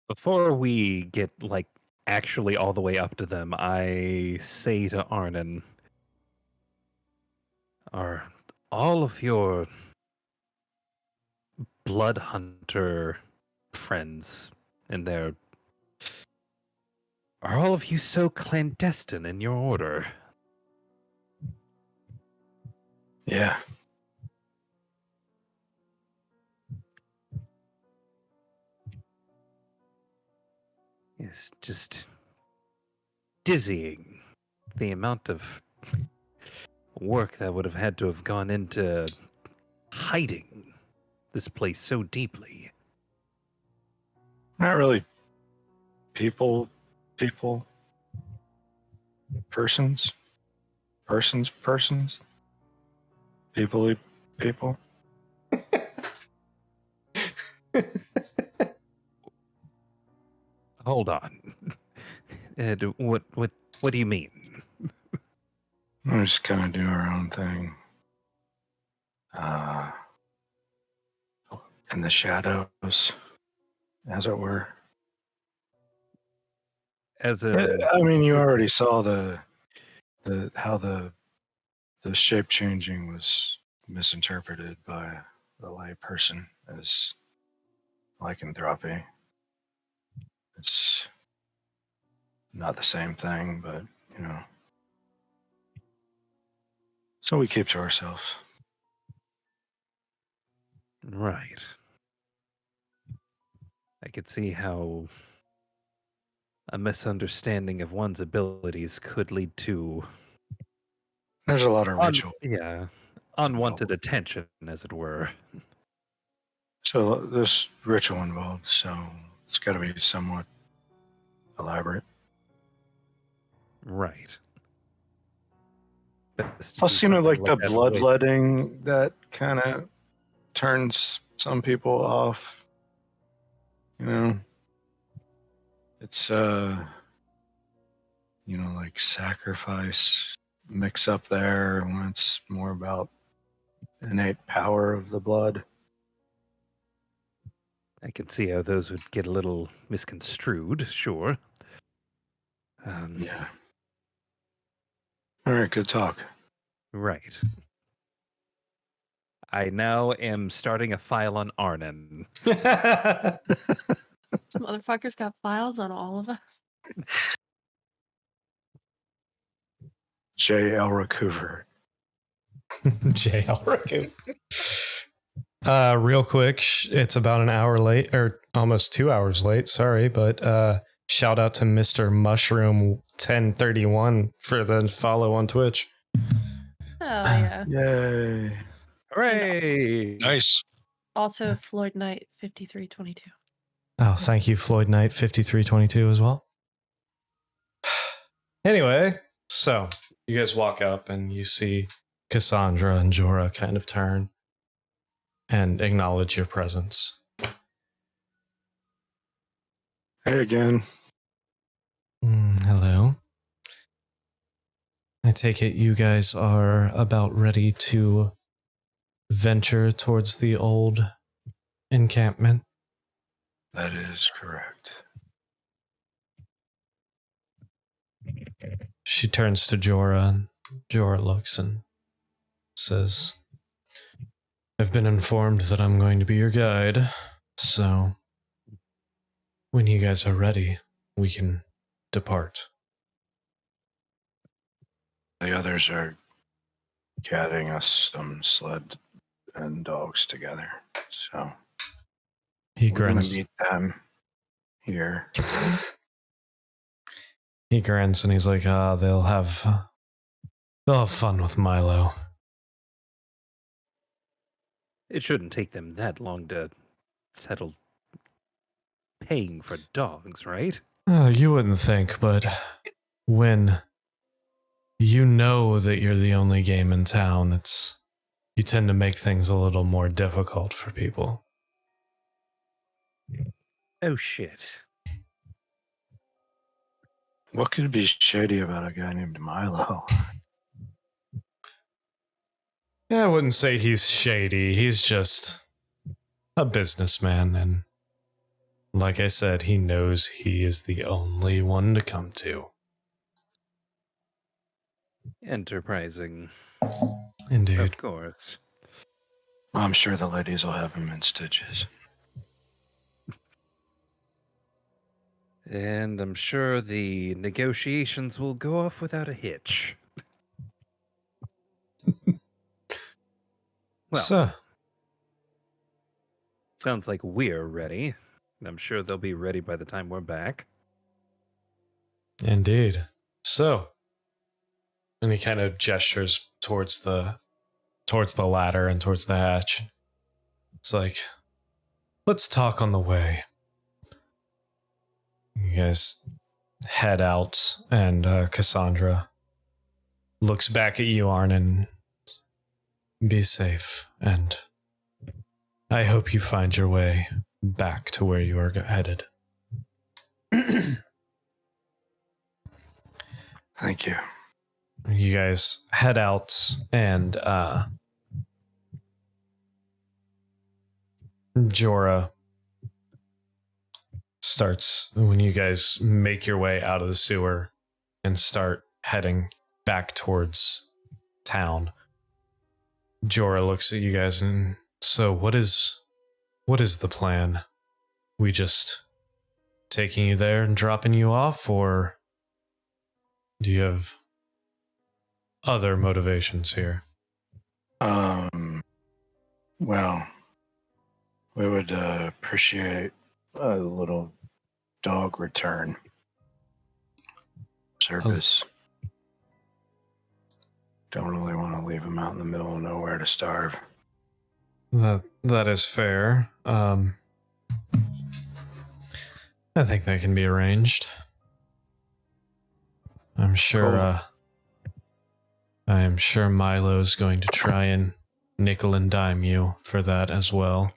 Before we get actually all the way up to them, I say to Arnon, are all of your blood hunter friends and are all of you so clandestine in your order? Yeah. It's just dizzying the amount of work that would have had to have gone into hiding this place so deeply. Not really. People. Persons. People. Hold on. What do you mean? We just kind of do our own thing. In the shadows, as it were. As a I mean, you already saw how the shape changing was misinterpreted by the lay person as lycanthropy. It's not the same thing, but so we keep to ourselves. right. I could see how a misunderstanding of one's abilities could lead to There's a lot of ritual. unwanted attention, as it were. So there's ritual involved, so it's got to be somewhat elaborate. Right. Best to Plus, do you know, something like the that way. bloodletting that kind of turns some people off. You know, it's you know, like sacrifice mix up there when it's more about innate power of the blood. I can see how those would get a little misconstrued, sure. Yeah. All right, good talk. Right. I now am starting a file on Arnon. This motherfucker's got files on all of us. J. Elric Hoover. JL Raccoon. Real quick, it's about an hour late, or almost 2 hours late. Sorry, but shout out to Mr. Mushroom 1031 for the follow on Twitch. Oh yeah. Yay. Hooray! Nice. Also Floyd Knight 5322. Oh, thank you, Floyd Knight 5322 as well. Anyway, so you guys walk up and you see Cassandra and Jorah kind of turn and acknowledge your presence. Hey again. Hello. I take it you guys are about ready to venture towards the old encampment. That is correct. She turns to Jorah, and Jorah looks and says, I've been informed that I'm going to be your guide, so when you guys are ready, we can depart. The others are getting us some sled and dogs together. So He we're gonna grins. meet them here. He grins and he's like, they'll have fun with Milo. It shouldn't take them that long to settle paying for dogs, right? You wouldn't think, but when you know that you're the only game in town, you tend to make things a little more difficult for people. Oh shit. What could be shady about a guy named Milo? Yeah, I wouldn't say he's shady. He's just a businessman, and like I said, he knows he is the only one to come to. Enterprising. Indeed. Of course. I'm sure the ladies will have him in stitches. And I'm sure the negotiations will go off without a hitch. Well, So, sounds like we're ready. I'm sure they'll be ready by the time we're back. indeed. So, and he kind of gestures towards the ladder and towards the hatch. It's like, let's talk on the way. You guys head out, and Cassandra looks back at you, Arnon. Be safe, and I hope you find your way back to where you are headed. Thank you. You guys head out, and Jorah starts, when you guys make your way out of the sewer and start heading back towards town, Jorah looks at you guys and, so what is the plan? We just taking you there and dropping you off, or do you have other motivations here? Well, we would appreciate a little dog return service. Don't really want to leave them out in the middle of nowhere to starve. That is fair. I think that can be arranged. I'm sure. Cool. I am sure Milo's going to try and nickel and dime you for that as well.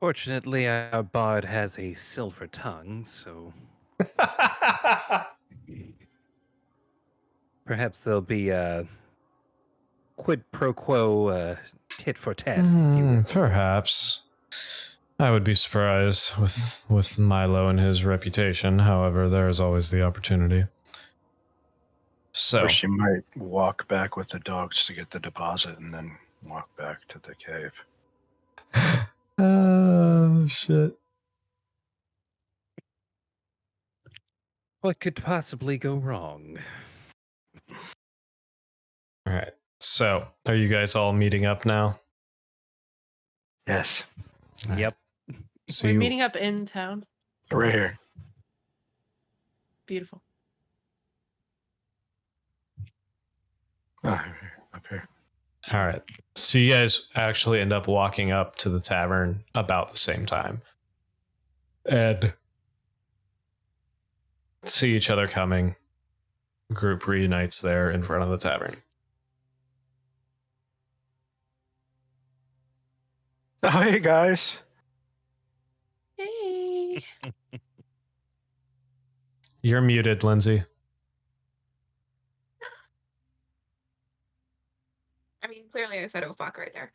Fortunately, our bard has a silver tongue, so perhaps there'll be a quid pro quo, tit for tat, if you will. Perhaps. I would be surprised with Milo and his reputation. However, there is always the opportunity. So, Or she might walk back with the dogs to get the deposit and then walk back to the cave. oh shit. What could possibly go wrong? All right. So, are you guys all meeting up now? Yes, All right. Yep. So We're you- meeting up in town. right here. Beautiful. Oh, up here. All right. So you guys actually end up walking up to the tavern about the same time. And see each other coming. Group reunites there in front of the tavern. Oh, hey guys. Hey. You're muted, Lindsay. I mean, clearly I said "oh fuck" right there.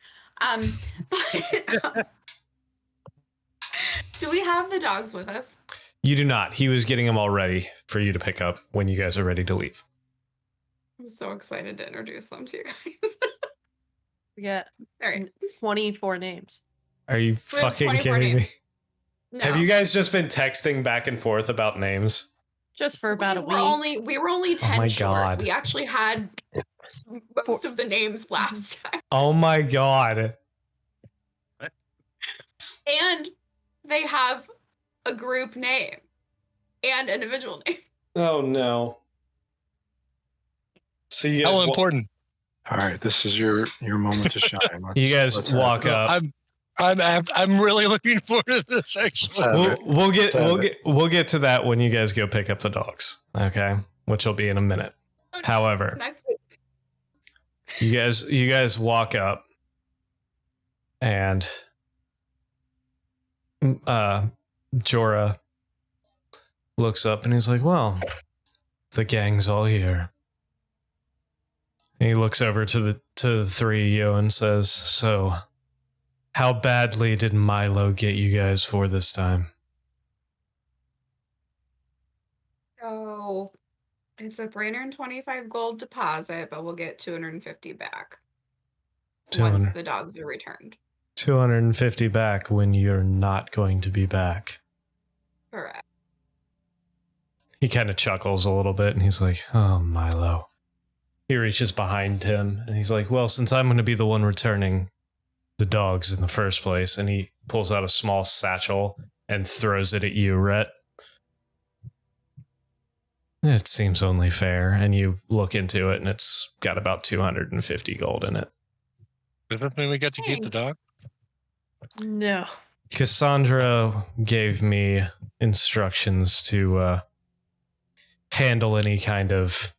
But do we have the dogs with us? You do not. He was getting them all ready for you to pick up when you guys are ready to leave. I'm so excited to introduce them to you guys. We got All right. 24 names. Are you We have fucking 24 kidding names. me? No. Have you guys just been texting back and forth about names? Just for about a we week. were only 10 my short. God. We actually had most of the names last time. Oh my god. And they have a group name and individual name. Oh no. So you How guys, important? All right, this is your moment to shine. you guys let's have walk it. up. I'm really looking forward to this. Actually, have it. We'll get to that when you guys go pick up the dogs. Okay, which will be in a minute. However, Next week. you guys walk up, and Jorah looks up and he's like, "Well, the gang's all here." And he looks over to the three of you and says, "So, how badly did Milo get you guys for this time?" So it's a 325 gold deposit, but we'll get 250 back once 200. the dogs are returned. 250 back when you're not going to be back. Correct. He kind of chuckles a little bit and he's like, "Oh, Milo." He reaches behind him and he's like, "Well, since I'm going to be the one returning the dogs in the first place," and he pulls out a small satchel and throws it at you, Rhett. "It seems only fair." And you look into it and it's got about 250 gold in it. does that mean we get to keep the dog? No. Cassandra gave me instructions to handle any kind of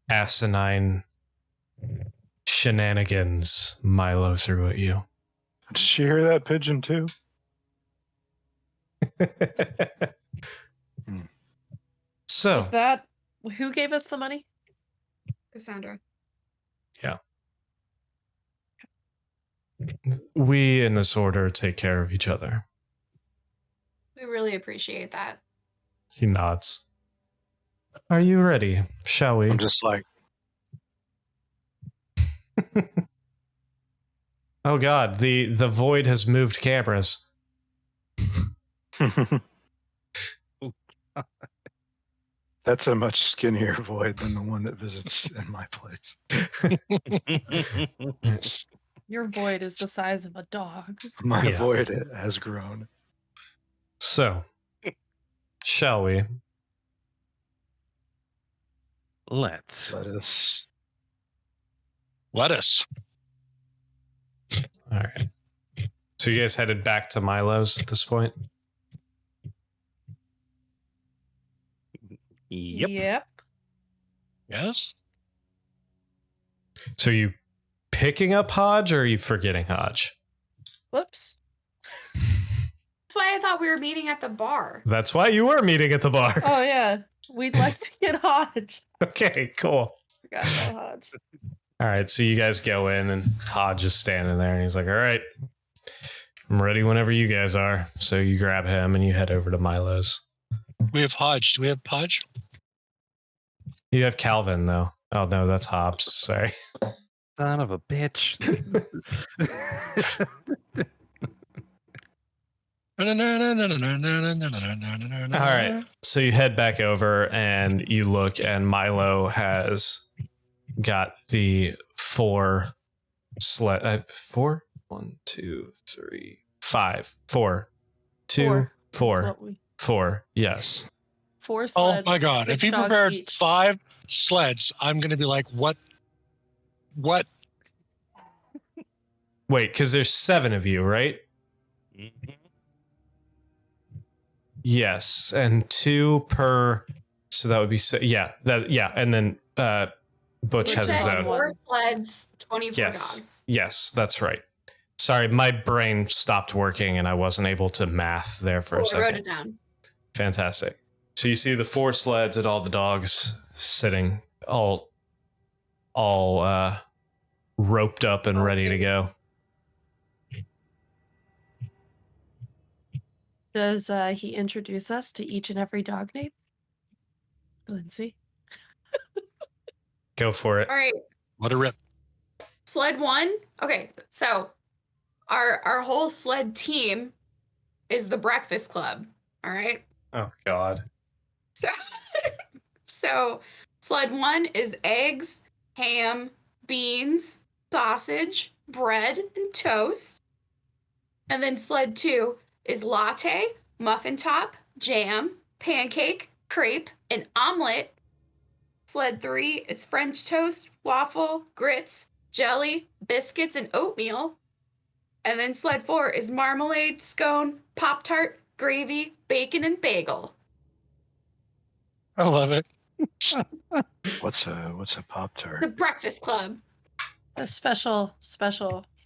asinine shenanigans Milo threw at you. Did she hear that pigeon too? So, Is that who gave us the money? Cassandra. we in this order take care of each other. We really appreciate that. He nods. Are you ready? Shall we? I'm just like, Oh god, the void has moved cameras. that's a much skinnier void than the one that visits in my place. Your void is the size of a dog. My Yeah. void has grown. So, shall we? Let's. Let us. Lettuce. All right. So you guys headed back to Milo's at this point? Yep. Yes. So you picking up Hodge or are you forgetting Hodge? Whoops. That's why I thought we were meeting at the bar. That's why you were meeting at the bar. Oh yeah, we'd like to get Hodge. Okay, cool. Forgot about Hodge. All right, so you guys go in and Hodge is standing there and he's like, all right, I'm ready whenever you guys are. So you grab him and you head over to Milo's. We have Hodge. Do we have Podge? You have Calvin though. Oh no, that's Hobbs. Sorry. Son of a bitch. All All right. So you head back over and you look, and Milo has got the four sled. Four? 1, 2, 3, 5. 4. 2, Four. 4. That's what we- 4. Yes. 4 Oh sleds. my God. 6 If he dogs prepared each. 5 sleds, I'm going to be like, what? What? Wait, because there's 7 of you, right? Yes, and 2 per. So that would be yeah, and then Butch It has his said own. 4 sleds, 24 Yes, dogs. yes, that's right. Sorry, my brain stopped working and I wasn't able to math there for a I wrote second. it down. Fantastic. So you see the 4 sleds and all the dogs sitting all roped up and ready to go. Does he introduce us to each and every dog name? Lindsay? Go for it. All right, What a rip. sled 1. Okay, so our whole sled team is the Breakfast Club. All right. Oh God. So, so sled 1 is eggs, ham, beans, sausage, bread, and toast. And then sled 2 is latte, muffin top, jam, pancake, crepe, and omelet. Sled 3 is French toast, waffle, grits, jelly, biscuits, and oatmeal. And then sled 4 is marmalade, scone, Pop-Tart, gravy, bacon, and bagel. I love it. What's a Pop It's Tart? the Breakfast Club. A special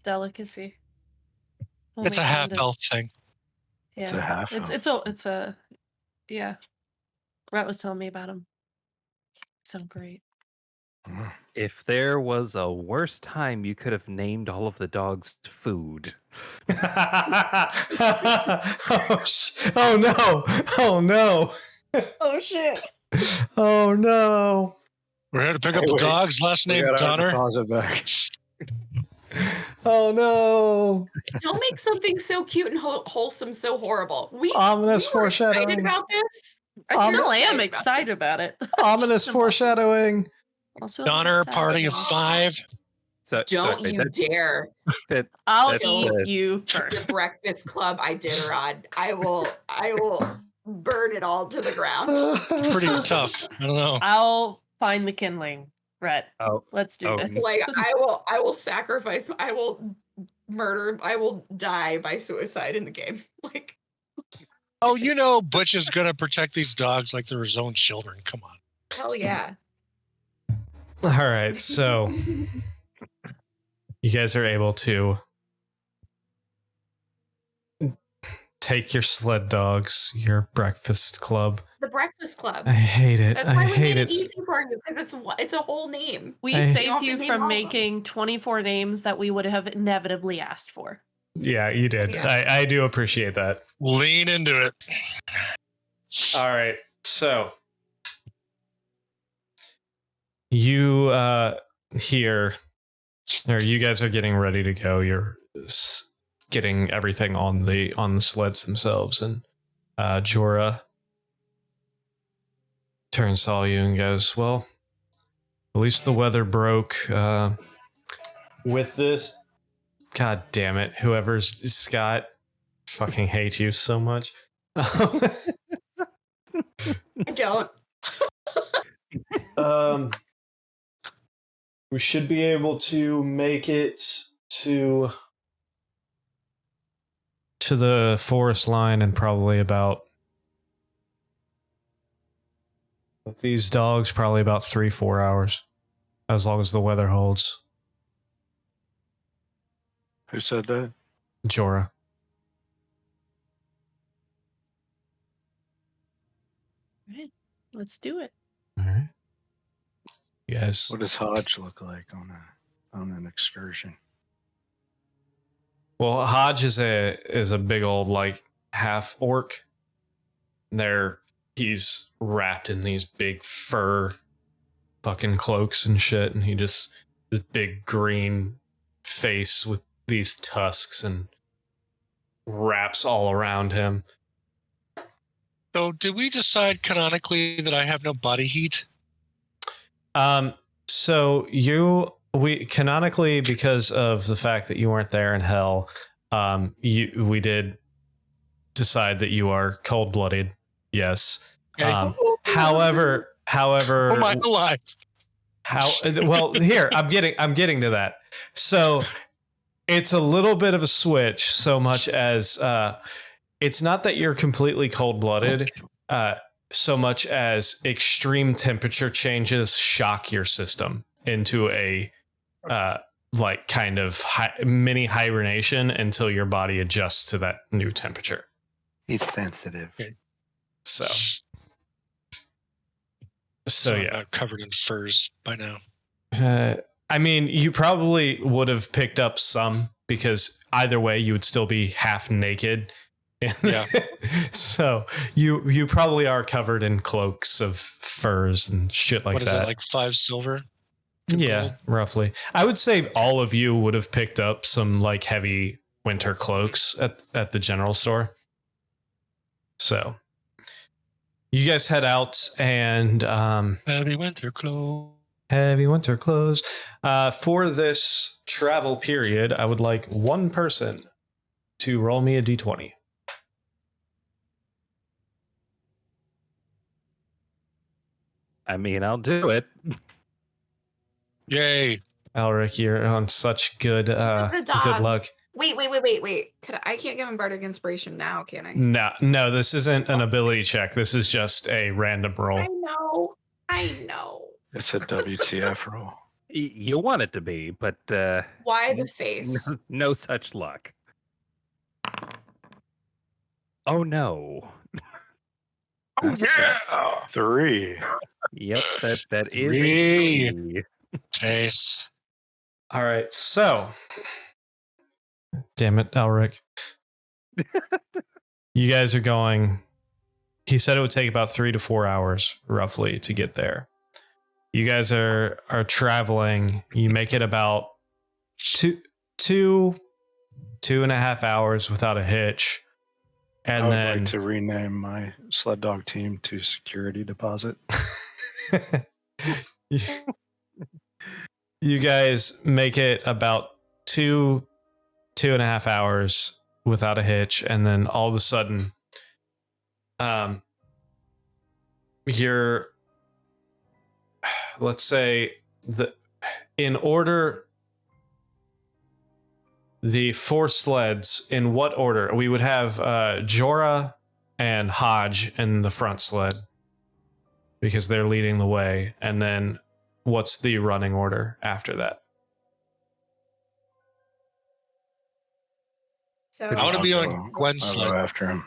delicacy. It's a Only half found in- elf thing. Yeah. It's a half elf. It's a yeah. Rhett was telling me about them. Sound great. Mm. If there was a worse time, you could have named all of the dogs food. Oh no! Oh no! Oh shit. Oh no! We're here to pick Hey, up the wait. dogs. Last We name gotta Donner. pause it back. Oh no! Don't make something so cute and wholesome so horrible. Ominous we were excited foreshadowing. about this. I still I'm am excited excited about it. Ominous Just foreshadowing. Also Donner, sad party of about it. 5. So, Don't sorry, you dare. I'll That's, eat uh, you The first. Breakfast Club Iditarod. I will burn it all to the ground. Pretty tough. I don't know. I'll find the kindling. Rhett, Oh, let's do oh, this. Like I will sacrifice, I will murder, I will die by suicide in the game. Like Oh, you know, Butch is going to protect these dogs like they're his own children. Come on. hell yeah. All right, so you guys are able to take your sled dogs, your breakfast club. The Breakfast Club. I hate it. That's I why we hate made it it. easy for you, because it's a whole name. We I- saved You you don't have to from name all of them. making 24 names that we would have inevitably asked for. Yeah, you did. Yeah. I do appreciate that. Lean into it. All right, so you here, or you guys are getting ready to go. You're getting everything on the sleds themselves, and Jorah turns to all you and goes, "Well, at least the weather broke with this." God damn it. Whoever's Scott, fucking hate you so much. I don't. We should be able to make it to the forest line in probably about, with these dogs, probably about 3-4 hours, as long as the weather holds. Who said that? Jorah. Right. Let's do it. All right. You guys. What does Hodge look like on an excursion? Well, Hodge is a big old like half orc. He's wrapped in these big fur fucking cloaks and shit, and this big green face with these tusks and wraps all around him. So, did we decide canonically that I have no body heat? So we canonically, because of the fact that you weren't there in hell, we did decide that you are cold-blooded. Yes. Okay. However, Oh my alive. here, I'm getting to that. So it's a little bit of a switch, so much as it's not that you're completely cold-blooded, so much as extreme temperature changes shock your system into a like kind of mini hibernation until your body adjusts to that new temperature. He's sensitive. Okay. So I'm yeah. not covered in furs by now. I mean, you probably would have picked up some, because either way you would still be half naked. Yeah. So you probably are covered in cloaks of furs and shit like What is that. that, like 5 silver? Yeah, Gold? roughly. I would say all of you would have picked up some like heavy winter cloaks at the general store. So you guys head out and Heavy winter clothes. heavy winter clothes. For this travel period, I would like one person to roll me a d20. I mean, I'll do it. Yay. Alric, you're on such good The dogs. good luck. Wait. I can't give him bardic inspiration now, can I? No, this isn't an ability check. This is just a random roll. I know. It's a WTF roll. You want it to be, but Why the face? no such luck. Oh no. That's a 3. Yep, that is Three. a three. Chase. All right, so damn it, Alric. You guys are going. He said it would take about 3 to 4 hours roughly to get there. You guys are traveling. You make it about two and a half hours without a hitch. I And would then like to rename my sled dog team to Security Deposit. you guys make it about two and a half hours without a hitch, and then all of a sudden you're, let's say, in order, the 4 sleds, in what order? We would have Jorah and Hodge in the front sled because they're leading the way. And then what's the running order after that? So I want to be on I'll Gwen's go sled. after him.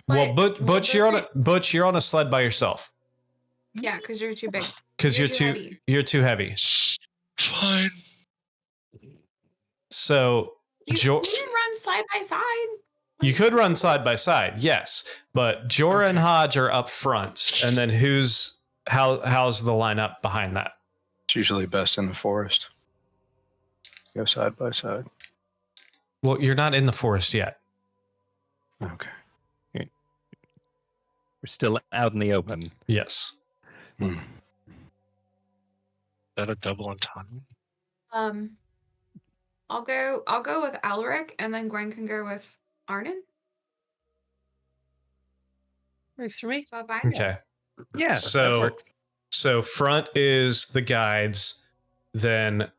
Well, But Butch, you're on a sled by yourself yeah, because you're too big. because You're too heavy. you're too heavy. Fine. So You Jo- can run side by side. you could run side by side, yes, but Jorah and Hodge are up front, and then how's the lineup behind that? It's usually best in the forest. Go side by side. Well, you're not in the forest yet. Okay. We're still out in the open. Yes. Hmm. Is that a double entendre? I'll go with Alric, and then Gwen can go with Arnon. Works for me. Is that fine? Okay. Yeah. that So works. so front is the guides, then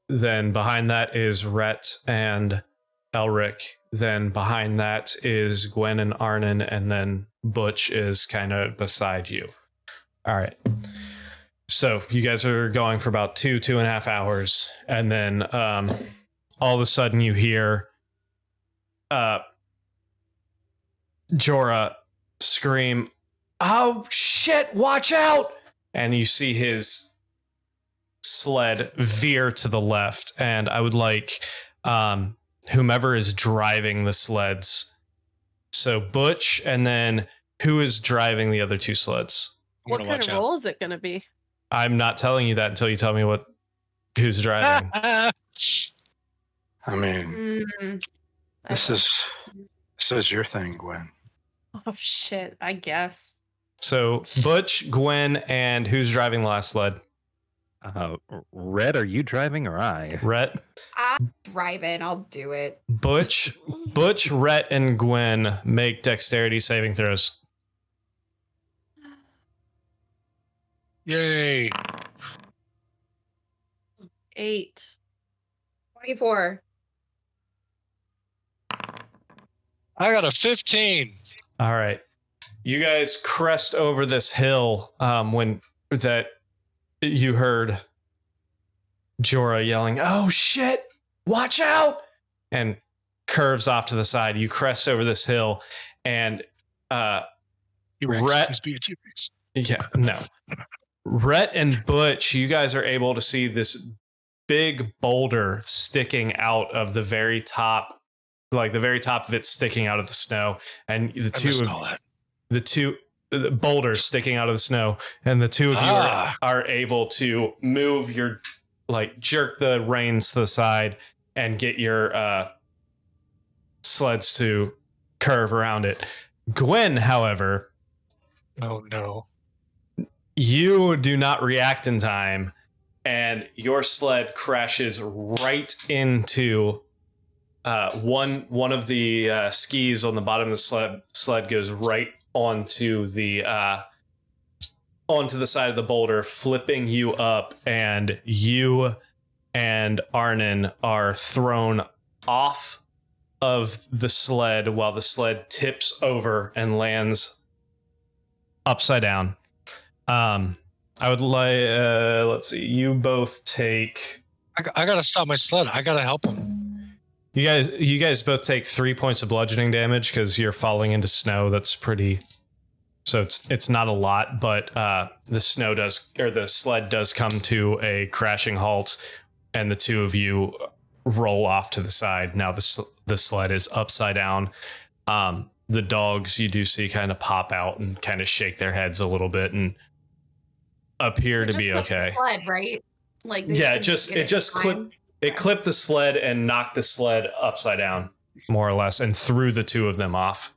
behind that is Rhett and Elric, then behind that is Gwen and Arnon, and then Butch is kind of beside you. All right. So you guys are going for about 2.5 hours, and then all of a sudden you hear Jorah scream, "Oh shit, watch out!" And you see his sled veer to the left. And I would like whomever is driving the sleds. So Butch, and then who is driving the other 2 sleds? I'm What gonna kind watch of out. roll is it going to be? I'm not telling you that until you tell me who's driving. I mean, Mm, this is your thing, Gwen. Oh shit! I guess. So Butch, Gwen, and who's driving the last sled? Red, are you driving or I? Rhett. I'm driving. I'll do it. Butch, Rhett, and Gwen make dexterity saving throws. Yay. 8. 24. I got a 15. All right. You guys crest over this hill when that you heard Jorah yelling, "Oh shit, watch out!" and curves off to the side. You crest over this hill, and T-Rex. Rhett- Please be a T-Rex. yeah, no. Rhett and Butch, you guys are able to see this big boulder sticking out of the very top, like the very top of it sticking out of the snow, and the boulders sticking out of the snow, and the two of you are able to move your, like, jerk the reins to the side and get your sleds to curve around it. Gwen, however, Oh no. you do not react in time, and your sled crashes right into one of the skis on the bottom of the sled goes right onto the side of the boulder, flipping you up, and you and Arnon are thrown off of the sled while the sled tips over and lands upside down. I would like, let's see, you both take, I gotta stop my sled. I gotta help him. you guys both take 3 points of bludgeoning damage because you're falling into snow. That's pretty, so it's not a lot, but the sled does come to a crashing halt, and the two of you roll off to the side. Now the sled is upside down. The dogs you do see kind of pop out and kind of shake their heads a little bit and appear to be okay. Sled, right? Like they Yeah, shouldn't it get just fine. clipped the sled and knocked the sled upside down, more or less, and threw the two of them off.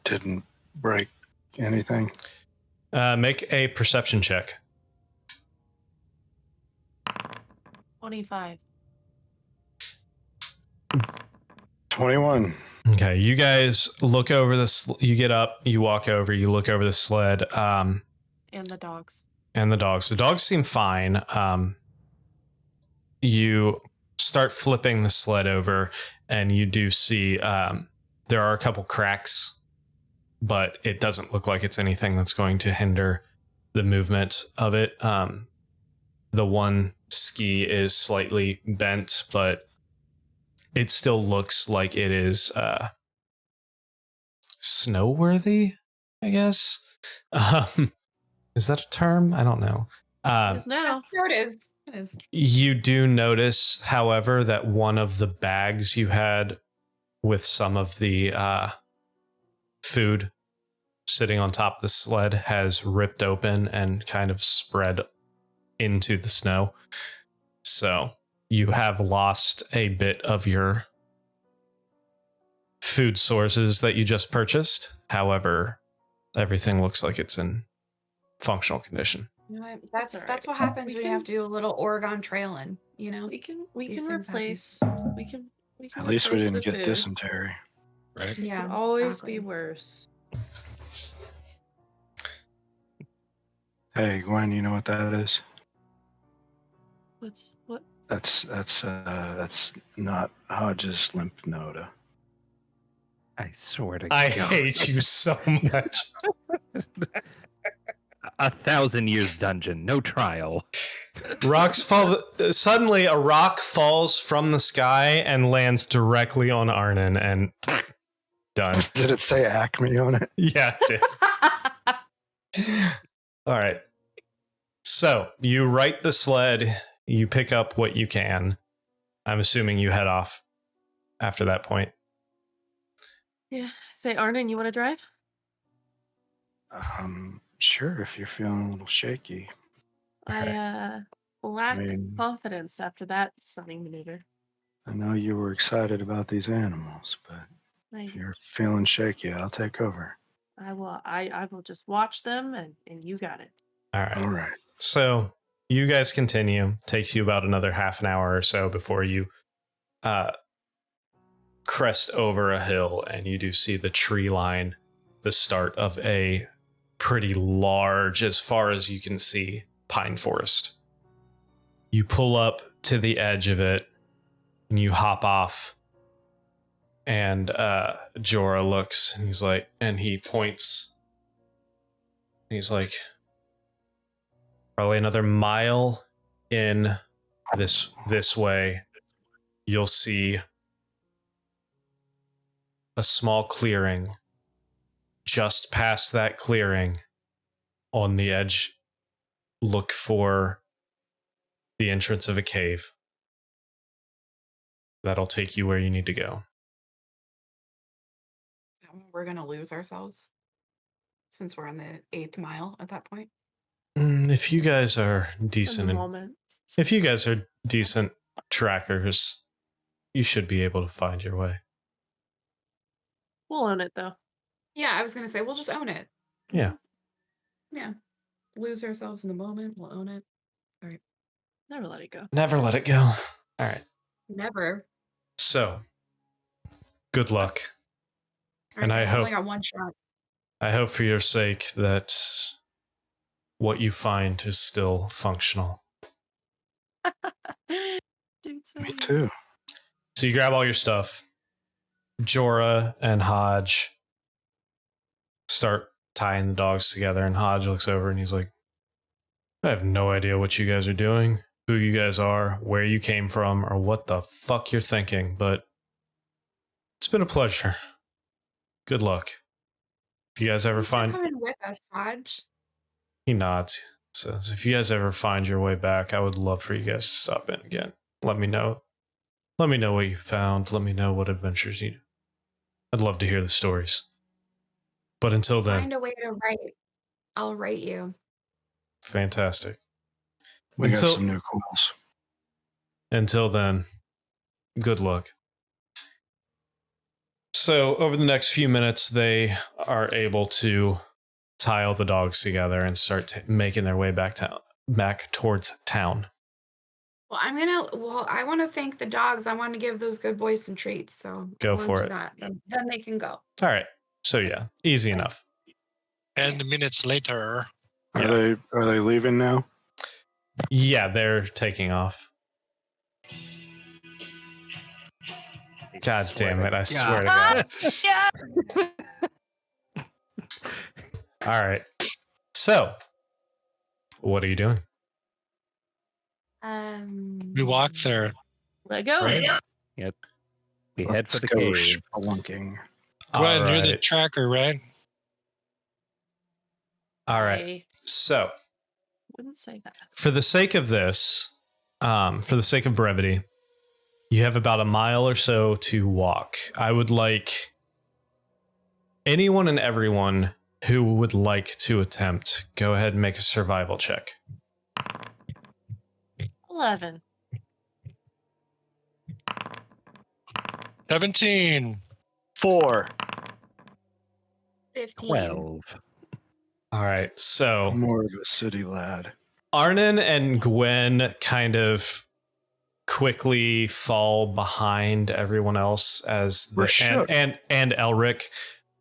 Didn't break anything. Make a perception check. 25. 21. Okay, you guys look over this. You get up, you walk over, you look over the sled, And the dogs. and the dogs. The dogs seem fine. You start flipping the sled over, and you do see there are a couple cracks, but it doesn't look like it's anything that's going to hinder the movement of it. The one ski is slightly bent, but it still looks like it is snow-worthy, I guess. Is that a term? I don't know. Is now. Here it is. It is. You do notice, however, that one of the bags you had with some of the food sitting on top of the sled has ripped open and kind of spread into the snow. So you have lost a bit of your food sources that you just purchased. However, everything looks like it's in functional condition. You know what? That's That's all right. what happens We when you can- have to do a little Oregon trailing. You know, We can These things happen. replace. We can At least we replace didn't the get food. dysentery. Right? It yeah, could always exactly. be worse. Hey, Gwen, you know what that is? What? That's not Hodge's lymph node. I swear to I God. hate you so much. 1,000 years dungeon, no trial. Rocks fall. Suddenly, a rock falls from the sky and lands directly on Arnon, and done. Did it say Acme on it? Yeah, it did. All right. So you right the sled. You pick up what you can. I'm assuming you head off after that point. Yeah. Say, Arnon, you want to drive? Sure, if you're feeling a little shaky. I lack mean- confidence after that stunning maneuver. I know you were excited about these animals, but if you're feeling shaky, I'll take over. I will just watch them and you got it. All right. All right. So you guys continue. Takes you about another half an hour or so before you crest over a hill, and you do see the tree line, the start of a pretty large, as far as you can see, pine forest. You pull up to the edge of it, and you hop off. And Jorah looks, and he's like, and he points. He's like, probably another mile in this way, you'll see a small clearing. Just past that clearing, on the edge, look for the entrance of a cave. That'll take you where you need to go. We're gonna lose ourselves since we're on the 8th mile at that point. If you guys are In decent, the moment. if you guys are decent trackers, you should be able to find your way. We'll own it though. Yeah, I was gonna say we'll just own it. Yeah. Yeah, lose ourselves in the moment. We'll own it. Never let it go. Never let it go. All right. Never. So, good luck. All right, And I guys, hope- only got one shot. I hope for your sake that what you find is still functional. Dude, so Me too. So you grab all your stuff. Jorah and Hodge start tying the dogs together, and Hodge looks over and he's like, I have no idea what you guys are doing, who you guys are, where you came from, or what the fuck you're thinking, but it's been a pleasure. Good luck. If you guys ever Thanks for find... coming with us, Hodge. He nods. Says, if you guys ever find your way back, I would love for you guys to stop in again. Let me know. Let me know what you found. Let me know what adventures you do. I'd love to hear the stories. But until then, Find a way to write. I'll write you. fantastic. We got Until- some new calls. Until then, good luck. So, over the next few minutes, they are able to tie all the dogs together and start making their way back towards town. Well, I want to thank the dogs. I want to give those good boys some treats. So Go I wanna for do it. That. Then they can go. All right. So, yeah, easy enough. And minutes later, Yeah. Are they leaving now? Yeah, they're taking off. God damn it. I swear to God. yeah. All right. So, what are you doing? we walked there. Let go. Right? We head Let's for the go cave. spelunking. Gwen, All you're the right. tracker, right? All right. I So, wouldn't say that. for the sake of this, for the sake of brevity, you have about a mile or so to walk. I would like anyone and everyone who would like to attempt, go ahead and make a survival check. 11. 17. 4. 15. 12. All right. So, More of a city lad. Arnon and Gwen kind of quickly fall behind everyone else as We're shook. and Elric.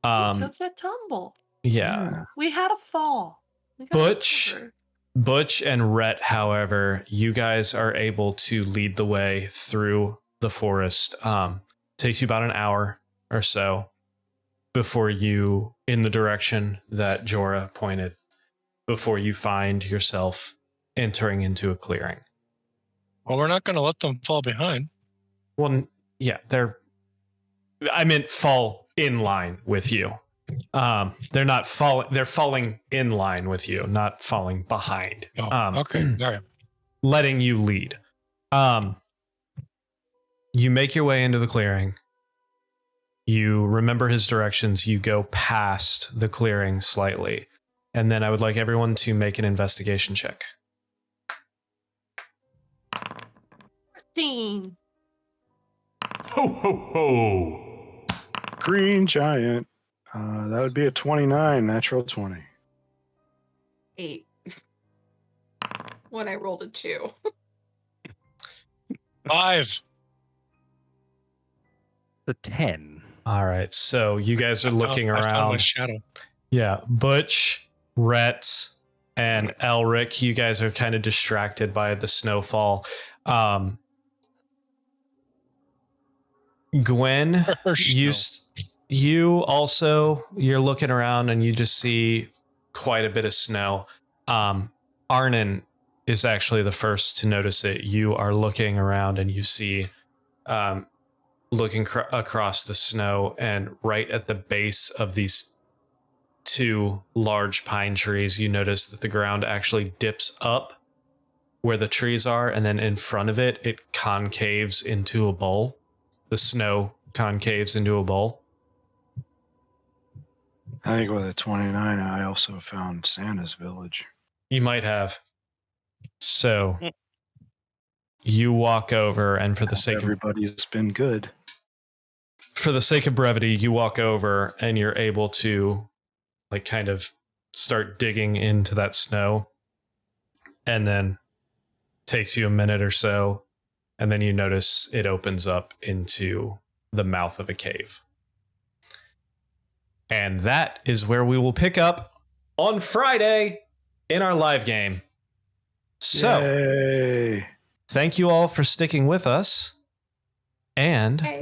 We took a tumble. Yeah. We had a fall. We got Butch. recovered. Butch and Rhett, however, you guys are able to lead the way through the forest. Takes you about an hour or so before you, in the direction that Jorah pointed, before you find yourself entering into a clearing. Well, we're not going to let them fall behind. Well, yeah, I meant fall in line with you. They're not falling. They're falling in line with you, not falling behind. Oh, okay. All right. Letting you lead. You make your way into the clearing. You remember his directions. You go past the clearing slightly. And then I would like everyone to make an investigation check. 15. Ho, ho, ho. Green giant. That would be a 29, natural 20. 8. When I rolled a 2. 5. The 10. All right. So you guys are looking I found my around. shadow. Yeah. Butch, Rhett, and Elric, you guys are kind of distracted by the snowfall. Gwen, you're looking around and you just see quite a bit of snow. Arnon is actually the first to notice it. You are looking around and you see, looking across the snow, and right at the base of these 2 large pine trees, you notice that the ground actually dips up where the trees are, and then in front of it, it concaves into a bowl. The snow concaves into a bowl. I think with a 29, I also found Santa's village. You might have. So you walk over, and for the sake Everybody's been good. of brevity, you walk over and you're able to like kind of start digging into that snow, and then takes you a minute or so, and then you notice it opens up into the mouth of a cave. And that is where we will pick up on Friday in our live game. So, Yay. thank you all for sticking with us. And Hey.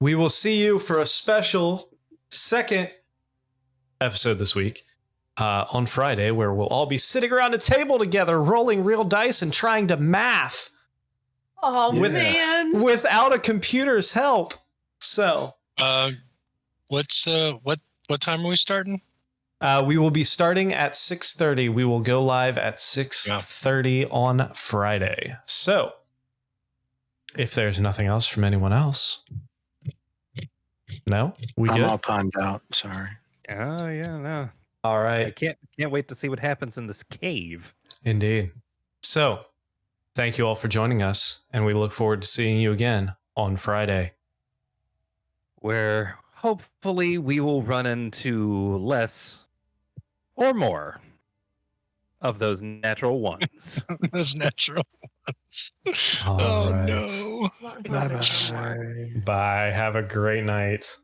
we will see you for a special second episode this week on Friday, where we'll all be sitting around a table together, rolling real dice and trying to math Oh, Yeah. man. without a computer's help. So, What time are we starting? we will be starting at 6:30. We will go live at 6:30 on Friday. So, if there's nothing else from anyone else, no, we I'm good. all punned out. Sorry. Oh yeah, no. All I right, can't wait to see what happens in this cave. indeed. So, thank you all for joining us, and we look forward to seeing you again on Friday. Where hopefully we will run into less or more of those natural ones. Those natural ones. All Oh right. no. Bye-bye. Bye. Have a great night.